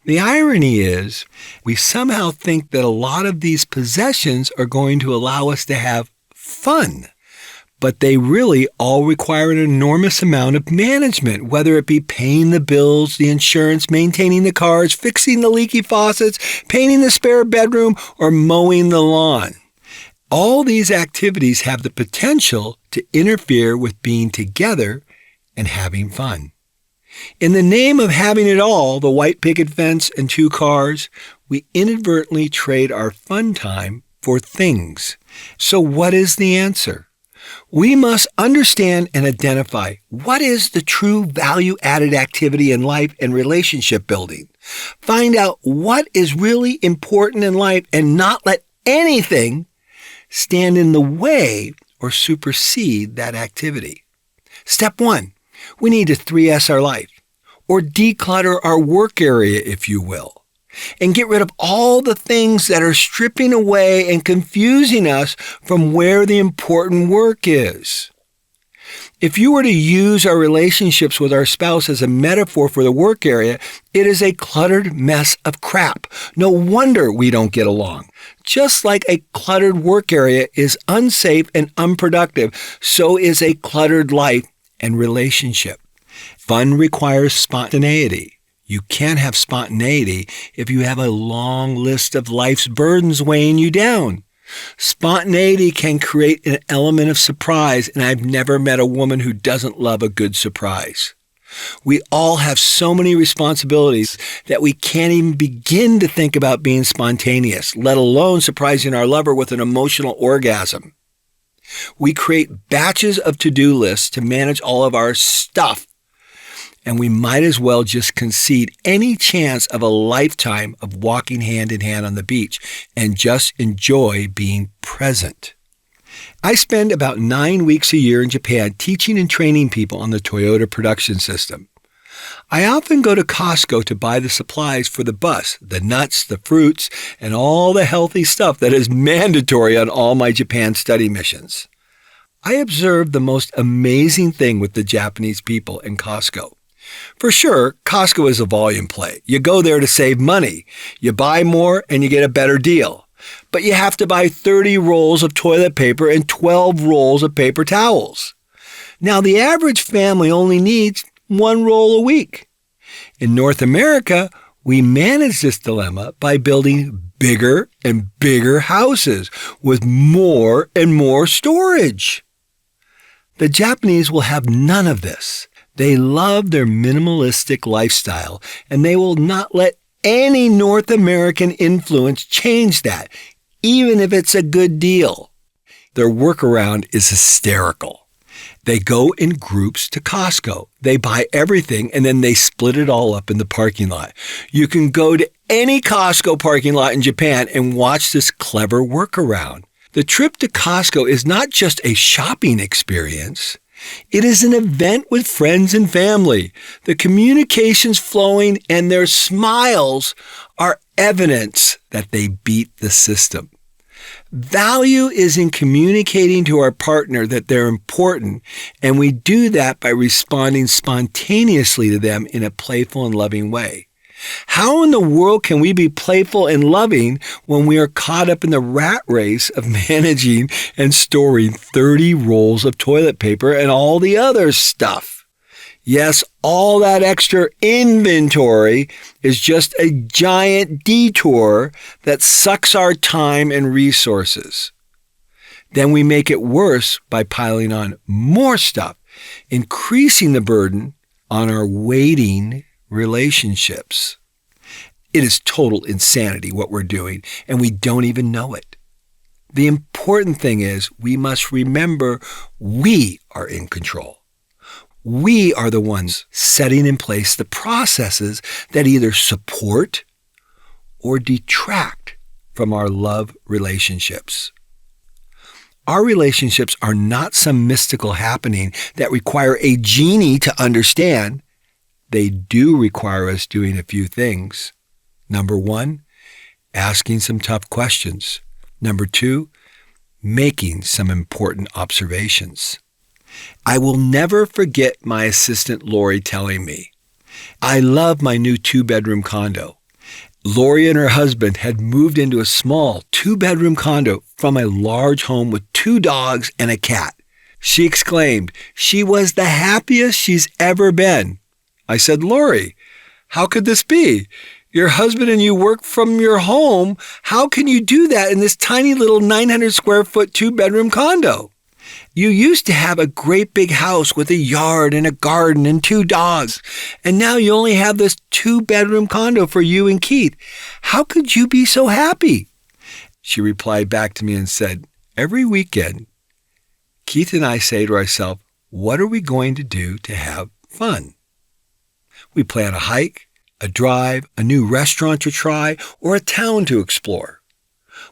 [SPEAKER 2] The irony is, we somehow think that a lot of these possessions are going to allow us to have fun. but they really all require an enormous amount of management, whether it be paying the bills, the insurance, maintaining the cars, fixing the leaky faucets, painting the spare bedroom, or mowing the lawn. All these activities have the potential to interfere with being together and having fun. In the name of having it all, the white picket fence and 2 cars, we inadvertently trade our fun time for things. So what is the answer? We must understand and identify what is the true value-added activity in life and relationship building. Find out what is really important in life and not let anything stand in the way or supersede that activity. Step 1, we need to 3S our life, or declutter our work area, if you will, and get rid of all the things that are stripping away and confusing us from where the important work is. If you were to use our relationships with our spouse as a metaphor for the work area, it is a cluttered mess of crap. No wonder we don't get along. Just like a cluttered work area is unsafe and unproductive, so is a cluttered life and relationship. Fun requires spontaneity. You can't have spontaneity if you have a long list of life's burdens weighing you down. Spontaneity can create an element of surprise, and I've never met a woman who doesn't love a good surprise. We all have so many responsibilities that we can't even begin to think about being spontaneous, let alone surprising our lover with an emotional orgasm. We create batches of to-do lists to manage all of our stuff, and we might as well just concede any chance of a lifetime of walking hand in hand on the beach and just enjoy being present. I spend about 9 weeks a year in Japan teaching and training people on the Toyota production system. I often go to Costco to buy the supplies for the bus, the nuts, the fruits, and all the healthy stuff that is mandatory on all my Japan study missions. I observed the most amazing thing with the Japanese people in Costco. For sure, Costco is a volume play. You go there to save money. You buy more and you get a better deal. But you have to buy 30 rolls of toilet paper and 12 rolls of paper towels. Now, the average family only needs 1 roll a week. In North America, we manage this dilemma by building bigger and bigger houses with more and more storage. The Japanese will have none of this. They love their minimalistic lifestyle, and they will not let any North American influence change that, even if it's a good deal. Their workaround is hysterical. They go in groups to Costco. They buy everything, and then they split it all up in the parking lot. You can go to any Costco parking lot in Japan and watch this clever workaround. The trip to Costco is not just a shopping experience. It is an event with friends and family. The communications flowing and their smiles are evidence that they beat the system. Value is in communicating to our partner that they're important, and we do that by responding spontaneously to them in a playful and loving way. How in the world can we be playful and loving when we are caught up in the rat race of managing and storing 30 rolls of toilet paper and all the other stuff? Yes, all that extra inventory is just a giant detour that sucks our time and resources. Then we make it worse by piling on more stuff, increasing the burden on our waiting relationships. It is total insanity what we're doing, and we don't even know it. The important thing is we must remember we are in control. We are the ones setting in place the processes that either support or detract from our love relationships. Our relationships are not some mystical happening that require a genie to understand. They do require us doing a few things. Number 1, asking some tough questions. Number 2, making some important observations. I will never forget my assistant Lori telling me, "I love my new 2-bedroom condo." Lori and her husband had moved into a small 2-bedroom condo from a large home with 2 dogs and a cat. She exclaimed. She was the happiest she's ever been. I said, Lori, how could this be? Your husband and you work from your home. How can you do that in this tiny little 900 square foot 2-bedroom condo? You used to have a great big house with a yard and a garden and 2 dogs. And now you only have this 2-bedroom condo for you and Keith. How could you be so happy? She replied back to me and said, every weekend, Keith and I say to ourselves, what are we going to do to have fun? We plan a hike, a drive, a new restaurant to try, or a town to explore.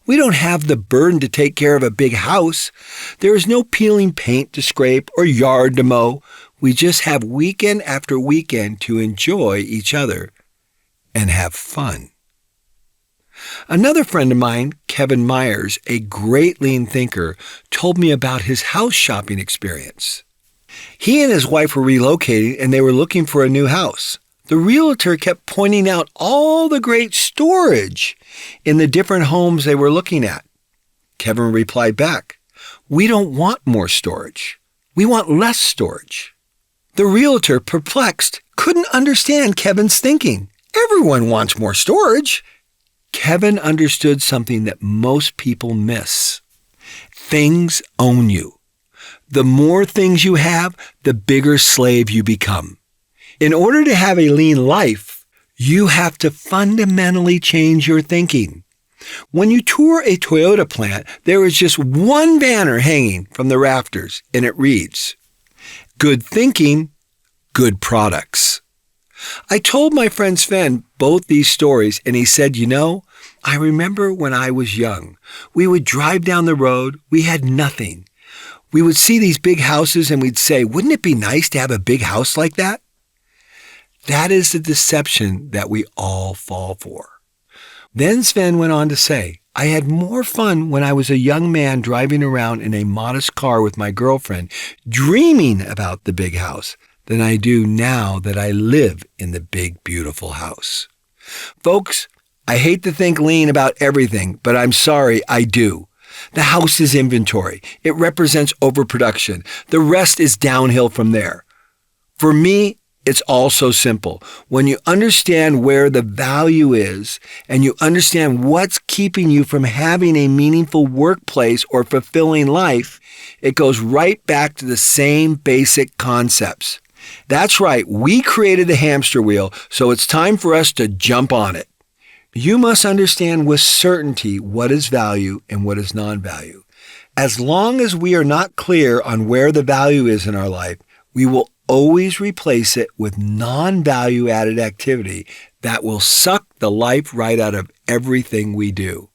[SPEAKER 2] We don't have the burden to take care of a big house. There is no peeling paint to scrape or yard to mow. We just have weekend after weekend to enjoy each other and have fun. Another friend of mine, Kevin Myers, a great lean thinker, told me about his house shopping experience. He and his wife were relocating and they were looking for a new house. The realtor kept pointing out all the great storage in the different homes they were looking at. Kevin replied back, we don't want more storage. We want less storage. The realtor, perplexed, couldn't understand Kevin's thinking. Everyone wants more storage. Kevin understood something that most people miss. Things own you. The more things you have, the bigger slave you become. In order to have a lean life, you have to fundamentally change your thinking. When you tour a Toyota plant, there is just one banner hanging from the rafters, and it reads, good thinking, good products. I told my friend Sven both these stories, and he said, I remember when I was young, we would drive down the road, we had nothing. We would see these big houses and we'd say, wouldn't it be nice to have a big house like that? That is the deception that we all fall for. Then Sven went on to say, I had more fun when I was a young man driving around in a modest car with my girlfriend, dreaming about the big house, than I do now that I live in the big, beautiful house. Folks, I hate to think lean about everything, but I'm sorry, I do. The house is inventory. It represents overproduction. The rest is downhill from there. For me, it's all so simple. When you understand where the value is and you understand what's keeping you from having a meaningful workplace or fulfilling life, it goes right back to the same basic concepts. That's right, we created the hamster wheel, so it's time for us to jump on it. You must understand with certainty what is value and what is non-value. As long as we are not clear on where the value is in our life, we will always replace it with non-value added activity that will suck the life right out of everything we do.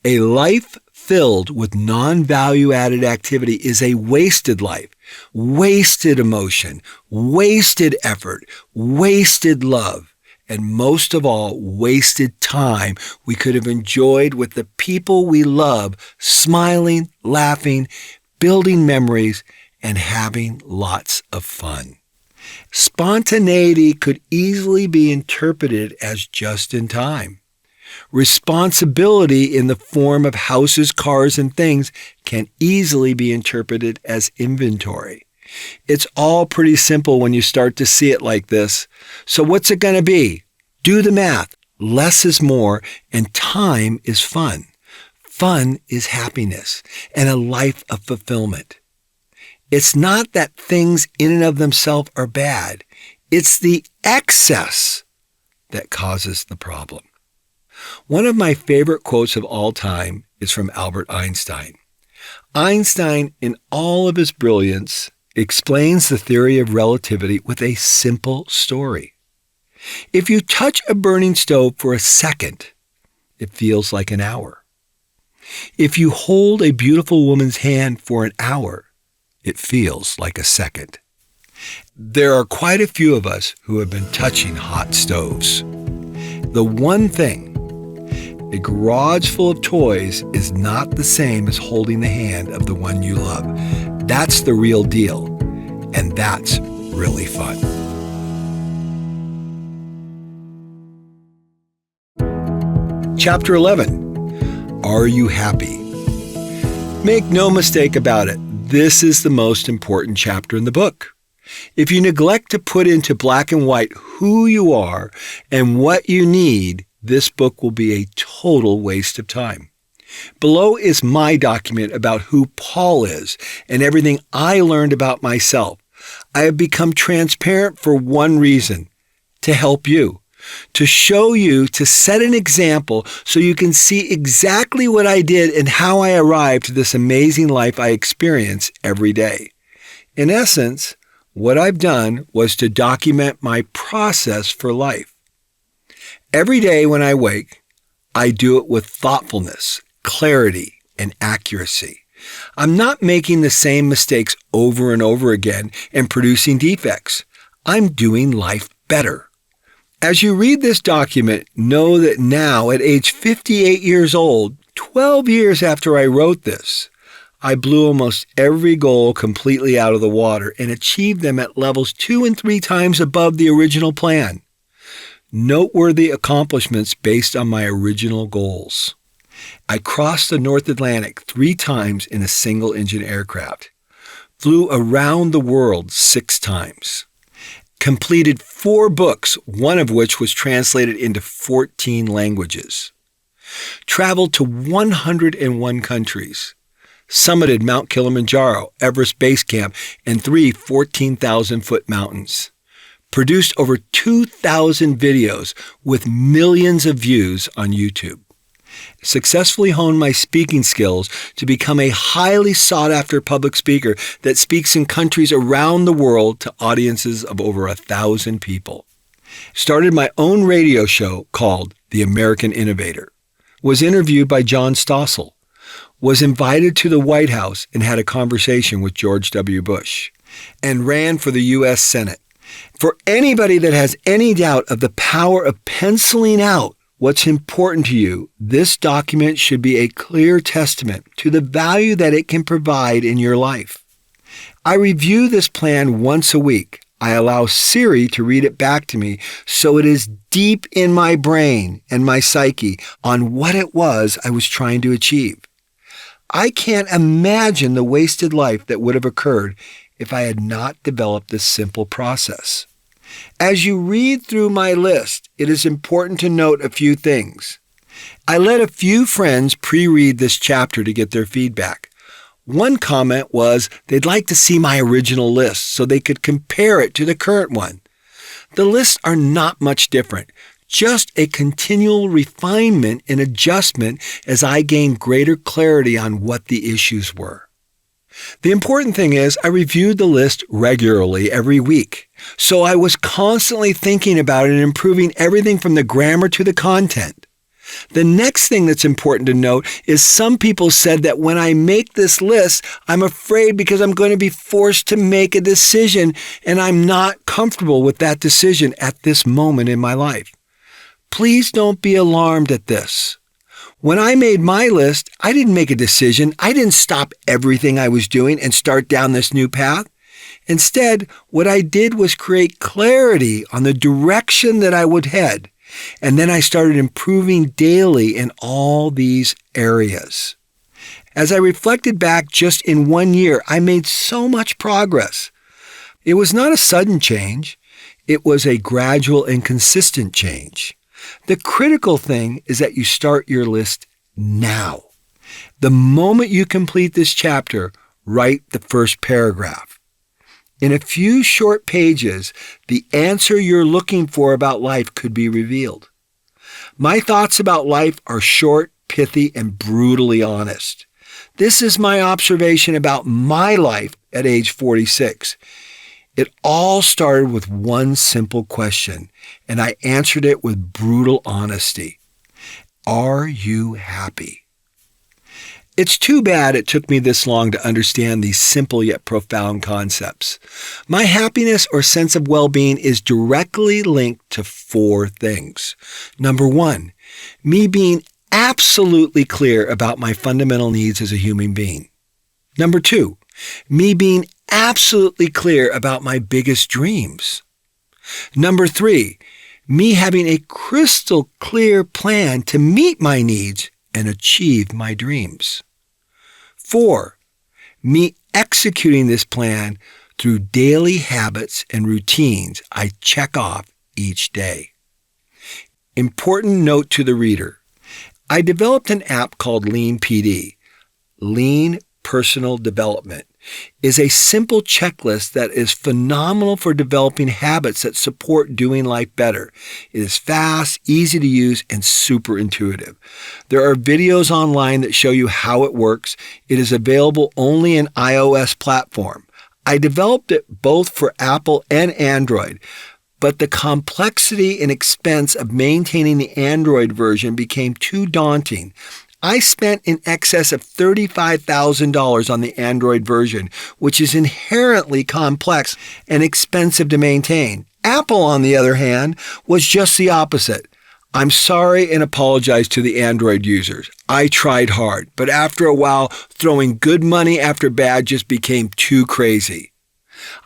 [SPEAKER 2] A life filled with non-value added activity is a wasted life, wasted emotion, wasted effort, wasted love, and most of all, wasted time we could have enjoyed with the people we love, smiling, laughing, building memories, and having lots of fun. Spontaneity could easily be interpreted as just in time. Responsibility in the form of houses, cars, and things can easily be interpreted as inventory. It's all pretty simple when you start to see it like this. So what's it going to be? Do the math. Less is more, and time is fun. Fun is happiness and a life of fulfillment. It's not that things in and of themselves are bad. It's the excess that causes the problem. One of my favorite quotes of all time is from Albert Einstein. Einstein, in all of his brilliance, explains the theory of relativity with a simple story. If you touch a burning stove for a second, it feels like an hour. If you hold a beautiful woman's hand for an hour, it feels like a second. There are quite a few of us who have been touching hot stoves. The one thing, a garage full of toys is not the same as holding the hand of the one you love. That's the real deal, and that's really fun. Chapter 11, Are You Happy? Make no mistake about it, This is the most important chapter in the book. If you neglect to put into black and white who you are and what you need, this book will be a total waste of time. Below is my document about who Paul is and everything I learned about myself. I have become transparent for one reason: to help you, to show you, to set an example so you can see exactly what I did and how I arrived to this amazing life I experience every day. In essence, what I've done was to document my process for life. Every day when I wake, I do it with thoughtfulness, clarity, and accuracy. I'm not making the same mistakes over and over again and producing defects. I'm doing life better. As you read this document, know that now at age 58 years old, 12 years after I wrote this, I blew almost every goal completely out of the water and achieved them at levels 2 and 3 times above the original plan. Noteworthy accomplishments based on my original goals. I crossed the North Atlantic 3 times in a single-engine aircraft, flew around the world 6 times, completed 4 books, one of which was translated into 14 languages, traveled to 101 countries, summited Mount Kilimanjaro, Everest Base Camp, and 3 14,000-foot mountains, produced over 2,000 videos with millions of views on YouTube, successfully honed my speaking skills to become a highly sought-after public speaker that speaks in countries around the world to audiences of over 1,000 people, started my own radio show called The American Innovator, was interviewed by John Stossel, was invited to the White House and had a conversation with George W. Bush, and ran for the U.S. Senate. For anybody that has any doubt of the power of penciling out what's important to you, this document should be a clear testament to the value that it can provide in your life. I review this plan once a week. I allow Siri to read it back to me so it is deep in my brain and my psyche on what it was I was trying to achieve. I can't imagine the wasted life that would have occurred if I had not developed this simple process. As you read through my list, it is important to note a few things. I let a few friends pre-read this chapter to get their feedback. One comment was they'd like to see my original list so they could compare it to the current one. The lists are not much different, just a continual refinement and adjustment as I gain greater clarity on what the issues were. The important thing is I reviewed the list regularly every week, so I was constantly thinking about it and improving everything from the grammar to the content. The next thing that's important to note is some people said that when I make this list, I'm afraid because I'm going to be forced to make a decision and I'm not comfortable with that decision at this moment in my life. Please don't be alarmed at this. When I made my list, I didn't make a decision. I didn't stop everything I was doing and start down this new path. Instead, what I did was create clarity on the direction that I would head. And then I started improving daily in all these areas. As I reflected back just in 1 year, I made so much progress. It was not a sudden change. It was a gradual and consistent change. The critical thing is that you start your list now. The moment you complete this chapter, write the first paragraph. In a few short pages, the answer you're looking for about life could be revealed. My thoughts about life are short, pithy, and brutally honest. This is my observation about my life at age 46. It all started with one simple question, and I answered it with brutal honesty. Are you happy? It's too bad it took me this long to understand these simple yet profound concepts. My happiness or sense of well-being is directly linked to 4 things. Number 1, me being absolutely clear about my fundamental needs as a human being. Number 2, me being absolutely clear about my biggest dreams. Number 3, me having a crystal clear plan to meet my needs and achieve my dreams. 4, me executing this plan through daily habits and routines I check off each day. Important note to the reader. I developed an app called Lean PD. Lean Personal Development is a simple checklist that is phenomenal for developing habits that support doing life better. It is fast, easy to use, and super intuitive. There are videos online that show you how it works. It is available only in iOS platform. I developed it both for Apple and Android, but the complexity and expense of maintaining the Android version became too daunting. I spent in excess of $35,000 on the Android version, which is inherently complex and expensive to maintain. Apple, on the other hand, was just the opposite. I'm sorry and apologize to the Android users. I tried hard, but after a while, throwing good money after bad just became too crazy.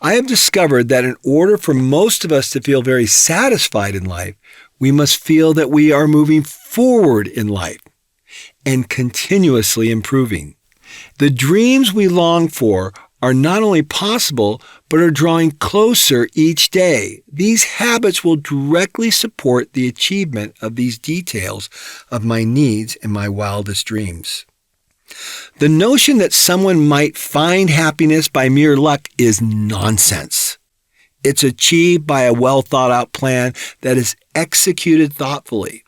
[SPEAKER 2] I have discovered that in order for most of us to feel very satisfied in life, we must feel that we are moving forward in life and continuously improving. The dreams we long for are not only possible, but are drawing closer each day. These habits will directly support the achievement of these details of my needs and my wildest dreams. The notion that someone might find happiness by mere luck is nonsense. It's achieved by a well-thought-out plan that is executed thoughtfully.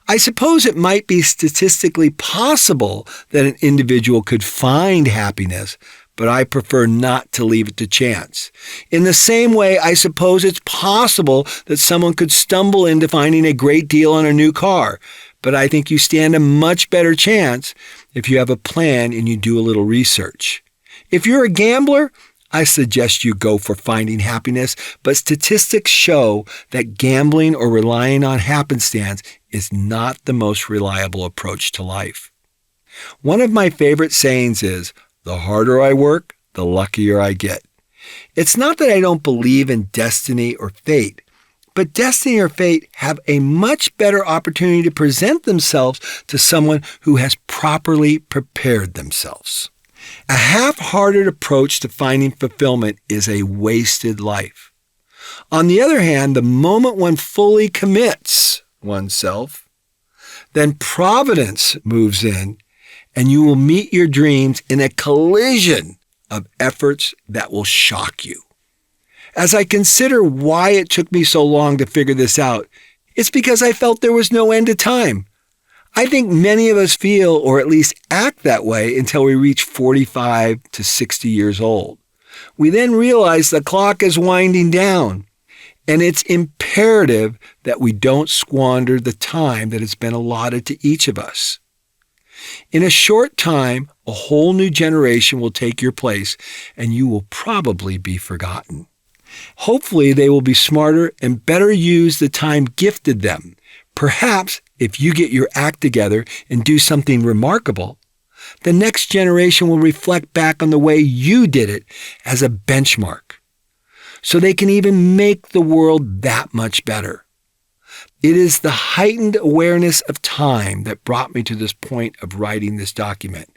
[SPEAKER 2] I suppose it might be statistically possible that an individual could find happiness, but I prefer not to leave it to chance. In the same way, I suppose it's possible that someone could stumble into finding a great deal on a new car, but I think you stand a much better chance if you have a plan and you do a little research. If you're a gambler, I suggest you go for finding happiness, but statistics show that gambling or relying on happenstance is not the most reliable approach to life. One of my favorite sayings is, "The harder I work, the luckier I get." It's not that I don't believe in destiny or fate, but destiny or fate have a much better opportunity to present themselves to someone who has properly prepared themselves. A half-hearted approach to finding fulfillment is a wasted life. On the other hand, the moment one fully commits oneself, then providence moves in, and you will meet your dreams in a collision of efforts that will shock you. As I consider why it took me so long to figure this out, it's because I felt there was no end to time. I think many of us feel, or at least act that way until we reach 45 to 60 years old. We then realize the clock is winding down, and it's imperative that we don't squander the time that has been allotted to each of us. In a short time, a whole new generation will take your place, and you will probably be forgotten. Hopefully, they will be smarter and better use the time gifted them. Perhaps, if you get your act together and do something remarkable, the next generation will reflect back on the way you did it as a benchmark, so they can even make the world that much better. It is the heightened awareness of time that brought me to this point of writing this document.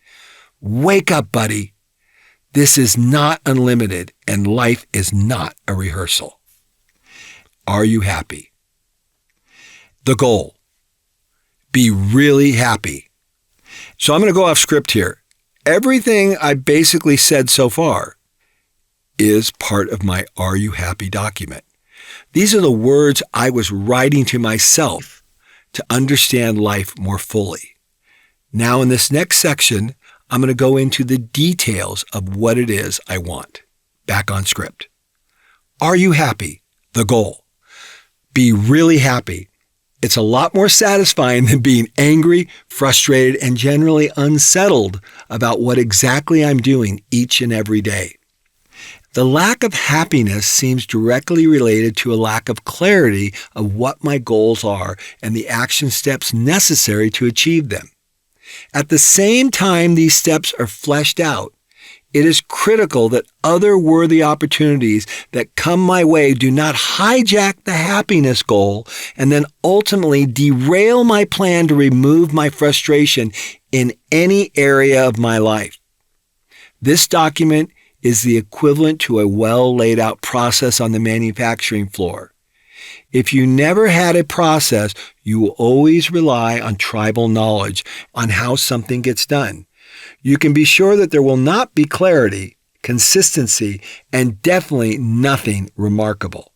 [SPEAKER 2] Wake up, buddy. This is not unlimited, and life is not a rehearsal. Are you happy? The goal. Be really happy. So I'm going to go off script here. Everything I basically said so far is part of my Are You Happy document. These are the words I was writing to myself to understand life more fully. Now in this next section, I'm going to go into the details of what it is I want. Back on script. Are you happy? The goal. Be really happy. It's a lot more satisfying than being angry, frustrated, and generally unsettled about what exactly I'm doing each and every day. The lack of happiness seems directly related to a lack of clarity of what my goals are and the action steps necessary to achieve them. At the same time these steps are fleshed out, it is critical that other worthy opportunities that come my way do not hijack the happiness goal and then ultimately derail my plan to remove my frustration in any area of my life. This document is the equivalent to a well laid out process on the manufacturing floor. If you never had a process, you will always rely on tribal knowledge on how something gets done. You can be sure that there will not be clarity, consistency, and definitely nothing remarkable.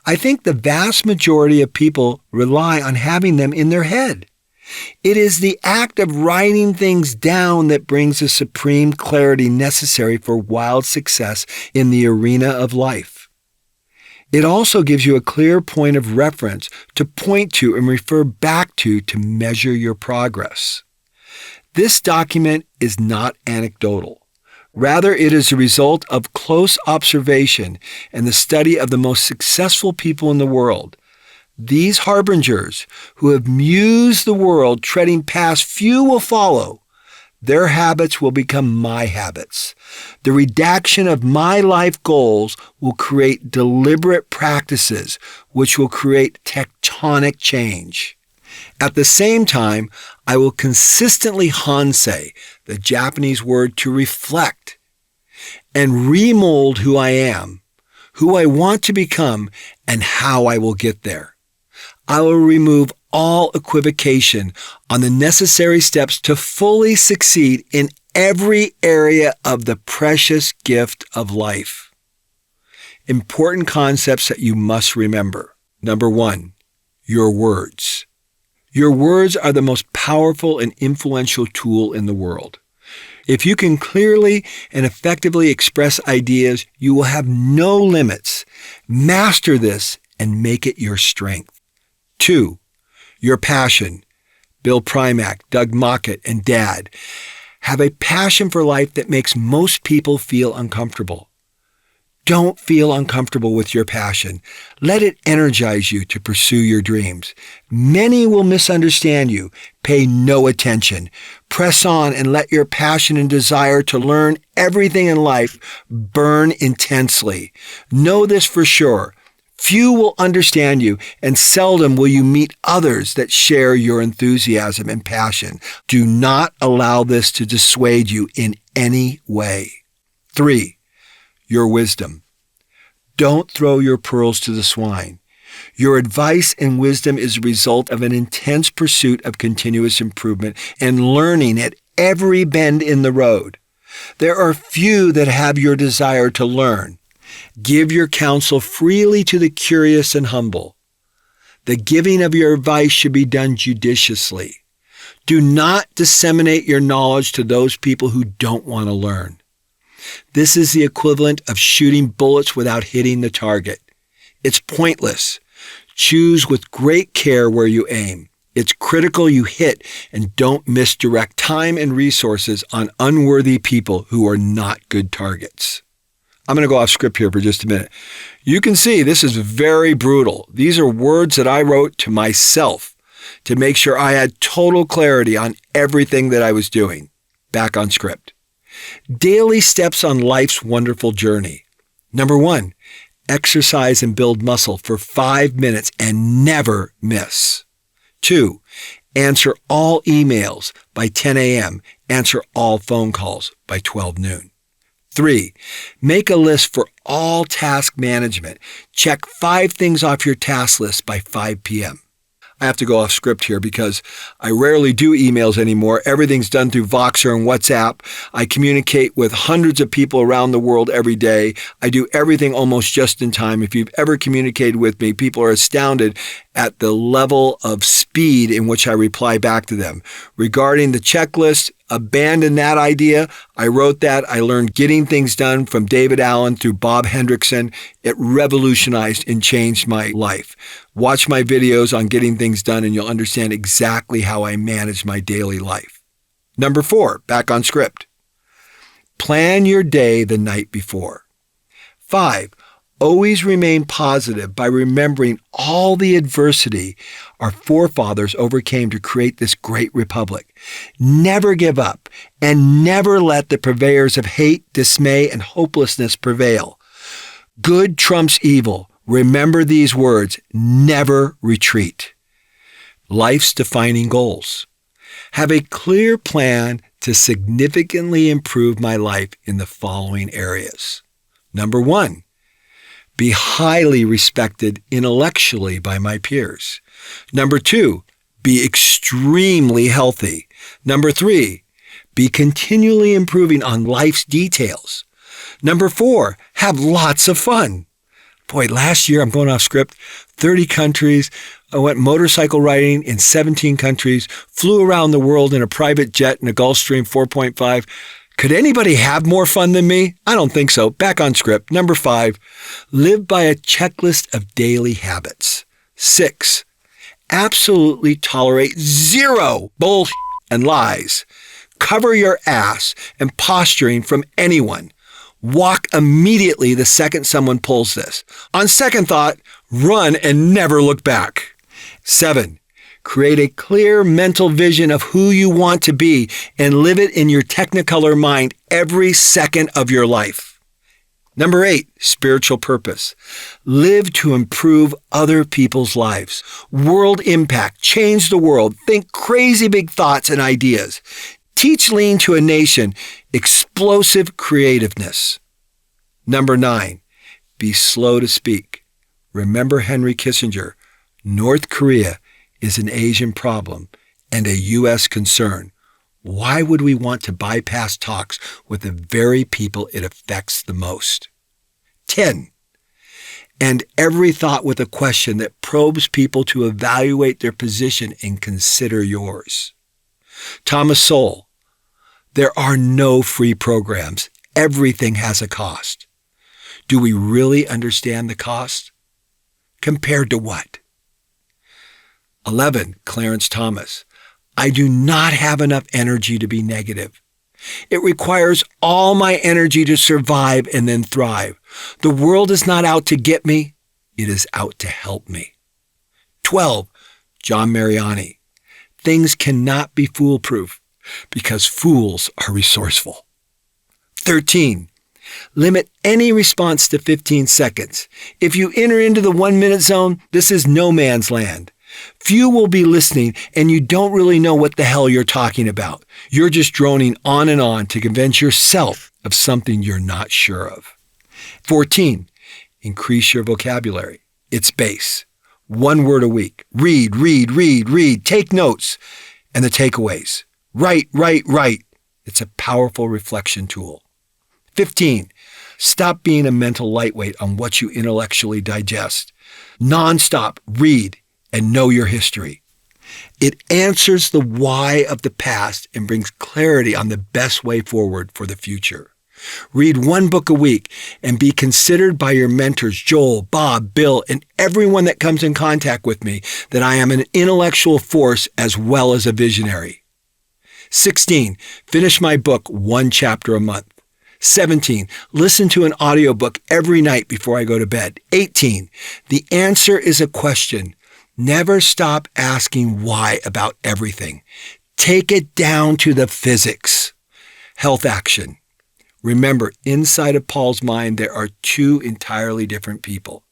[SPEAKER 2] I think the vast majority of people rely on having them in their head. It is the act of writing things down that brings the supreme clarity necessary for wild success in the arena of life. It also gives you a clear point of reference to point to and refer back to measure your progress. This document is not anecdotal. Rather, it is a result of close observation and the study of the most successful people in the world. These harbingers who have mused the world, treading past few will follow. Their habits will become my habits. The redaction of my life goals will create deliberate practices, which will create tectonic change. At the same time, I will consistently hansei, the Japanese word to reflect, and remold who I am, who I want to become, and how I will get there. I will remove all equivocation on the necessary steps to fully succeed in every area of the precious gift of life. Important concepts that you must remember. Number 1, your words. Your words are the most powerful and influential tool in the world. If you can clearly and effectively express ideas, you will have no limits. Master this and make it your strength. 2, your passion. Bill Primack, Doug Mockett, and Dad have a passion for life that makes most people feel uncomfortable. Don't feel uncomfortable with your passion. Let it energize you to pursue your dreams. Many will misunderstand you. Pay no attention. Press on and let your passion and desire to learn everything in life burn intensely. Know this for sure. Few will understand you, and seldom will you meet others that share your enthusiasm and passion. Do not allow this to dissuade you in any way. 3, your wisdom. Don't throw your pearls to the swine. Your advice and wisdom is a result of an intense pursuit of continuous improvement and learning at every bend in the road. There are few that have your desire to learn. Give your counsel freely to the curious and humble. The giving of your advice should be done judiciously. Do not disseminate your knowledge to those people who don't want to learn. This is the equivalent of shooting bullets without hitting the target. It's pointless. Choose with great care where you aim. It's critical you hit and don't misdirect time and resources on unworthy people who are not good targets. I'm going to go off script here for just a minute. You can see this is very brutal. These are words that I wrote to myself to make sure I had total clarity on everything that I was doing. Back on script. Daily steps on life's wonderful journey. Number 1, exercise and build muscle for 5 minutes and never miss. 2, answer all emails by 10 a.m. Answer all phone calls by 12 noon. 3, make a list for all task management. Check 5 things off your task list by 5 p.m. I have to go off script here because I rarely do emails anymore. Everything's done through Voxer and WhatsApp. I communicate with hundreds of people around the world every day. I do everything almost just in time. If you've ever communicated with me, people are astounded at the level of speed in which I reply back to them. Regarding the checklist, abandon that idea. I wrote that. I learned getting things done from David Allen through Bob Hendrickson. It revolutionized and changed my life. Watch my videos on getting things done and you'll understand exactly how I manage my daily life. Number 4, back on script. Plan your day the night before. 5, always remain positive by remembering all the adversity our forefathers overcame to create this great republic. Never give up and never let the purveyors of hate, dismay, and hopelessness prevail. Good trumps evil. Remember these words, never retreat. Life's defining goals. Have a clear plan to significantly improve my life in the following areas. Number 1, be highly respected intellectually by my peers. Number 2, be extremely healthy. Number 3, be continually improving on life's details. Number 4, have lots of fun. Boy, last year, I'm going off script, 30 countries. I went motorcycle riding in 17 countries, flew around the world in a private jet in a Gulfstream 4.5. Could anybody have more fun than me? I don't think so. Back on script. Number 5, live by a checklist of daily habits. 6, absolutely tolerate zero bullshit and lies. Cover your ass and posturing from anyone. Walk immediately the second someone pulls this. On second thought, run and never look back. 7, create a clear mental vision of who you want to be and live it in your technicolor mind every second of your life. Number 8, spiritual purpose. Live to improve other people's lives. World impact. Change the world. Think crazy big thoughts and ideas. Teach lean to a nation. Explosive creativeness. Number 9, be slow to speak. Remember Henry Kissinger. North Korea is an Asian problem and a U.S. concern. Why would we want to bypass talks with the very people it affects the most? 10, end every thought with a question that probes people to evaluate their position and consider yours. Thomas Sowell, there are no free programs. Everything has a cost. Do we really understand the cost? Compared to what? 11, Clarence Thomas, I do not have enough energy to be negative. It requires all my energy to survive and then thrive. The world is not out to get me. It is out to help me. 12, John Mariani, things cannot be foolproof because fools are resourceful. 13, limit any response to 15 seconds. If you enter into the 1-minute zone, this is no man's land. Few will be listening, and you don't really know what the hell you're talking about. You're just droning on and on to convince yourself of something you're not sure of. 14, increase your vocabulary. It's base. 1 word a week. Read. Take notes. And the takeaways. Write. It's a powerful reflection tool. 15, stop being a mental lightweight on what you intellectually digest. Nonstop read and know your history. It answers the why of the past and brings clarity on the best way forward for the future. Read 1 book a week and be considered by your mentors, Joel, Bob, Bill, and everyone that comes in contact with me that I am an intellectual force as well as a visionary. 16, finish my book 1 chapter a month. 17, listen to an audiobook every night before I go to bed. 18, the answer is a question. Never stop asking why about everything. Take it down to the physics. Health action. Remember, inside of Paul's mind, there are 2 entirely different people.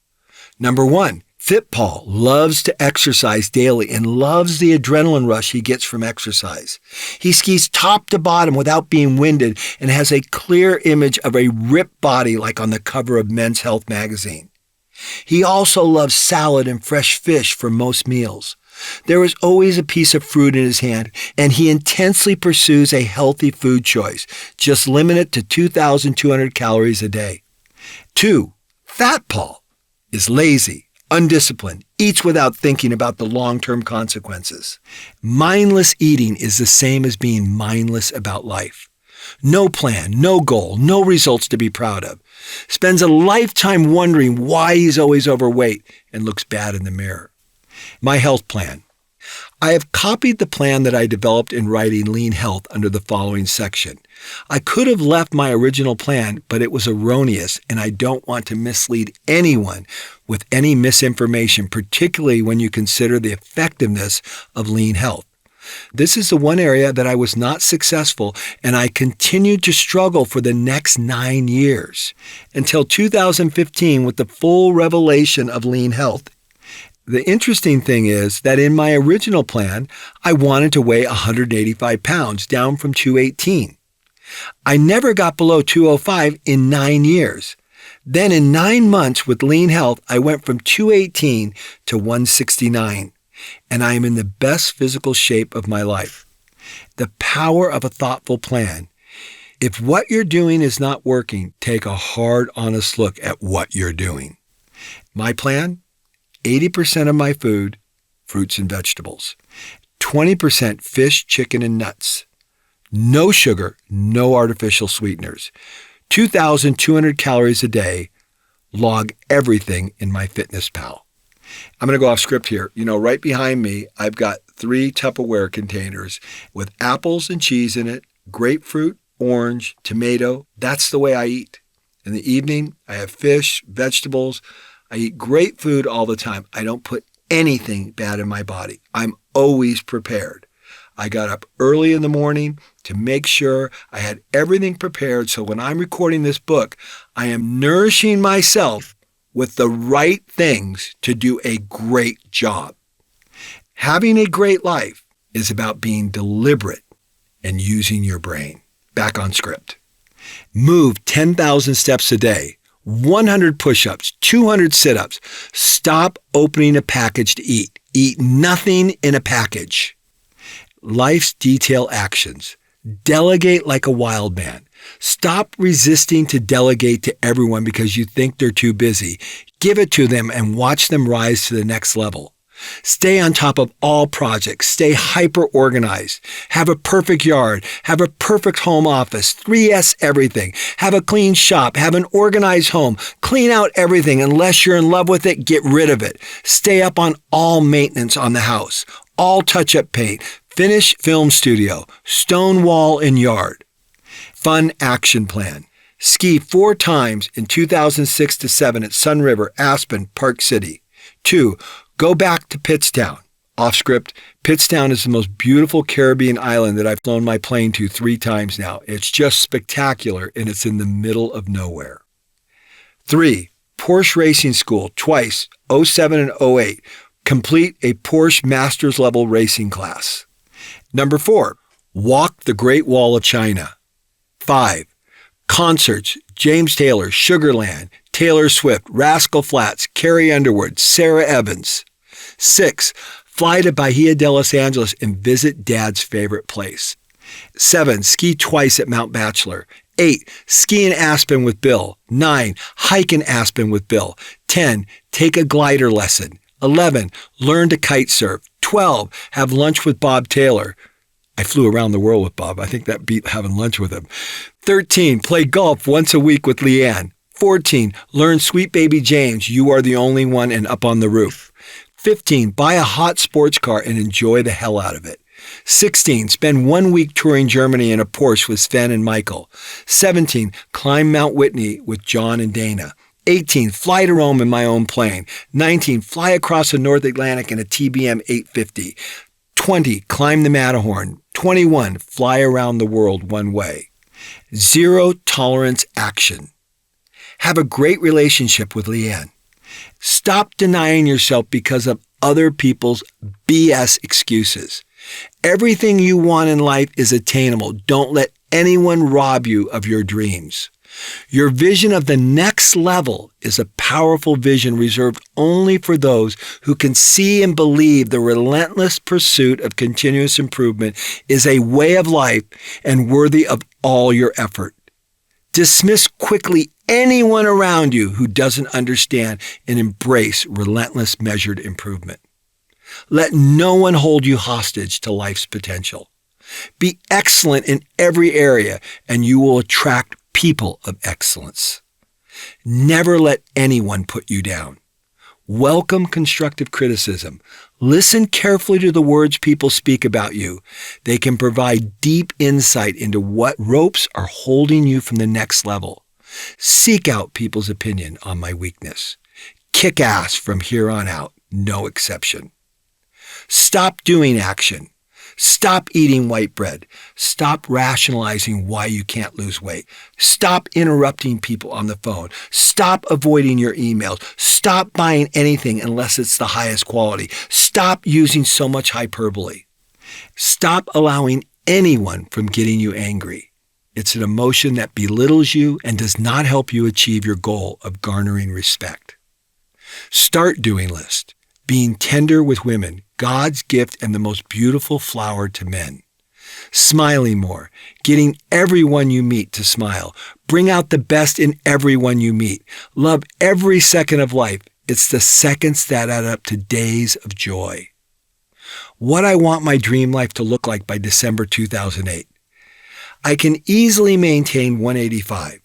[SPEAKER 2] Number 1, Fit Paul loves to exercise daily and loves the adrenaline rush he gets from exercise. He skis top to bottom without being winded and has a clear image of a ripped body like on the cover of Men's Health magazine. He also loves salad and fresh fish for most meals. There is always a piece of fruit in his hand, and he intensely pursues a healthy food choice. Just limit it to 2,200 calories a day. 2, Fat Paul is lazy, undisciplined, eats without thinking about the long-term consequences. Mindless eating is the same as being mindless about life. No plan, no goal, no results to be proud of. Spends a lifetime wondering why he's always overweight and looks bad in the mirror. My health plan. I have copied the plan that I developed in writing Lean Health under the following section. I could have left my original plan, but it was erroneous, and I don't want to mislead anyone with any misinformation, particularly when you consider the effectiveness of Lean Health. This is the one area that I was not successful, and I continued to struggle for the next 9 years, until 2015 with the full revelation of Lean Health. The interesting thing is that in my original plan, I wanted to weigh 185 pounds, down from 218. I never got below 205 in 9 years. Then in 9 months with lean health, I went from 218 to 169, and I am in the best physical shape of my life. The power of a thoughtful plan. If what you're doing is not working, take a hard, honest look at what you're doing. My plan? 80% of my food, fruits and vegetables. 20% fish, chicken, and nuts. No sugar, no artificial sweeteners. 2,200 calories a day. Log everything in MyFitnessPal. I'm going to go off script here. Right behind me, I've got 3 Tupperware containers with apples and cheese in it, grapefruit, orange, tomato. That's the way I eat. In the evening, I have fish, vegetables. I eat great food all the time. I don't put anything bad in my body. I'm always prepared. I got up early in the morning to make sure I had everything prepared so when I'm recording this book, I am nourishing myself with the right things to do a great job. Having a great life is about being deliberate and using your brain. Back on script. Move 10,000 steps a day, 100 push-ups, 200 sit-ups. Stop opening a package to eat. Eat nothing in a package. Life's detail actions. Delegate like a wild man. Stop resisting to delegate to everyone because you think they're too busy. Give it to them and watch them rise to the next level. Stay on top of all projects. Stay hyper-organized. Have a perfect yard. Have a perfect home office. 3S everything. Have a clean shop. Have an organized home. Clean out everything. Unless you're in love with it, get rid of it. Stay up on all maintenance on the house. All touch-up paint. Finish film studio. Stone wall and yard. Fun action plan. Ski 4 times in 2006 to 7 at Sun River, Aspen, Park City. 2. Go back to Pittstown. Off script, Pittstown is the most beautiful Caribbean island that I've flown my plane to 3 times now. It's just spectacular, and it's in the middle of nowhere. 3. Porsche Racing School, twice, 07 and 08. Complete a Porsche Masters Level racing class. Number 4. Walk the Great Wall of China. 5. Concerts, James Taylor, Sugarland, Taylor Swift, Rascal Flatts, Carrie Underwood, Sarah Evans. 6. Fly to Bahia de Los Angeles and visit Dad's favorite place. 7. Ski twice at Mount Bachelor. 8. Ski in Aspen with Bill. 9. Hike in Aspen with Bill. 10. Take a glider lesson. 11. Learn to kite surf. 12. Have lunch with Bob Taylor. I flew around the world with Bob. I think that beat having lunch with him. 13. Play golf once a week with Leanne. 14. Learn Sweet Baby James, You Are the Only One, and Up on the Roof. 15. Buy a hot sports car and enjoy the hell out of it. 16. Spend 1 week touring Germany in a Porsche with Sven and Michael. 17. Climb Mount Whitney with John and Dana. 18. Fly to Rome in my own plane. 19. Fly across the North Atlantic in a TBM 850. 20. Climb the Matterhorn. 21. Fly around the world one way. 0 tolerance action. Have a great relationship with Leanne. Stop denying yourself because of other people's BS excuses. Everything you want in life is attainable. Don't let anyone rob you of your dreams. Your vision of the next level is a powerful vision reserved only for those who can see and believe the relentless pursuit of continuous improvement is a way of life and worthy of all your effort. Dismiss quickly anyone around you who doesn't understand and embrace relentless measured improvement. Let no one hold you hostage to life's potential. Be excellent in every area and you will attract people of excellence. Never let anyone put you down. Welcome constructive criticism. Listen carefully to the words people speak about you. They can provide deep insight into what ropes are holding you from the next level. Seek out people's opinion on my weakness. Kick ass from here on out, no exception. Stop doing action. Stop eating white bread. Stop rationalizing why you can't lose weight. Stop interrupting people on the phone. Stop avoiding your emails. Stop buying anything unless it's the highest quality. Stop using so much hyperbole. Stop allowing anyone from getting you angry. It's an emotion that belittles you and does not help you achieve your goal of garnering respect. Start doing list. Being tender with women, God's gift and the most beautiful flower to men. Smiling more, getting everyone you meet to smile. Bring out the best in everyone you meet. Love every second of life. It's the seconds that add up to days of joy. What I want my dream life to look like by December 2008. I can easily maintain 185.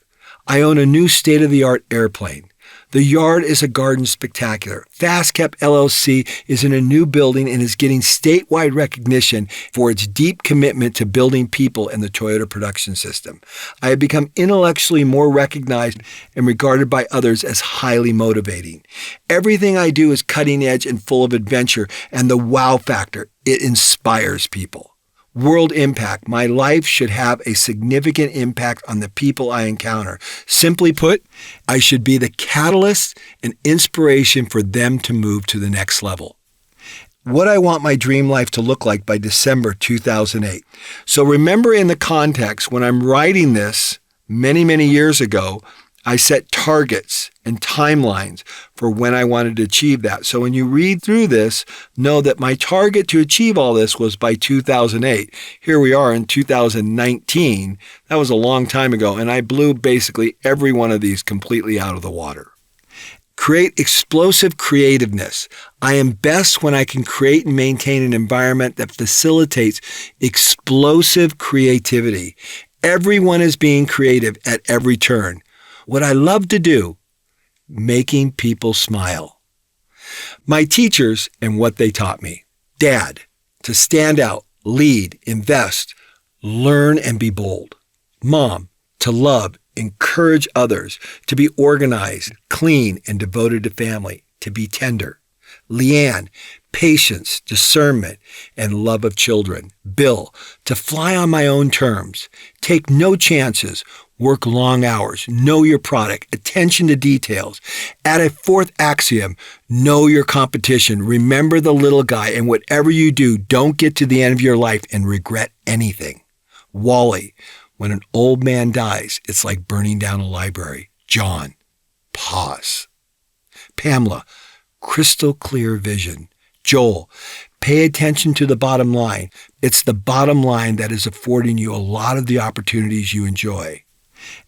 [SPEAKER 2] I own a new state-of-the-art airplane. The yard is a garden spectacular. Fast Kept LLC is in a new building and is getting statewide recognition for its deep commitment to building people in the Toyota production system. I have become intellectually more recognized and regarded by others as highly motivating. Everything I do is cutting edge and full of adventure and the wow factor. It inspires people. World impact. My life should have a significant impact on the people I encounter. Simply put, I should be the catalyst and inspiration for them to move to the next level. What I want my dream life to look like by December 2008. So remember, in the context, when I'm writing this many, many years ago, I set targets and timelines for when I wanted to achieve that. So when you read through this, know that my target to achieve all this was by 2008. Here we are in 2019. That was a long time ago, and I blew basically every one of these completely out of the water. Create explosive creativeness. I am best when I can create and maintain an environment that facilitates explosive creativity. Everyone is being creative at every turn. What I love to do, making people smile. My teachers and what they taught me. Dad, to stand out, lead, invest, learn, and be bold. Mom, to love, encourage others, to be organized, clean, and devoted to family, to be tender. Leanne, patience, discernment, and love of children. Bill, to fly on my own terms, take no chances, work long hours, know your product, attention to details. Add a fourth axiom, know your competition, remember the little guy, and whatever you do, don't get to the end of your life and regret anything. Wally, when an old man dies, it's like burning down a library. John, pause. Pamela, crystal clear vision. Joel, pay attention to the bottom line. It's the bottom line that is affording you a lot of the opportunities you enjoy.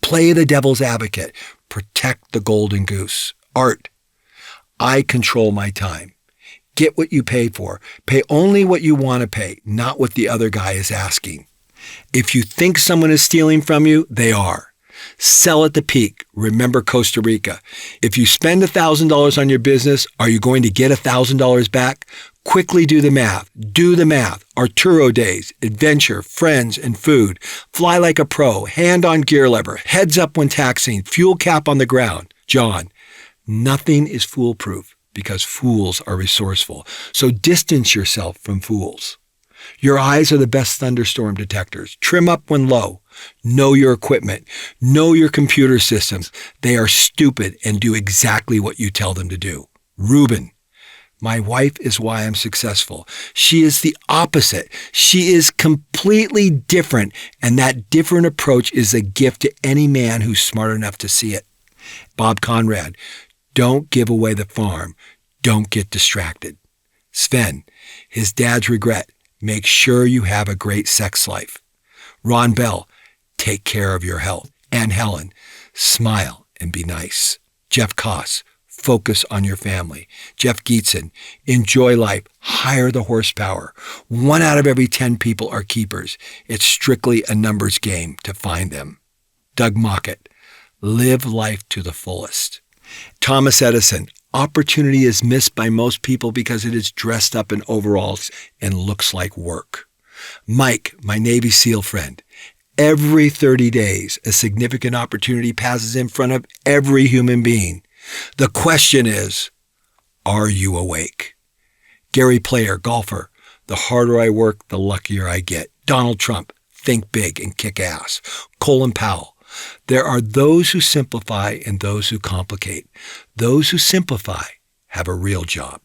[SPEAKER 2] Play the devil's advocate. Protect the golden goose. Art, I control my time. Get what you pay for. Pay only what you want to pay, not what the other guy is asking. If you think someone is stealing from you, they are. Sell at the peak. Remember Costa Rica. If you spend $1,000 on your business, are you going to get $1,000 back? Quickly do the math. Do the math. Arturo days, adventure, friends, and food. Fly like a pro, hand on gear lever, heads up when taxiing, fuel cap on the ground. John, nothing is foolproof because fools are resourceful. So distance yourself from fools. Your eyes are the best thunderstorm detectors. Trim up when low. Know your equipment. Know your computer systems. They are stupid and do exactly what you tell them to do. Reuben, my wife is why I'm successful. She is the opposite. She is completely different, and that different approach is a gift to any man who's smart enough to see it. Bob Conrad, don't give away the farm. Don't get distracted. Sven, his dad's regret. Make sure you have a great sex life. Ron Bell, take care of your health. Ann Helen, smile and be nice. Jeff Koss, focus on your family. Jeff Geetson, enjoy life. Hire the horsepower. 1 out of every 10 people are keepers. It's strictly a numbers game to find them. Doug Mockett, live life to the fullest. Thomas Edison, opportunity is missed by most people because it is dressed up in overalls and looks like work. Mike, my Navy SEAL friend, every 30 days, a significant opportunity passes in front of every human being. The question is, are you awake? Gary Player, golfer, The harder I work, the luckier I get. Donald Trump, think big and kick ass. Colin Powell. There are those who simplify and those who complicate. Those who simplify have a real job.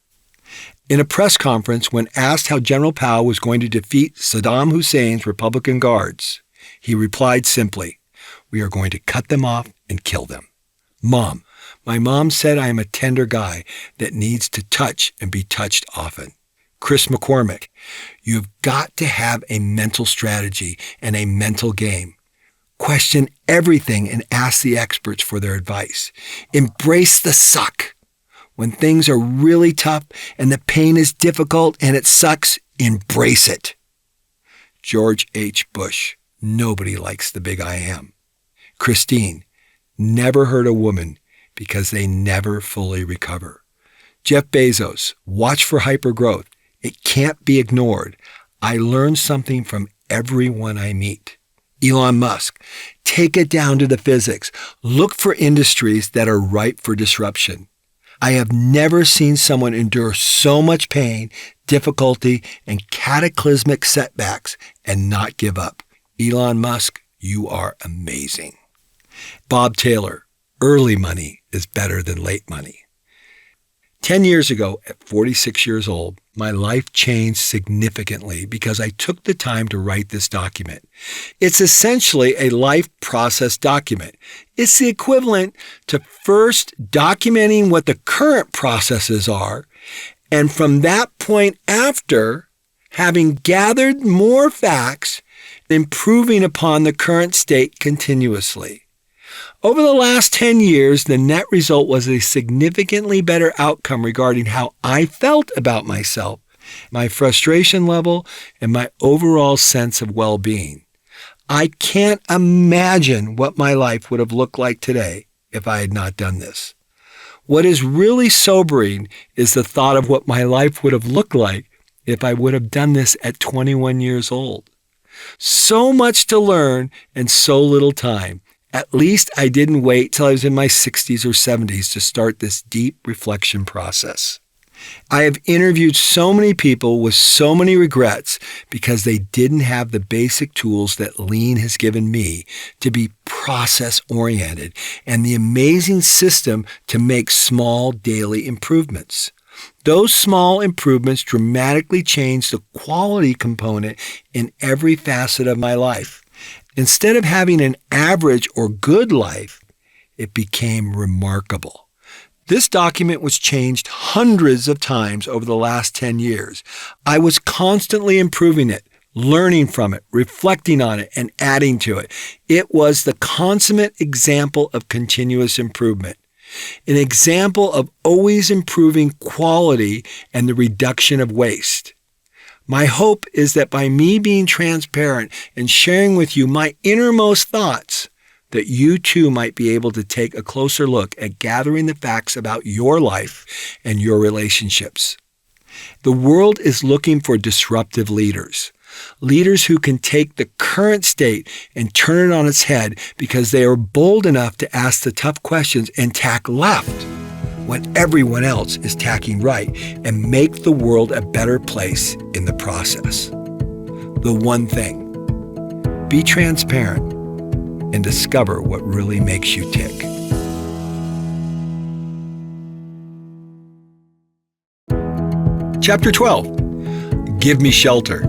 [SPEAKER 2] In a press conference, when asked how General Powell was going to defeat Saddam Hussein's Republican Guards, he replied simply, "We are going to cut them off and kill them." Mom, my mom said I am a tender guy that needs to touch and be touched often. Chris McCormick, you've got to have a mental strategy and a mental game. Question everything and ask the experts for their advice. Embrace the suck. When things are really tough and the pain is difficult and it sucks, embrace it. George H. Bush, nobody likes the big I am. Christine, never hurt a woman because they never fully recover. Jeff Bezos, watch for hypergrowth. It can't be ignored. I learn something from everyone I meet. Elon Musk, take it down to the physics. Look for industries that are ripe for disruption. I have never seen someone endure so much pain, difficulty, and cataclysmic setbacks and not give up. Elon Musk, you are amazing. Bob Taylor, early money is better than late money. 10 years ago, at 46 years old, my life changed significantly because I took the time to write this document. It's essentially a life process document. It's the equivalent to first documenting what the current processes are, and from that point after, having gathered more facts, improving upon the current state continuously. Over the last 10 years, the net result was a significantly better outcome regarding how I felt about myself, my frustration level, and my overall sense of well-being. I can't imagine what my life would have looked like today if I had not done this. What is really sobering is the thought of what my life would have looked like if I would have done this at 21 years old. So much to learn and so little time. At least I didn't wait till I was in my 60s or 70s to start this deep reflection process. I have interviewed so many people with so many regrets because they didn't have the basic tools that Lean has given me to be process-oriented and the amazing system to make small daily improvements. Those small improvements dramatically changed the quality component in every facet of my life. Instead of having an average or good life, it became remarkable. This document was changed hundreds of times over the last 10 years. I was constantly improving it, learning from it, reflecting on it, and adding to it. It was the consummate example of continuous improvement, an example of always improving quality and the reduction of waste. My hope is that by me being transparent and sharing with you my innermost thoughts, that you too might be able to take a closer look at gathering the facts about your life and your relationships. The world is looking for disruptive leaders. Leaders who can take the current state and turn it on its head because they are bold enough to ask the tough questions and tack left when everyone else is tacking right, and make the world a better place in the process. The one thing, be transparent and discover what really makes you tick. Chapter 12, Give Me Shelter.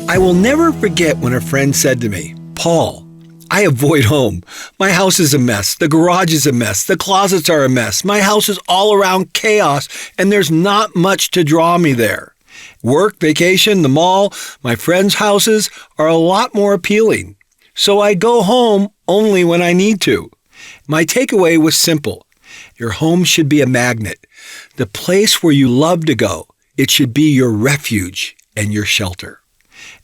[SPEAKER 2] I will never forget when a friend said to me, "Paul, I avoid home. My house is a mess. The garage is a mess. The closets are a mess. My house is all around chaos, and there's not much to draw me there. Work, vacation, the mall, my friends' houses are a lot more appealing. So I go home only when I need to." My takeaway was simple. Your home should be a magnet, the place where you love to go. It should be your refuge and your shelter.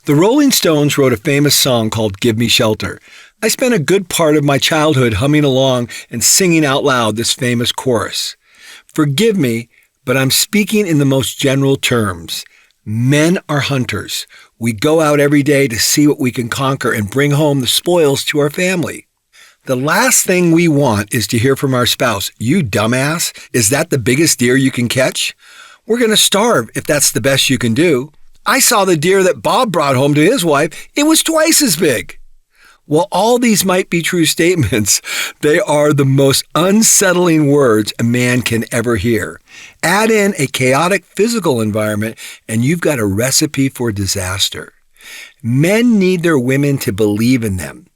[SPEAKER 2] The Rolling Stones wrote a famous song called "Give Me Shelter." I spent a good part of my childhood humming along and singing out loud this famous chorus. Forgive me, but I'm speaking in the most general terms. Men are hunters. We go out every day to see what we can conquer and bring home the spoils to our family. The last thing we want is to hear from our spouse, "You dumbass, is that the biggest deer you can catch? We're going to starve if that's the best you can do." I saw the deer that Bob brought home to his wife. It was twice as big. While all these might be true statements, they are the most unsettling words a man can ever hear. Add in a chaotic physical environment, and you've got a recipe for disaster. Men need their women to believe in them.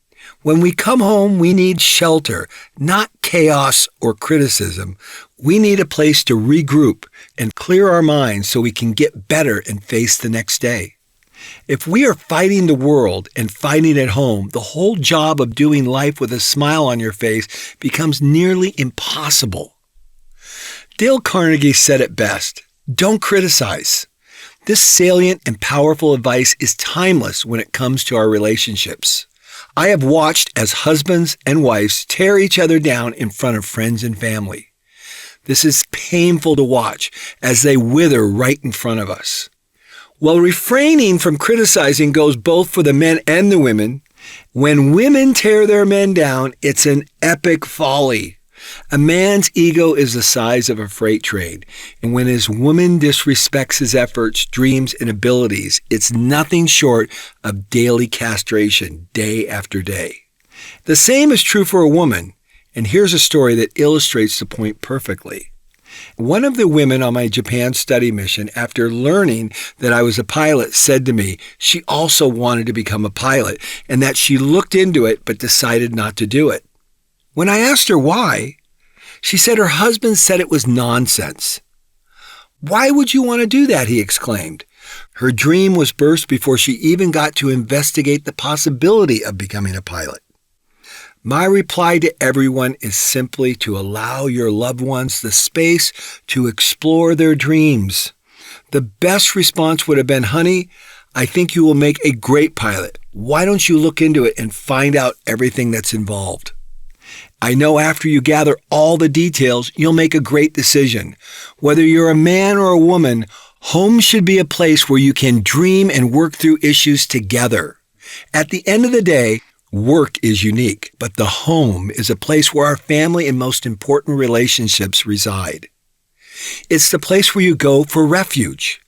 [SPEAKER 2] When we come home, we need shelter, not chaos or criticism. We need a place to regroup and clear our minds so we can get better and face the next day. If we are fighting the world and fighting at home, the whole job of doing life with a smile on your face becomes nearly impossible. Dale Carnegie said it best, "Don't criticize." This salient and powerful advice is timeless when it comes to our relationships. I have watched as husbands and wives tear each other down in front of friends and family. This is painful to watch as they wither right in front of us. While refraining from criticizing goes both for the men and the women, when women tear their men down, it's an epic folly. A man's ego is the size of a freight train, and when his woman disrespects his efforts, dreams, and abilities, it's nothing short of daily castration, day after day. The same is true for a woman, and here's a story that illustrates the point perfectly. One of the women on my Japan study mission, after learning that I was a pilot, said to me she also wanted to become a pilot and that she looked into it but decided not to do it. When I asked her why, she said her husband said it was nonsense. "Why would you want to do that?" he exclaimed. Her dream was burst before she even got to investigate the possibility of becoming a pilot. My reply to everyone is simply to allow your loved ones the space to explore their dreams. The best response would have been, "Honey, I think you will make a great pilot. Why don't you look into it and find out everything that's involved?" I know after you gather all the details, you'll make a great decision. Whether you're a man or a woman, home should be a place where you can dream and work through issues together. At the end of the day, work is unique, but the home is a place where our family and most important relationships reside. It's the place where you go for refuge.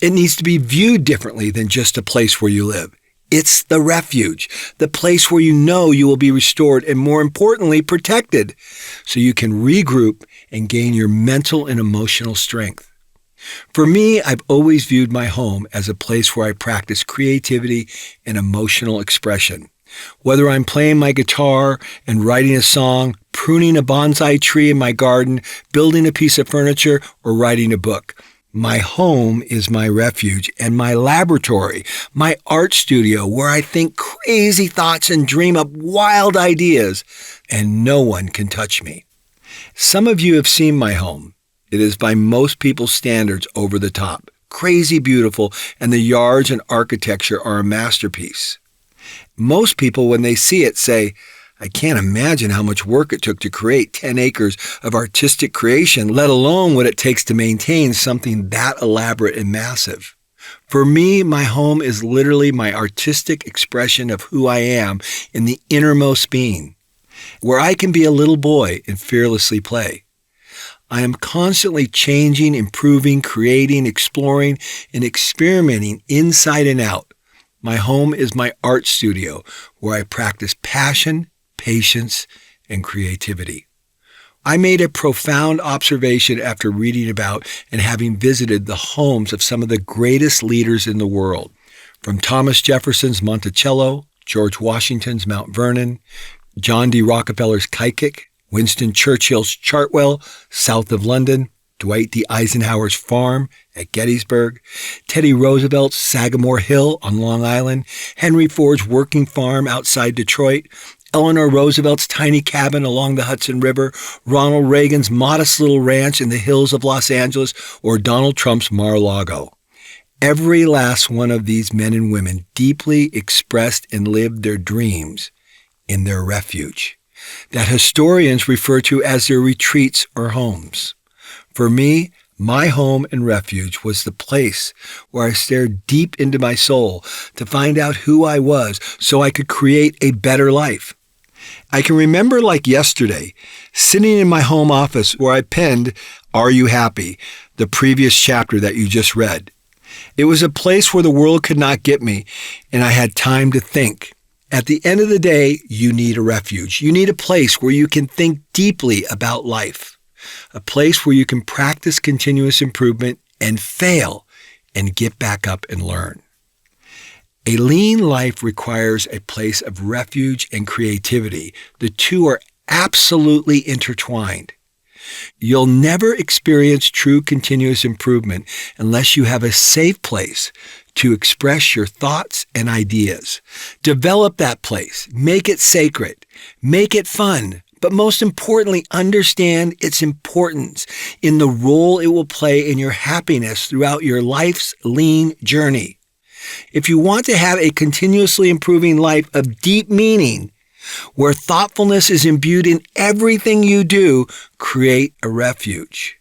[SPEAKER 2] It needs to be viewed differently than just a place where you live. It's the refuge, the place where you know you will be restored and, more importantly, protected, so you can regroup and gain your mental and emotional strength. For me, I've always viewed my home as a place where I practice creativity and emotional expression. Whether I'm playing my guitar and writing a song, pruning a bonsai tree in my garden, building a piece of furniture, or writing a book, my home is my refuge and my laboratory, my art studio where I think crazy thoughts and dream up wild ideas, and no one can touch me. Some of you have seen my home. It is by most people's standards over the top, crazy beautiful, and the yards and architecture are a masterpiece. Most people, when they see it, say, "I can't imagine how much work it took to create 10 acres of artistic creation, let alone what it takes to maintain something that elaborate and massive." For me, my home is literally my artistic expression of who I am in the innermost being, where I can be a little boy and fearlessly play. I am constantly changing, improving, creating, exploring, and experimenting inside and out. My home is my art studio where I practice passion, patience, and creativity. I made a profound observation after reading about and having visited the homes of some of the greatest leaders in the world, from Thomas Jefferson's Monticello, George Washington's Mount Vernon, John D. Rockefeller's Kaikik, Winston Churchill's Chartwell, south of London, Dwight D. Eisenhower's farm at Gettysburg, Teddy Roosevelt's Sagamore Hill on Long Island, Henry Ford's working farm outside Detroit, Eleanor Roosevelt's tiny cabin along the Hudson River, Ronald Reagan's modest little ranch in the hills of Los Angeles, or Donald Trump's Mar-a-Lago. Every last one of these men and women deeply expressed and lived their dreams in their refuge, that historians refer to as their retreats or homes. For me, my home and refuge was the place where I stared deep into my soul to find out who I was so I could create a better life. I can remember like yesterday, sitting in my home office where I penned, "Are You Happy?" the previous chapter that you just read. It was a place where the world could not get me, and I had time to think. At the end of the day, you need a refuge. You need a place where you can think deeply about life, a place where you can practice continuous improvement and fail and get back up and learn. A lean life requires a place of refuge and creativity. The two are absolutely intertwined. You'll never experience true continuous improvement unless you have a safe place to express your thoughts and ideas. Develop that place. Make it sacred. Make it fun. But most importantly, understand its importance in the role it will play in your happiness throughout your life's lean journey. If you want to have a continuously improving life of deep meaning, where thoughtfulness is imbued in everything you do, create a refuge.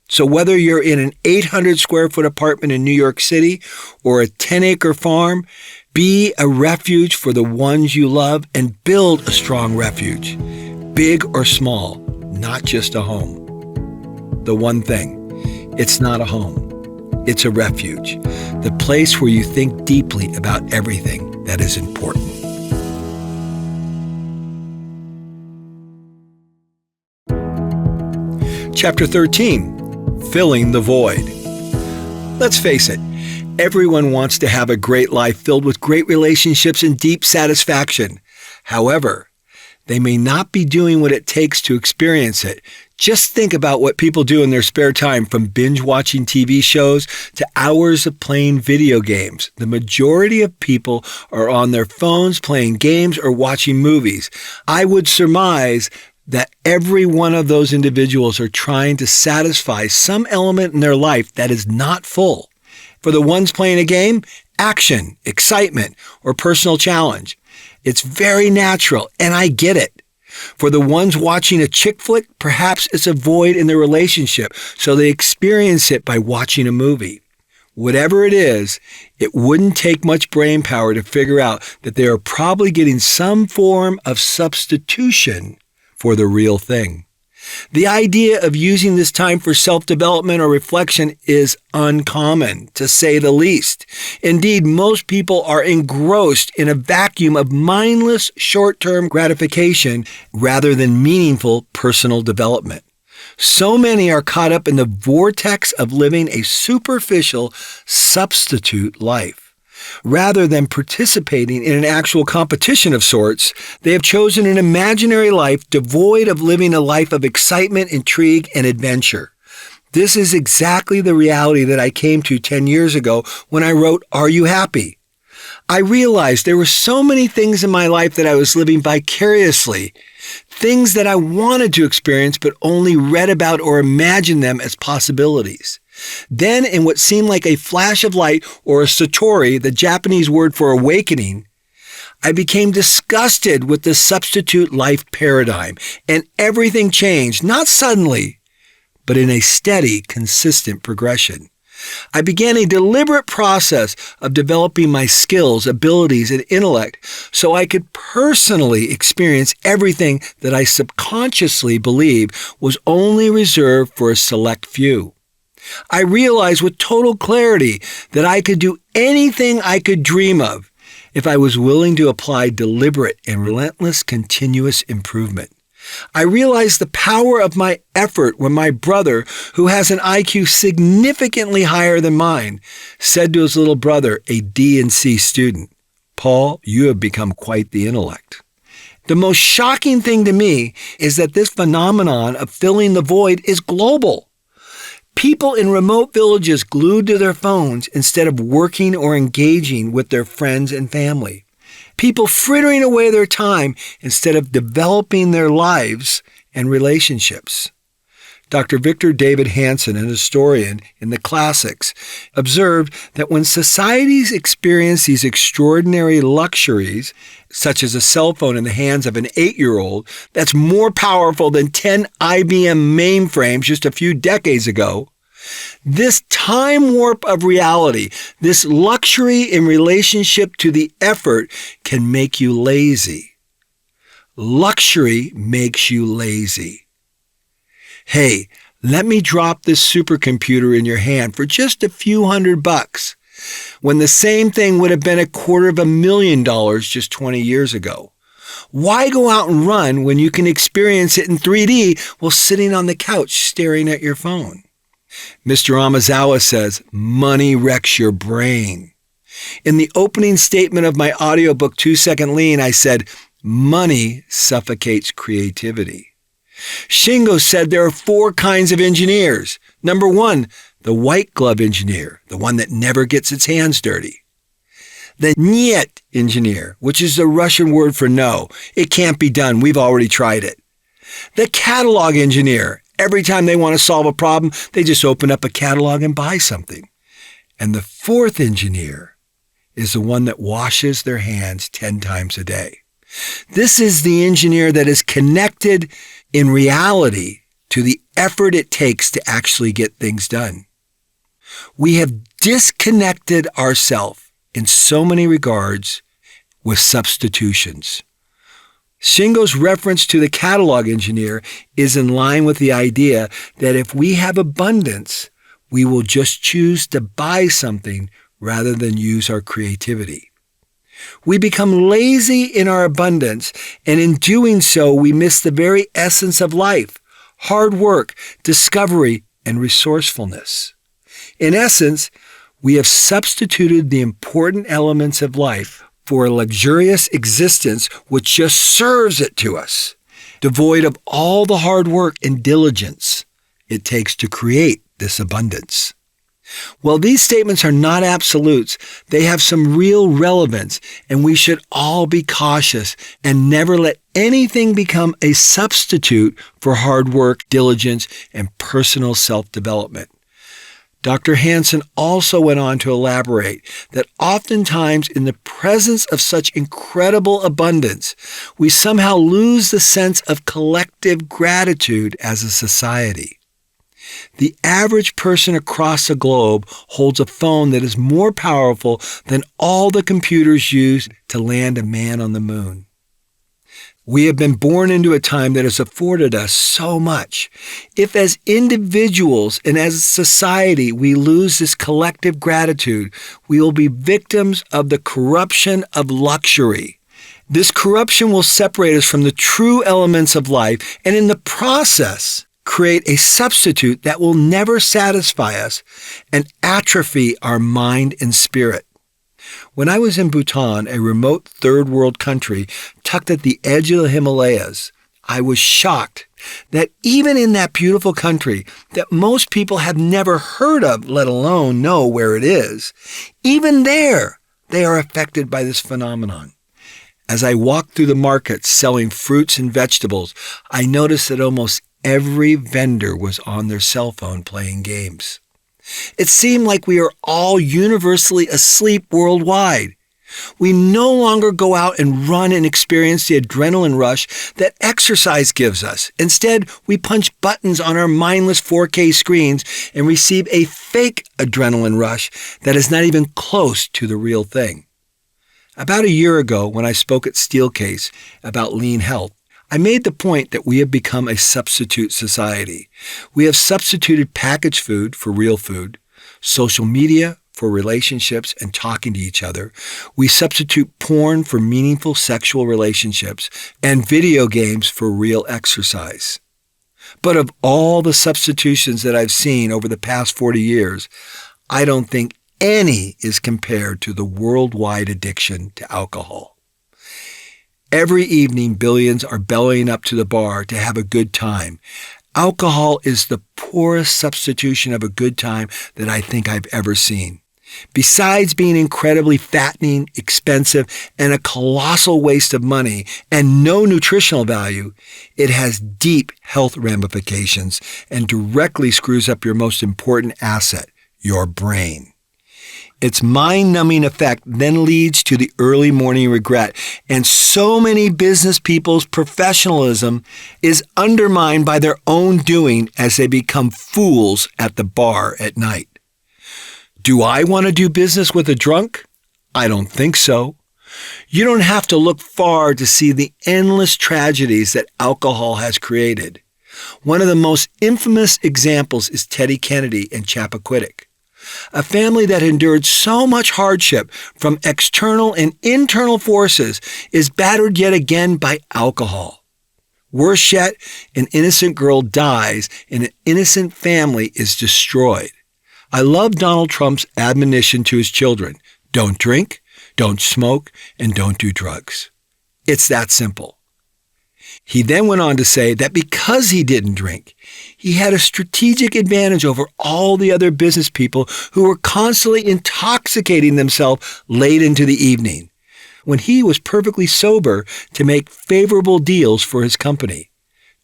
[SPEAKER 2] So whether you're in an 800 square foot apartment in New York City or a 10-acre farm, be a refuge for the ones you love and build a strong refuge, big or small, not just a home. The one thing, it's not a home. It's a refuge, the place where you think deeply about everything that is important. Chapter 13, Filling the Void. Let's face it, everyone wants to have a great life filled with great relationships and deep satisfaction. However, they may not be doing what it takes to experience it. Just think about what people do in their spare time, from binge-watching TV shows to hours of playing video games. The majority of people are on their phones playing games or watching movies. I would surmise that every one of those individuals are trying to satisfy some element in their life that is not full. For the ones playing a game, action, excitement, or personal challenge. It's very natural, and I get it. For the ones watching a chick flick, perhaps it's a void in their relationship, so they experience it by watching a movie. Whatever it is, it wouldn't take much brain power to figure out that they are probably getting some form of substitution for the real thing. The idea of using this time for self-development or reflection is uncommon, to say the least. Indeed, most people are engrossed in a vacuum of mindless short-term gratification rather than meaningful personal development. So many are caught up in the vortex of living a superficial substitute life. Rather than participating in an actual competition of sorts, they have chosen an imaginary life devoid of living a life of excitement, intrigue, and adventure. This is exactly the reality that I came to 10 years ago when I wrote, Are You Happy? I realized there were so many things in my life that I was living vicariously, things that I wanted to experience but only read about or imagined them as possibilities. Then, in what seemed like a flash of light, or a satori, the Japanese word for awakening, I became disgusted with the substitute life paradigm, and everything changed, not suddenly, but in a steady, consistent progression. I began a deliberate process of developing my skills, abilities, and intellect so I could personally experience everything that I subconsciously believed was only reserved for a select few. I realized with total clarity that I could do anything I could dream of if I was willing to apply deliberate and relentless continuous improvement. I realized the power of my effort when my brother, who has an IQ significantly higher than mine, said to his little brother, a D&C student, Paul, you have become quite the intellect. The most shocking thing to me is that this phenomenon of filling the void is global. People in remote villages glued to their phones instead of working or engaging with their friends and family. People frittering away their time instead of developing their lives and relationships. Dr. Victor David Hanson, an historian in the classics, observed that when societies experience these extraordinary luxuries, such as a cell phone in the hands of an 8-year-old that's more powerful than 10 IBM mainframes just a few decades ago, this time warp of reality, this luxury in relationship to the effort, can make you lazy. Luxury makes you lazy. Hey, Let me drop this supercomputer in your hand for just a few $100, when the same thing would have been $250,000 just 20 years ago. Why go out and run when you can experience it in 3D while sitting on the couch staring at your phone? Mr. Amazawa says, money wrecks your brain. In the opening statement of my audiobook, 2 Second Lean, I said, money suffocates creativity. Shingo said there are 4 kinds of engineers. Number 1, the white glove engineer, the one that never gets its hands dirty. The niet engineer, which is the Russian word for no. It can't be done. We've already tried it. The catalog engineer. Every time they want to solve a problem, they just open up a catalog and buy something. And the 4th engineer is the one that washes their hands 10 times a day. This is the engineer that is connected in reality to the effort it takes to actually get things done. We have disconnected ourselves in so many regards with substitutions. Shingo's reference to the catalog engineer is in line with the idea that if we have abundance, we will just choose to buy something rather than use our creativity. We become lazy in our abundance, and in doing so, we miss the very essence of life, hard work, discovery, and resourcefulness. In essence, we have substituted the important elements of life for a luxurious existence which just serves it to us, devoid of all the hard work and diligence it takes to create this abundance. While these statements are not absolutes, they have some real relevance, and we should all be cautious and never let anything become a substitute for hard work, diligence, and personal self-development. Dr. Hansen also went on to elaborate that oftentimes in the presence of such incredible abundance, we somehow lose the sense of collective gratitude as a society. The average person across the globe holds a phone that is more powerful than all the computers used to land a man on the moon. We have been born into a time that has afforded us so much. If as individuals and as a society we lose this collective gratitude, we will be victims of the corruption of luxury. This corruption will separate us from the true elements of life, and in the process, create a substitute that will never satisfy us and atrophy our mind and spirit. When I was in Bhutan, a remote third world country tucked at the edge of the Himalayas, I was shocked that even in that beautiful country that most people have never heard of, let alone know where it is, even there they are affected by this phenomenon. As I walked through the markets selling fruits and vegetables, I noticed that almost every vendor was on their cell phone playing games. It seemed like we are all universally asleep worldwide. We no longer go out and run and experience the adrenaline rush that exercise gives us. Instead, we punch buttons on our mindless 4K screens and receive a fake adrenaline rush that is not even close to the real thing. About a year ago, when I spoke at Steelcase about lean health, I made the point that we have become a substitute society. We have substituted packaged food for real food, social media for relationships and talking to each other. We substitute porn for meaningful sexual relationships and video games for real exercise. But of all the substitutions that I've seen over the past 40 years, I don't think any is compared to the worldwide addiction to alcohol. Every evening, billions are bellying up to the bar to have a good time. Alcohol is the poorest substitution of a good time that I think I've ever seen. Besides being incredibly fattening, expensive, and a colossal waste of money and no nutritional value, it has deep health ramifications and directly screws up your most important asset, your brain. Its mind-numbing effect then leads to the early morning regret, and so many business people's professionalism is undermined by their own doing as they become fools at the bar at night. Do I want to do business with a drunk? I don't think so. You don't have to look far to see the endless tragedies that alcohol has created. One of the most infamous examples is Teddy Kennedy and Chappaquiddick, a family that endured so much hardship from external and internal forces is battered yet again by alcohol. Worse yet, an innocent girl dies and an innocent family is destroyed. I love Donald Trump's admonition to his children: don't drink, don't smoke, and don't do drugs. It's that simple. He then went on to say that because he didn't drink, he had a strategic advantage over all the other business people who were constantly intoxicating themselves late into the evening, when he was perfectly sober to make favorable deals for his company.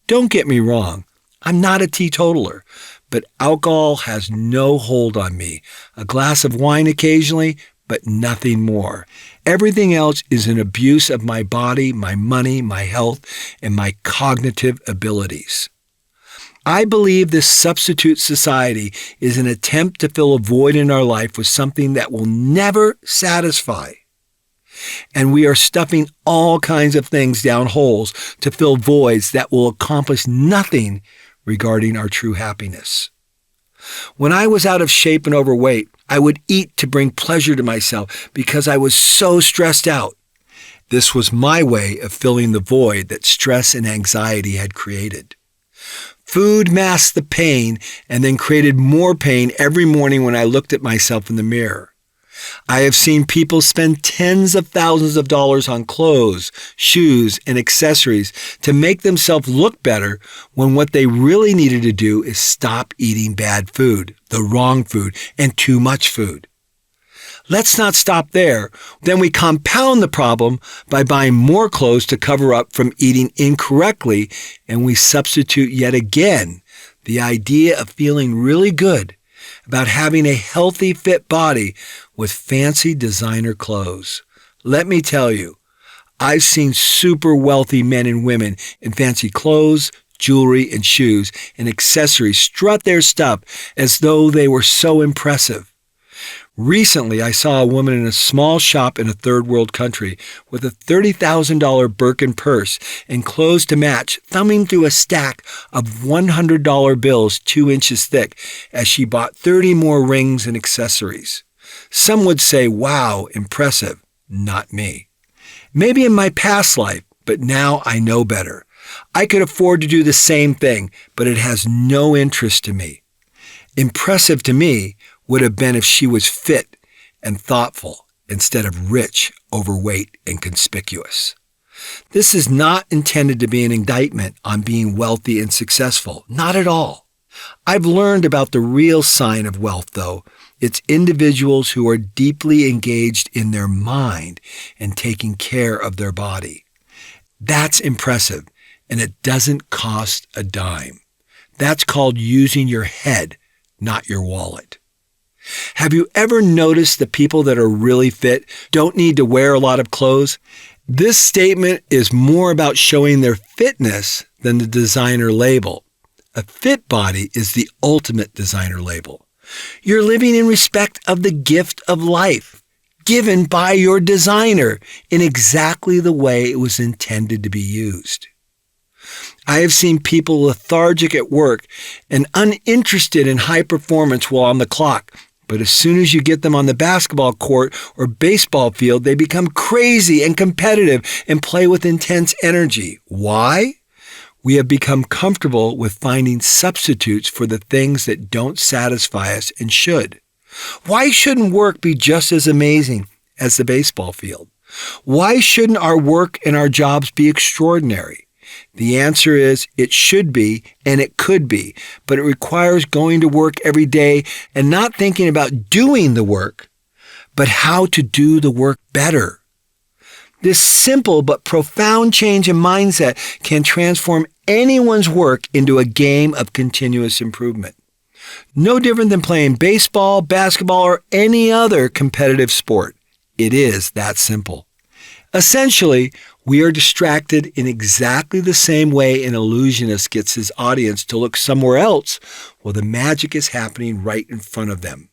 [SPEAKER 2] Don't get me wrong, I'm not a teetotaler, but alcohol has no hold on me. A glass of wine occasionally, but nothing more. Everything else is an abuse of my body, my money, my health, and my cognitive abilities. I believe this substitute society is an attempt to fill a void in our life with something that will never satisfy. And we are stuffing all kinds of things down holes to fill voids that will accomplish nothing regarding our true happiness. When I was out of shape and overweight, I would eat to bring pleasure to myself because I was so stressed out. This was my way of filling the void that stress and anxiety had created. Food masked the pain and then created more pain every morning when I looked at myself in the mirror. I have seen people spend tens of thousands of dollars on clothes, shoes, and accessories to make themselves look better when what they really needed to do is stop eating bad food, the wrong food, and too much food. Let's not stop there. Then we compound the problem by buying more clothes to cover up from eating incorrectly, and we substitute yet again the idea of feeling really good about having a healthy, fit body with fancy designer clothes. Let me tell you, I've seen super wealthy men and women in fancy clothes, jewelry, and shoes and accessories strut their stuff as though they were so impressive. Recently, I saw a woman in a small shop in a third world country with a $30,000 Birkin purse and clothes to match, thumbing through a stack of $100 bills 2 inches thick as she bought 30 more rings and accessories. Some would say, wow, impressive. Not me. Maybe in my past life, but now I know better. I could afford to do the same thing, but it has no interest to me. Impressive to me would have been if she was fit and thoughtful instead of rich, overweight, and conspicuous. This is not intended to be an indictment on being wealthy and successful. Not at all. I've learned about the real sign of wealth, though. It's individuals who are deeply engaged in their mind and taking care of their body. That's impressive, and it doesn't cost a dime. That's called using your head, not your wallet. Have you ever noticed the people that are really fit don't need to wear a lot of clothes? This statement is more about showing their fitness than the designer label. A fit body is the ultimate designer label. You're living in respect of the gift of life, given by your designer in exactly the way it was intended to be used. I have seen people lethargic at work and uninterested in high performance while on the clock. But as soon as you get them on the basketball court or baseball field, they become crazy and competitive and play with intense energy. Why? We have become comfortable with finding substitutes for the things that don't satisfy us and should. Why shouldn't work be just as amazing as the baseball field? Why shouldn't our work and our jobs be extraordinary? The answer is it should be and it could be, but it requires going to work every day and not thinking about doing the work, but how to do the work better. This simple but profound change in mindset can transform anyone's work into a game of continuous improvement. No different than playing baseball, basketball, or any other competitive sport. It is that simple. Essentially, we are distracted in exactly the same way an illusionist gets his audience to look somewhere else while the magic is happening right in front of them.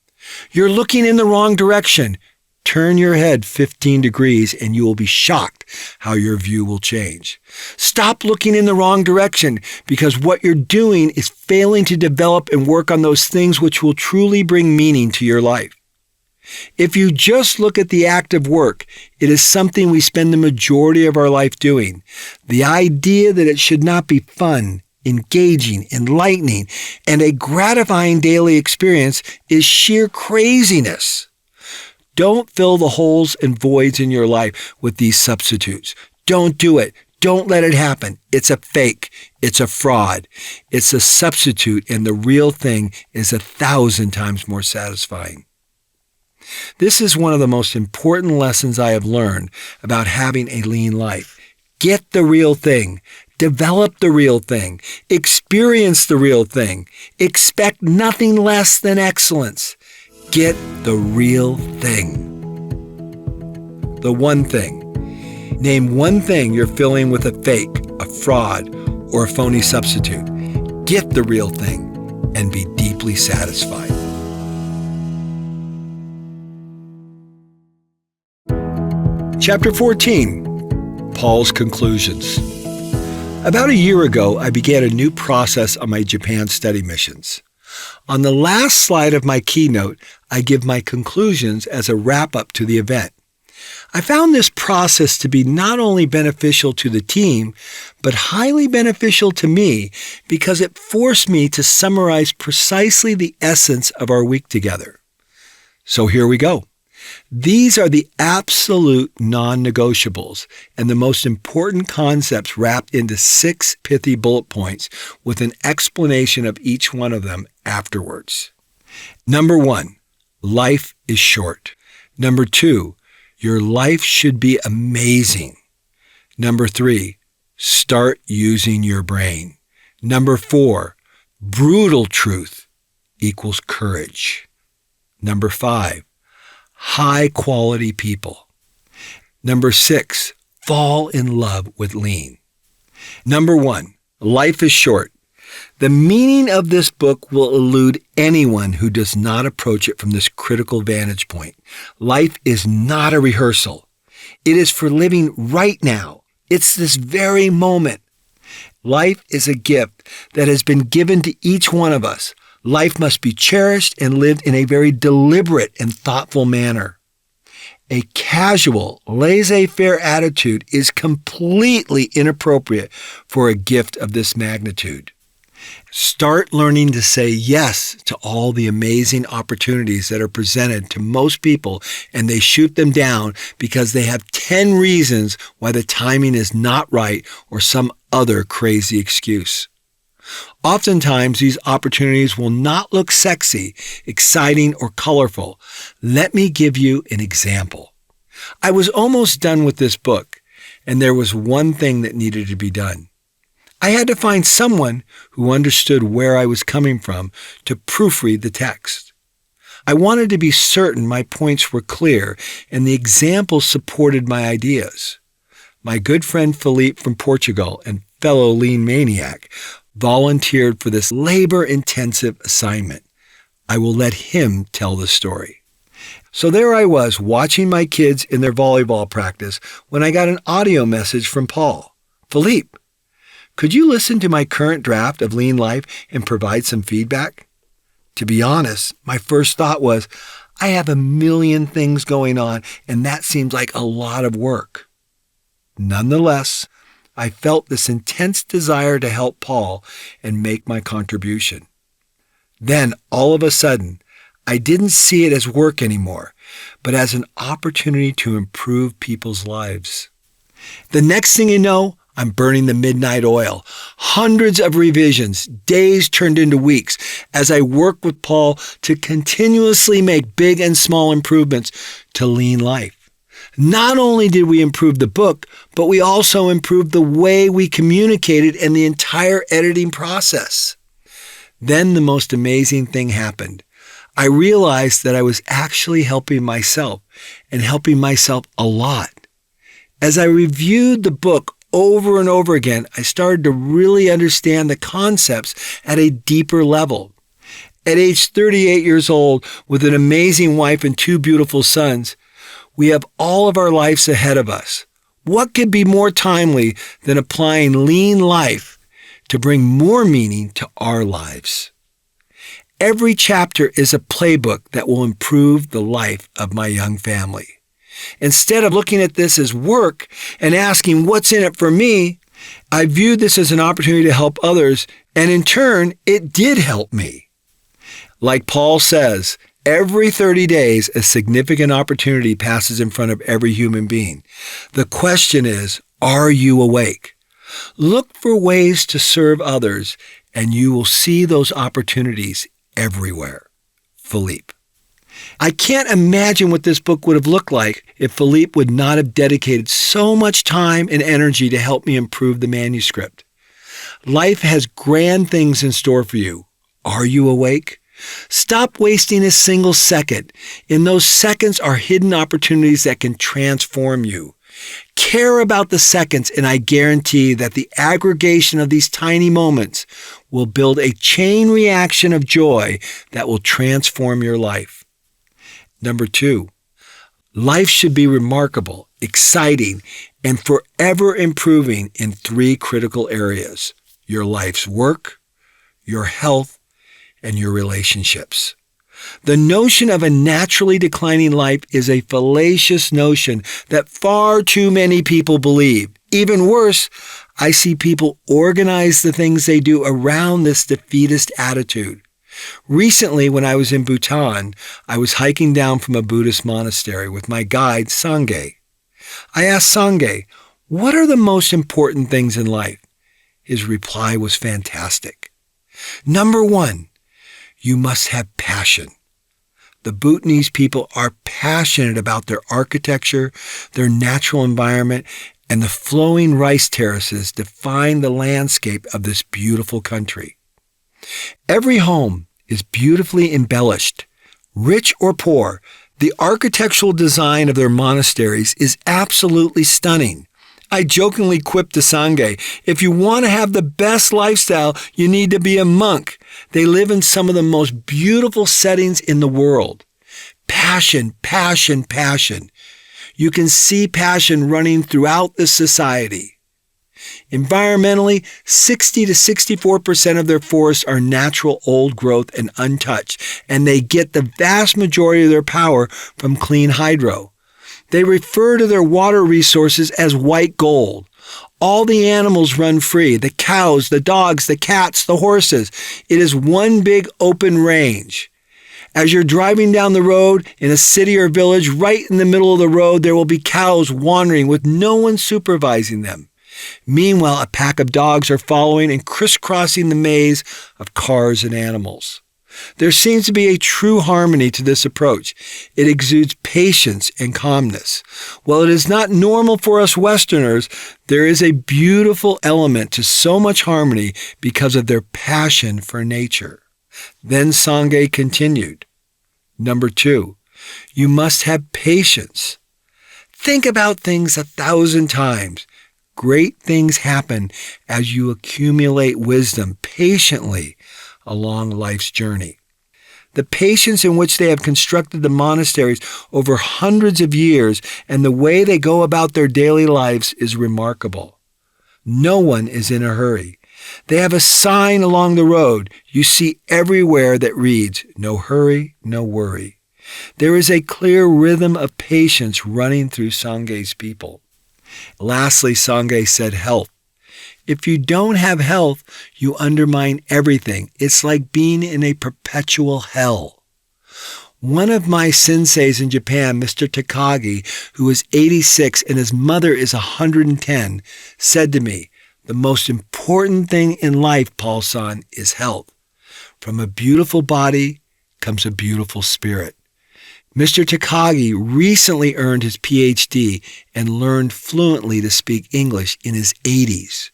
[SPEAKER 2] You're looking in the wrong direction. Turn your head 15 degrees and you will be shocked how your view will change. Stop looking in the wrong direction because what you're doing is failing to develop and work on those things which will truly bring meaning to your life. If you just look at the act of work, it is something we spend the majority of our life doing. The idea that it should not be fun, engaging, enlightening, and a gratifying daily experience is sheer craziness. Don't fill the holes and voids in your life with these substitutes. Don't do it. Don't let it happen. It's a fake. It's a fraud. It's a substitute, and the real thing is 1,000 times more satisfying. This is one of the most important lessons I have learned about having a lean life. Get the real thing. Develop the real thing. Experience the real thing. Expect nothing less than excellence. Get the real thing. The one thing. Name one thing you're filling with a fake, a fraud, or a phony substitute. Get the real thing and be deeply satisfied. Chapter 14, Paul's Conclusions. About a year ago, I began a new process on my Japan study missions. On the last slide of my keynote, I give my conclusions as a wrap-up to the event. I found this process to be not only beneficial to the team, but highly beneficial to me because it forced me to summarize precisely the essence of our week together. So here we go. These are the absolute non-negotiables and the most important concepts wrapped into 6 pithy bullet points with an explanation of each one of them afterwards. Number 1, life is short. Number 2, your life should be amazing. Number 3, start using your brain. Number 4, brutal truth equals courage. Number 5, high-quality people. Number 6, fall in love with lean. Number 1, life is short. The meaning of this book will elude anyone who does not approach it from this critical vantage point. Life is not a rehearsal. It is for living right now. It's this very moment. Life is a gift that has been given to each one of us. Life must be cherished and lived in a very deliberate and thoughtful manner. A casual, laissez-faire attitude is completely inappropriate for a gift of this magnitude. Start learning to say yes to all the amazing opportunities that are presented to most people, and they shoot them down because they have 10 reasons why the timing is not right or some other crazy excuse. Oftentimes, these opportunities will not look sexy, exciting, or colorful. Let me give you an example. I was almost done with this book, and there was one thing that needed to be done. I had to find someone who understood where I was coming from to proofread the text. I wanted to be certain my points were clear and the examples supported my ideas. My good friend Philippe from Portugal and fellow lean maniac volunteered for this labor-intensive assignment. I will let him tell the story. So there I was watching my kids in their volleyball practice when I got an audio message from Paul. Philippe, could you listen to my current draft of Lean Life and provide some feedback? To be honest, my first thought was, I have a million things going on, and that seems like a lot of work. Nonetheless, I felt this intense desire to help Paul and make my contribution. Then, all of a sudden, I didn't see it as work anymore, but as an opportunity to improve people's lives. The next thing you know, I'm burning the midnight oil. Hundreds of revisions, days turned into weeks, as I work with Paul to continuously make big and small improvements to Lean Life. Not only did we improve the book, but we also improved the way we communicated and the entire editing process. Then the most amazing thing happened. I realized that I was actually helping myself, and helping myself a lot. As I reviewed the book over and over again, I started to really understand the concepts at a deeper level. At age 38 years old, with an amazing wife and 2 beautiful sons, We have all of our lives ahead of us. What could be more timely than applying Lean Life to bring more meaning to our lives? Every chapter is a playbook that will improve the life of my young family. Instead of looking at this as work and asking what's in it for me, I viewed this as an opportunity to help others, and in turn, it did help me. Like Paul says, every 30 days, a significant opportunity passes in front of every human being. The question is, are you awake? Look for ways to serve others, and you will see those opportunities everywhere. Philippe. I can't imagine what this book would have looked like if Philippe would not have dedicated so much time and energy to help me improve the manuscript. Life has grand things in store for you. Are you awake? Stop wasting a single second. In those seconds are hidden opportunities that can transform you. Care about the seconds, and I guarantee that the aggregation of these tiny moments will build a chain reaction of joy that will transform your life. Number 2, life should be remarkable, exciting, and forever improving in 3 critical areas: your life's work, your health, and your relationships. The notion of a naturally declining life is a fallacious notion that far too many people believe. Even worse, I see people organize the things they do around this defeatist attitude. Recently, when I was in Bhutan, I was hiking down from a Buddhist monastery with my guide, Sangye. I asked Sangye, "What are the most important things in life?" His reply was fantastic. Number 1, you must have passion. The Bhutanese people are passionate about their architecture, their natural environment, and the flowing rice terraces define the landscape of this beautiful country. Every home is beautifully embellished. Rich or poor, the architectural design of their monasteries is absolutely stunning. I jokingly quipped to Sangye, "If you want to have the best lifestyle, you need to be a monk." They live in some of the most beautiful settings in the world. Passion, passion, passion. You can see passion running throughout this society. Environmentally, 60 to 64% of their forests are natural old growth and untouched, and they get the vast majority of their power from clean hydro. They refer to their water resources as white gold. All the animals run free, the cows, the dogs, the cats, the horses. It is one big open range. As you're driving down the road in a city or village, right in the middle of the road, there will be cows wandering with no one supervising them. Meanwhile, a pack of dogs are following and crisscrossing the maze of cars and animals. There seems to be a true harmony to this approach. It exudes patience and calmness. While it is not normal for us Westerners, there is a beautiful element to so much harmony because of their passion for nature. Then Sangye continued. Number 2, you must have patience. Think about things 1,000 times. Great things happen as you accumulate wisdom patiently along life's journey. The patience in which they have constructed the monasteries over hundreds of years and the way they go about their daily lives is remarkable. No one is in a hurry. They have a sign along the road you see everywhere that reads, "No hurry, no worry." There is a clear rhythm of patience running through Sangye's people. Lastly, Sangye said health. If you don't have health, you undermine everything. It's like being in a perpetual hell. One of my senseis in Japan, Mr. Takagi, who is 86 and his mother is 110, said to me, "The most important thing in life, Paul-san, is health. From a beautiful body comes a beautiful spirit." Mr. Takagi recently earned his PhD and learned fluently to speak English in his 80s.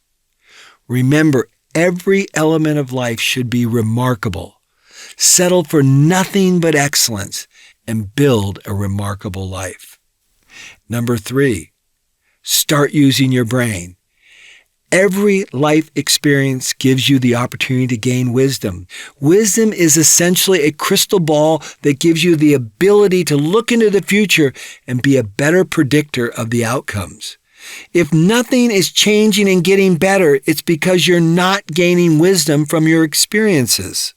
[SPEAKER 2] Remember, every element of life should be remarkable. Settle for nothing but excellence and build a remarkable life. Number 3, start using your brain. Every life experience gives you the opportunity to gain wisdom. Wisdom is essentially a crystal ball that gives you the ability to look into the future and be a better predictor of the outcomes. If nothing is changing and getting better, it's because you're not gaining wisdom from your experiences.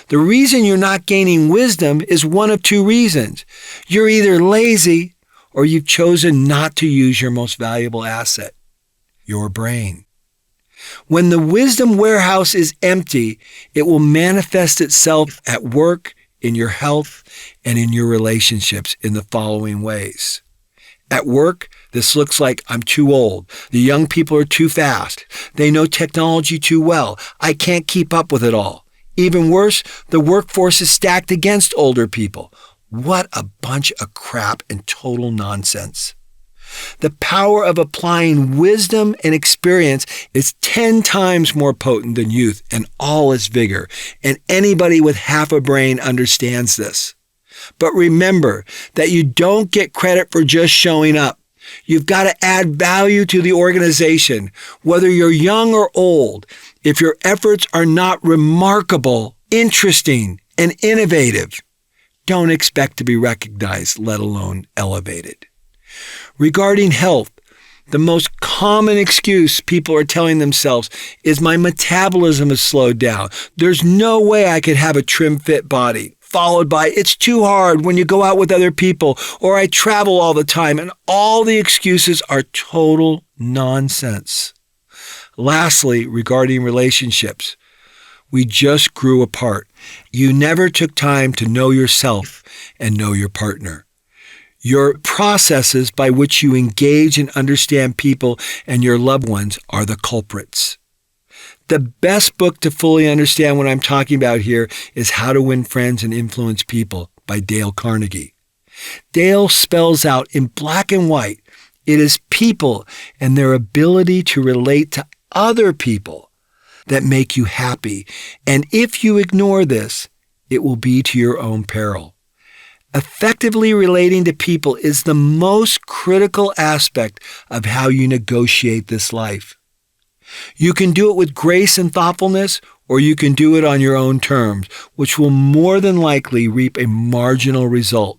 [SPEAKER 2] The reason you're not gaining wisdom is one of two reasons. You're either lazy or you've chosen not to use your most valuable asset, your brain. When the wisdom warehouse is empty, it will manifest itself at work, in your health, and in your relationships in the following ways. At work, this looks like I'm too old. The young people are too fast. They know technology too well. I can't keep up with it all. Even worse, the workforce is stacked against older people. What a bunch of crap and total nonsense. The power of applying wisdom and experience is 10 times more potent than youth and all its vigor, and anybody with half a brain understands this. But remember that you don't get credit for just showing up. You've got to add value to the organization, whether you're young or old. If your efforts are not remarkable, interesting, and innovative, don't expect to be recognized, let alone elevated. Regarding health, the most common excuse people are telling themselves is my metabolism has slowed down. There's no way I could have a trim, fit body. Followed by, it's too hard when you go out with other people, or I travel all the time, and all the excuses are total nonsense. Lastly, regarding relationships, we just grew apart. You never took time to know yourself and know your partner. Your processes by which you engage and understand people and your loved ones are the culprits. The best book to fully understand what I'm talking about here is How to Win Friends and Influence People by Dale Carnegie. Dale spells out in black and white, it is people and their ability to relate to other people that make you happy. And if you ignore this, it will be to your own peril. Effectively relating to people is the most critical aspect of how you negotiate this life. You can do it with grace and thoughtfulness, or you can do it on your own terms, which will more than likely reap a marginal result.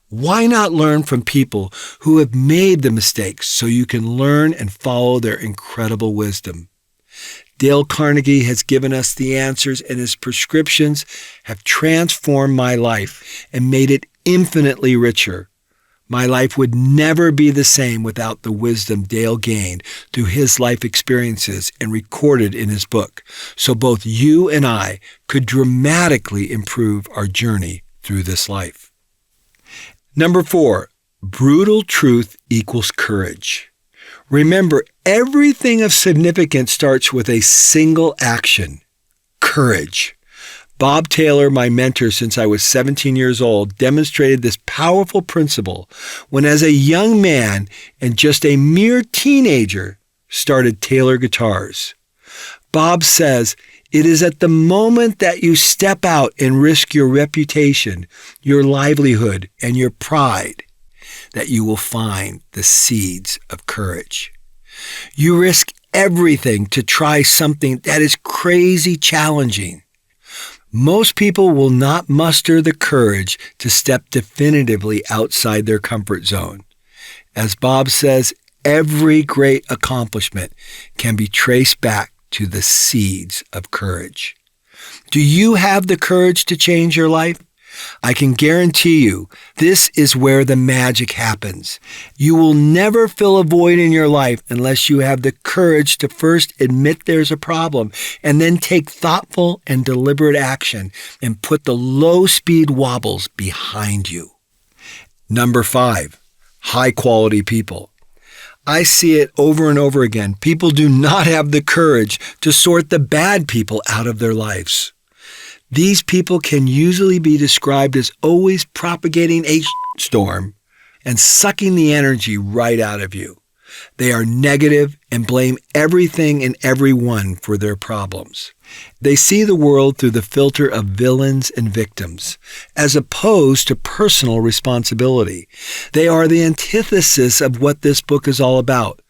[SPEAKER 2] Why not learn from people who have made the mistakes so you can learn and follow their incredible wisdom? Dale Carnegie has given us the answers, and his prescriptions have transformed my life and made it infinitely richer. My life would never be the same without the wisdom Dale gained through his life experiences and recorded in his book, so both you and I could dramatically improve our journey through this life. Number 4, brutal truth equals courage. Remember, everything of significance starts with a single action: courage. Bob Taylor, my mentor since I was 17 years old, demonstrated this powerful principle when, as a young man and just a mere teenager, started Taylor Guitars. Bob says, it is at the moment that you step out and risk your reputation, your livelihood, and your pride that you will find the seeds of courage. You risk everything to try something that is crazy challenging. Most people will not muster the courage to step definitively outside their comfort zone. As Bob says, every great accomplishment can be traced back to the seeds of courage. Do you have the courage to change your life? I can guarantee you, this is where the magic happens. You will never fill a void in your life unless you have the courage to first admit there's a problem and then take thoughtful and deliberate action and put the low-speed wobbles behind you. Number 5, high-quality people. I see it over and over again. People do not have the courage to sort the bad people out of their lives. These people can usually be described as always propagating a storm and sucking the energy right out of you. They are negative and blame everything and everyone for their problems. They see the world through the filter of villains and victims, as opposed to personal responsibility. They are the antithesis of what this book is all about.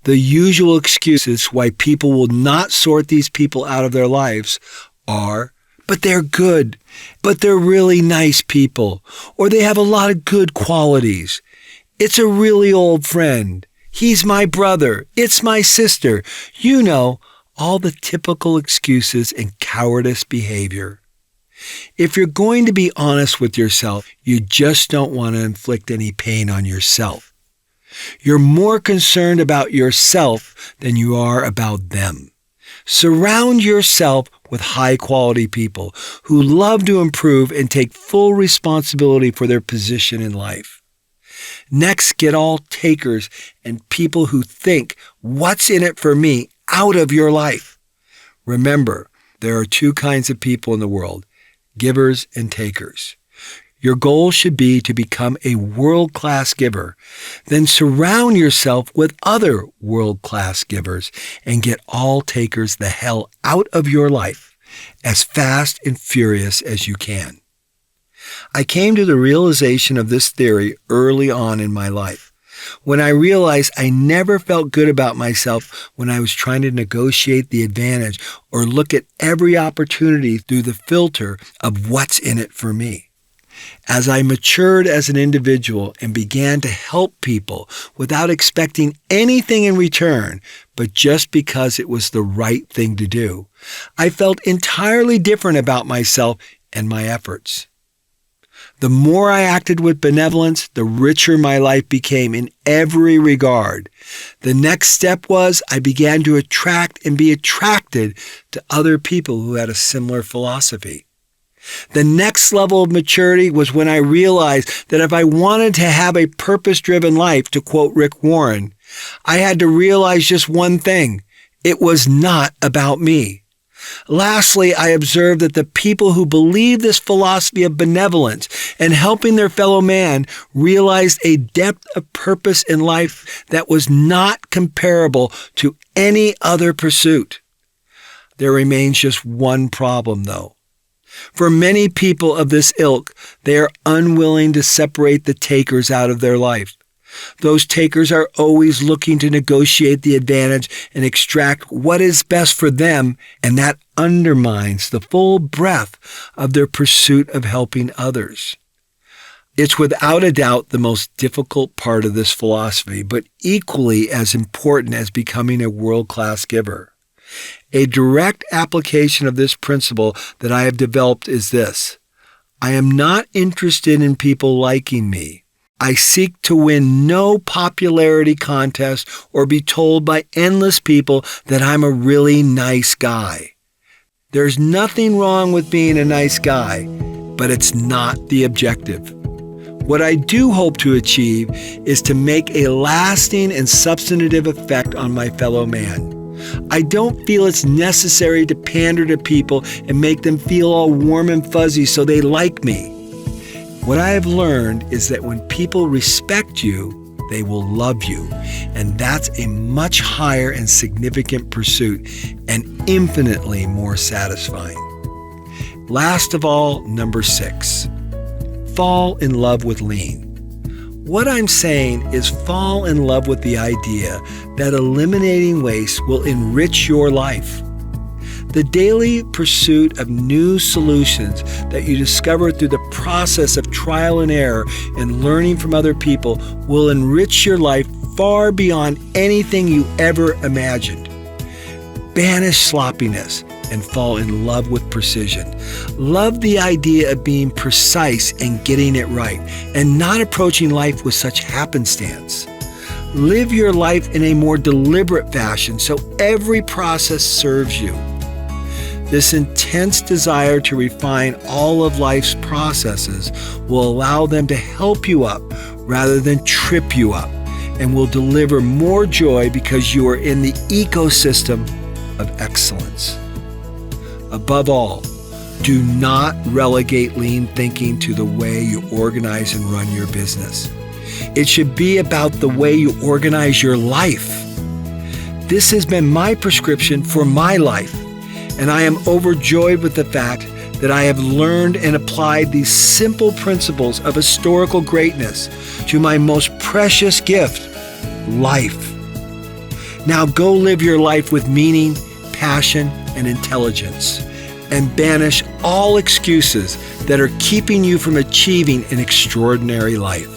[SPEAKER 2] The usual excuses why people will not sort these people out of their lives are, but they're good, but they're really nice people, or they have a lot of good qualities. It's a really old friend. He's my brother. It's my sister. You know, all the typical excuses and cowardice behavior. If you're going to be honest with yourself, you just don't want to inflict any pain on yourself. You're more concerned about yourself than you are about them. Surround yourself with high-quality people who love to improve and take full responsibility for their position in life. Next, get all takers and people who think, "What's in it for me?" out of your life. Remember, there are two kinds of people in the world, givers and takers. Your goal should be to become a world-class giver. Then surround yourself with other world-class givers and get all takers the hell out of your life as fast and furious as you can. I came to the realization of this theory early on in my life, when I realized I never felt good about myself when I was trying to negotiate the advantage or look at every opportunity through the filter of what's in it for me. As I matured as an individual and began to help people without expecting anything in return, but just because it was the right thing to do, I felt entirely different about myself and my efforts. The more I acted with benevolence, the richer my life became in every regard. The next step was I began to attract and be attracted to other people who had a similar philosophy. The next level of maturity was when I realized that if I wanted to have a purpose-driven life, to quote Rick Warren, I had to realize just one thing. It was not about me. Lastly, I observed that the people who believed this philosophy of benevolence and helping their fellow man realized a depth of purpose in life that was not comparable to any other pursuit. There remains just one problem, though. For many people of this ilk, they are unwilling to separate the takers out of their life. Those takers are always looking to negotiate the advantage and extract what is best for them, and that undermines the full breadth of their pursuit of helping others. It's without a doubt the most difficult part of this philosophy, but equally as important as becoming a world-class giver. A direct application of this principle that I have developed is this: I am not interested in people liking me. I seek to win no popularity contest or be told by endless people that I'm a really nice guy. There's nothing wrong with being a nice guy, but it's not the objective. What I do hope to achieve is to make a lasting and substantive effect on my fellow man. I don't feel it's necessary to pander to people and make them feel all warm and fuzzy so they like me. What I have learned is that when people respect you, they will love you, and that's a much higher and significant pursuit and infinitely more satisfying. Last of all, number 6, fall in love with lean. What I'm saying is fall in love with the idea that eliminating waste will enrich your life. The daily pursuit of new solutions that you discover through the process of trial and error and learning from other people will enrich your life far beyond anything you ever imagined. Banish sloppiness and fall in love with precision. Love the idea of being precise and getting it right, and not approaching life with such happenstance. Live your life in a more deliberate fashion so every process serves you. This intense desire to refine all of life's processes will allow them to help you up rather than trip you up, and will deliver more joy because you are in the ecosystem of excellence. Above all, do not relegate lean thinking to the way you organize and run your business. It should be about the way you organize your life. This has been my prescription for my life, and I am overjoyed with the fact that I have learned and applied these simple principles of historical greatness to my most precious gift, life. Now go live your life with meaning, passion, and intelligence, and banish all excuses that are keeping you from achieving an extraordinary life.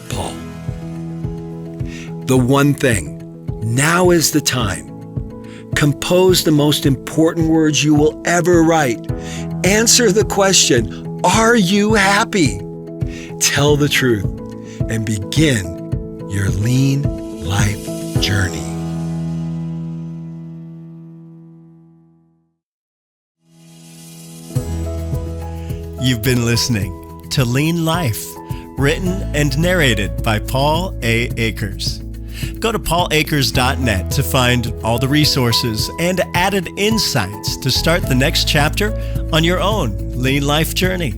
[SPEAKER 2] Paul. The one thing, now is the time. Compose the most important words you will ever write. Answer the question, are you happy? Tell the truth and begin your lean life journey.
[SPEAKER 1] You've been listening to Lean Life, written and narrated by Paul A. Akers. Go to paulakers.net to find all the resources and added insights to start the next chapter on your own Lean Life journey.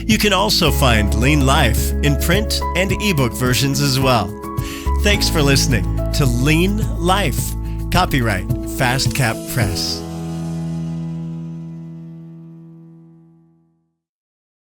[SPEAKER 1] You can also find Lean Life in print and ebook versions as well. Thanks for listening to Lean Life. Copyright Fast Cap Press.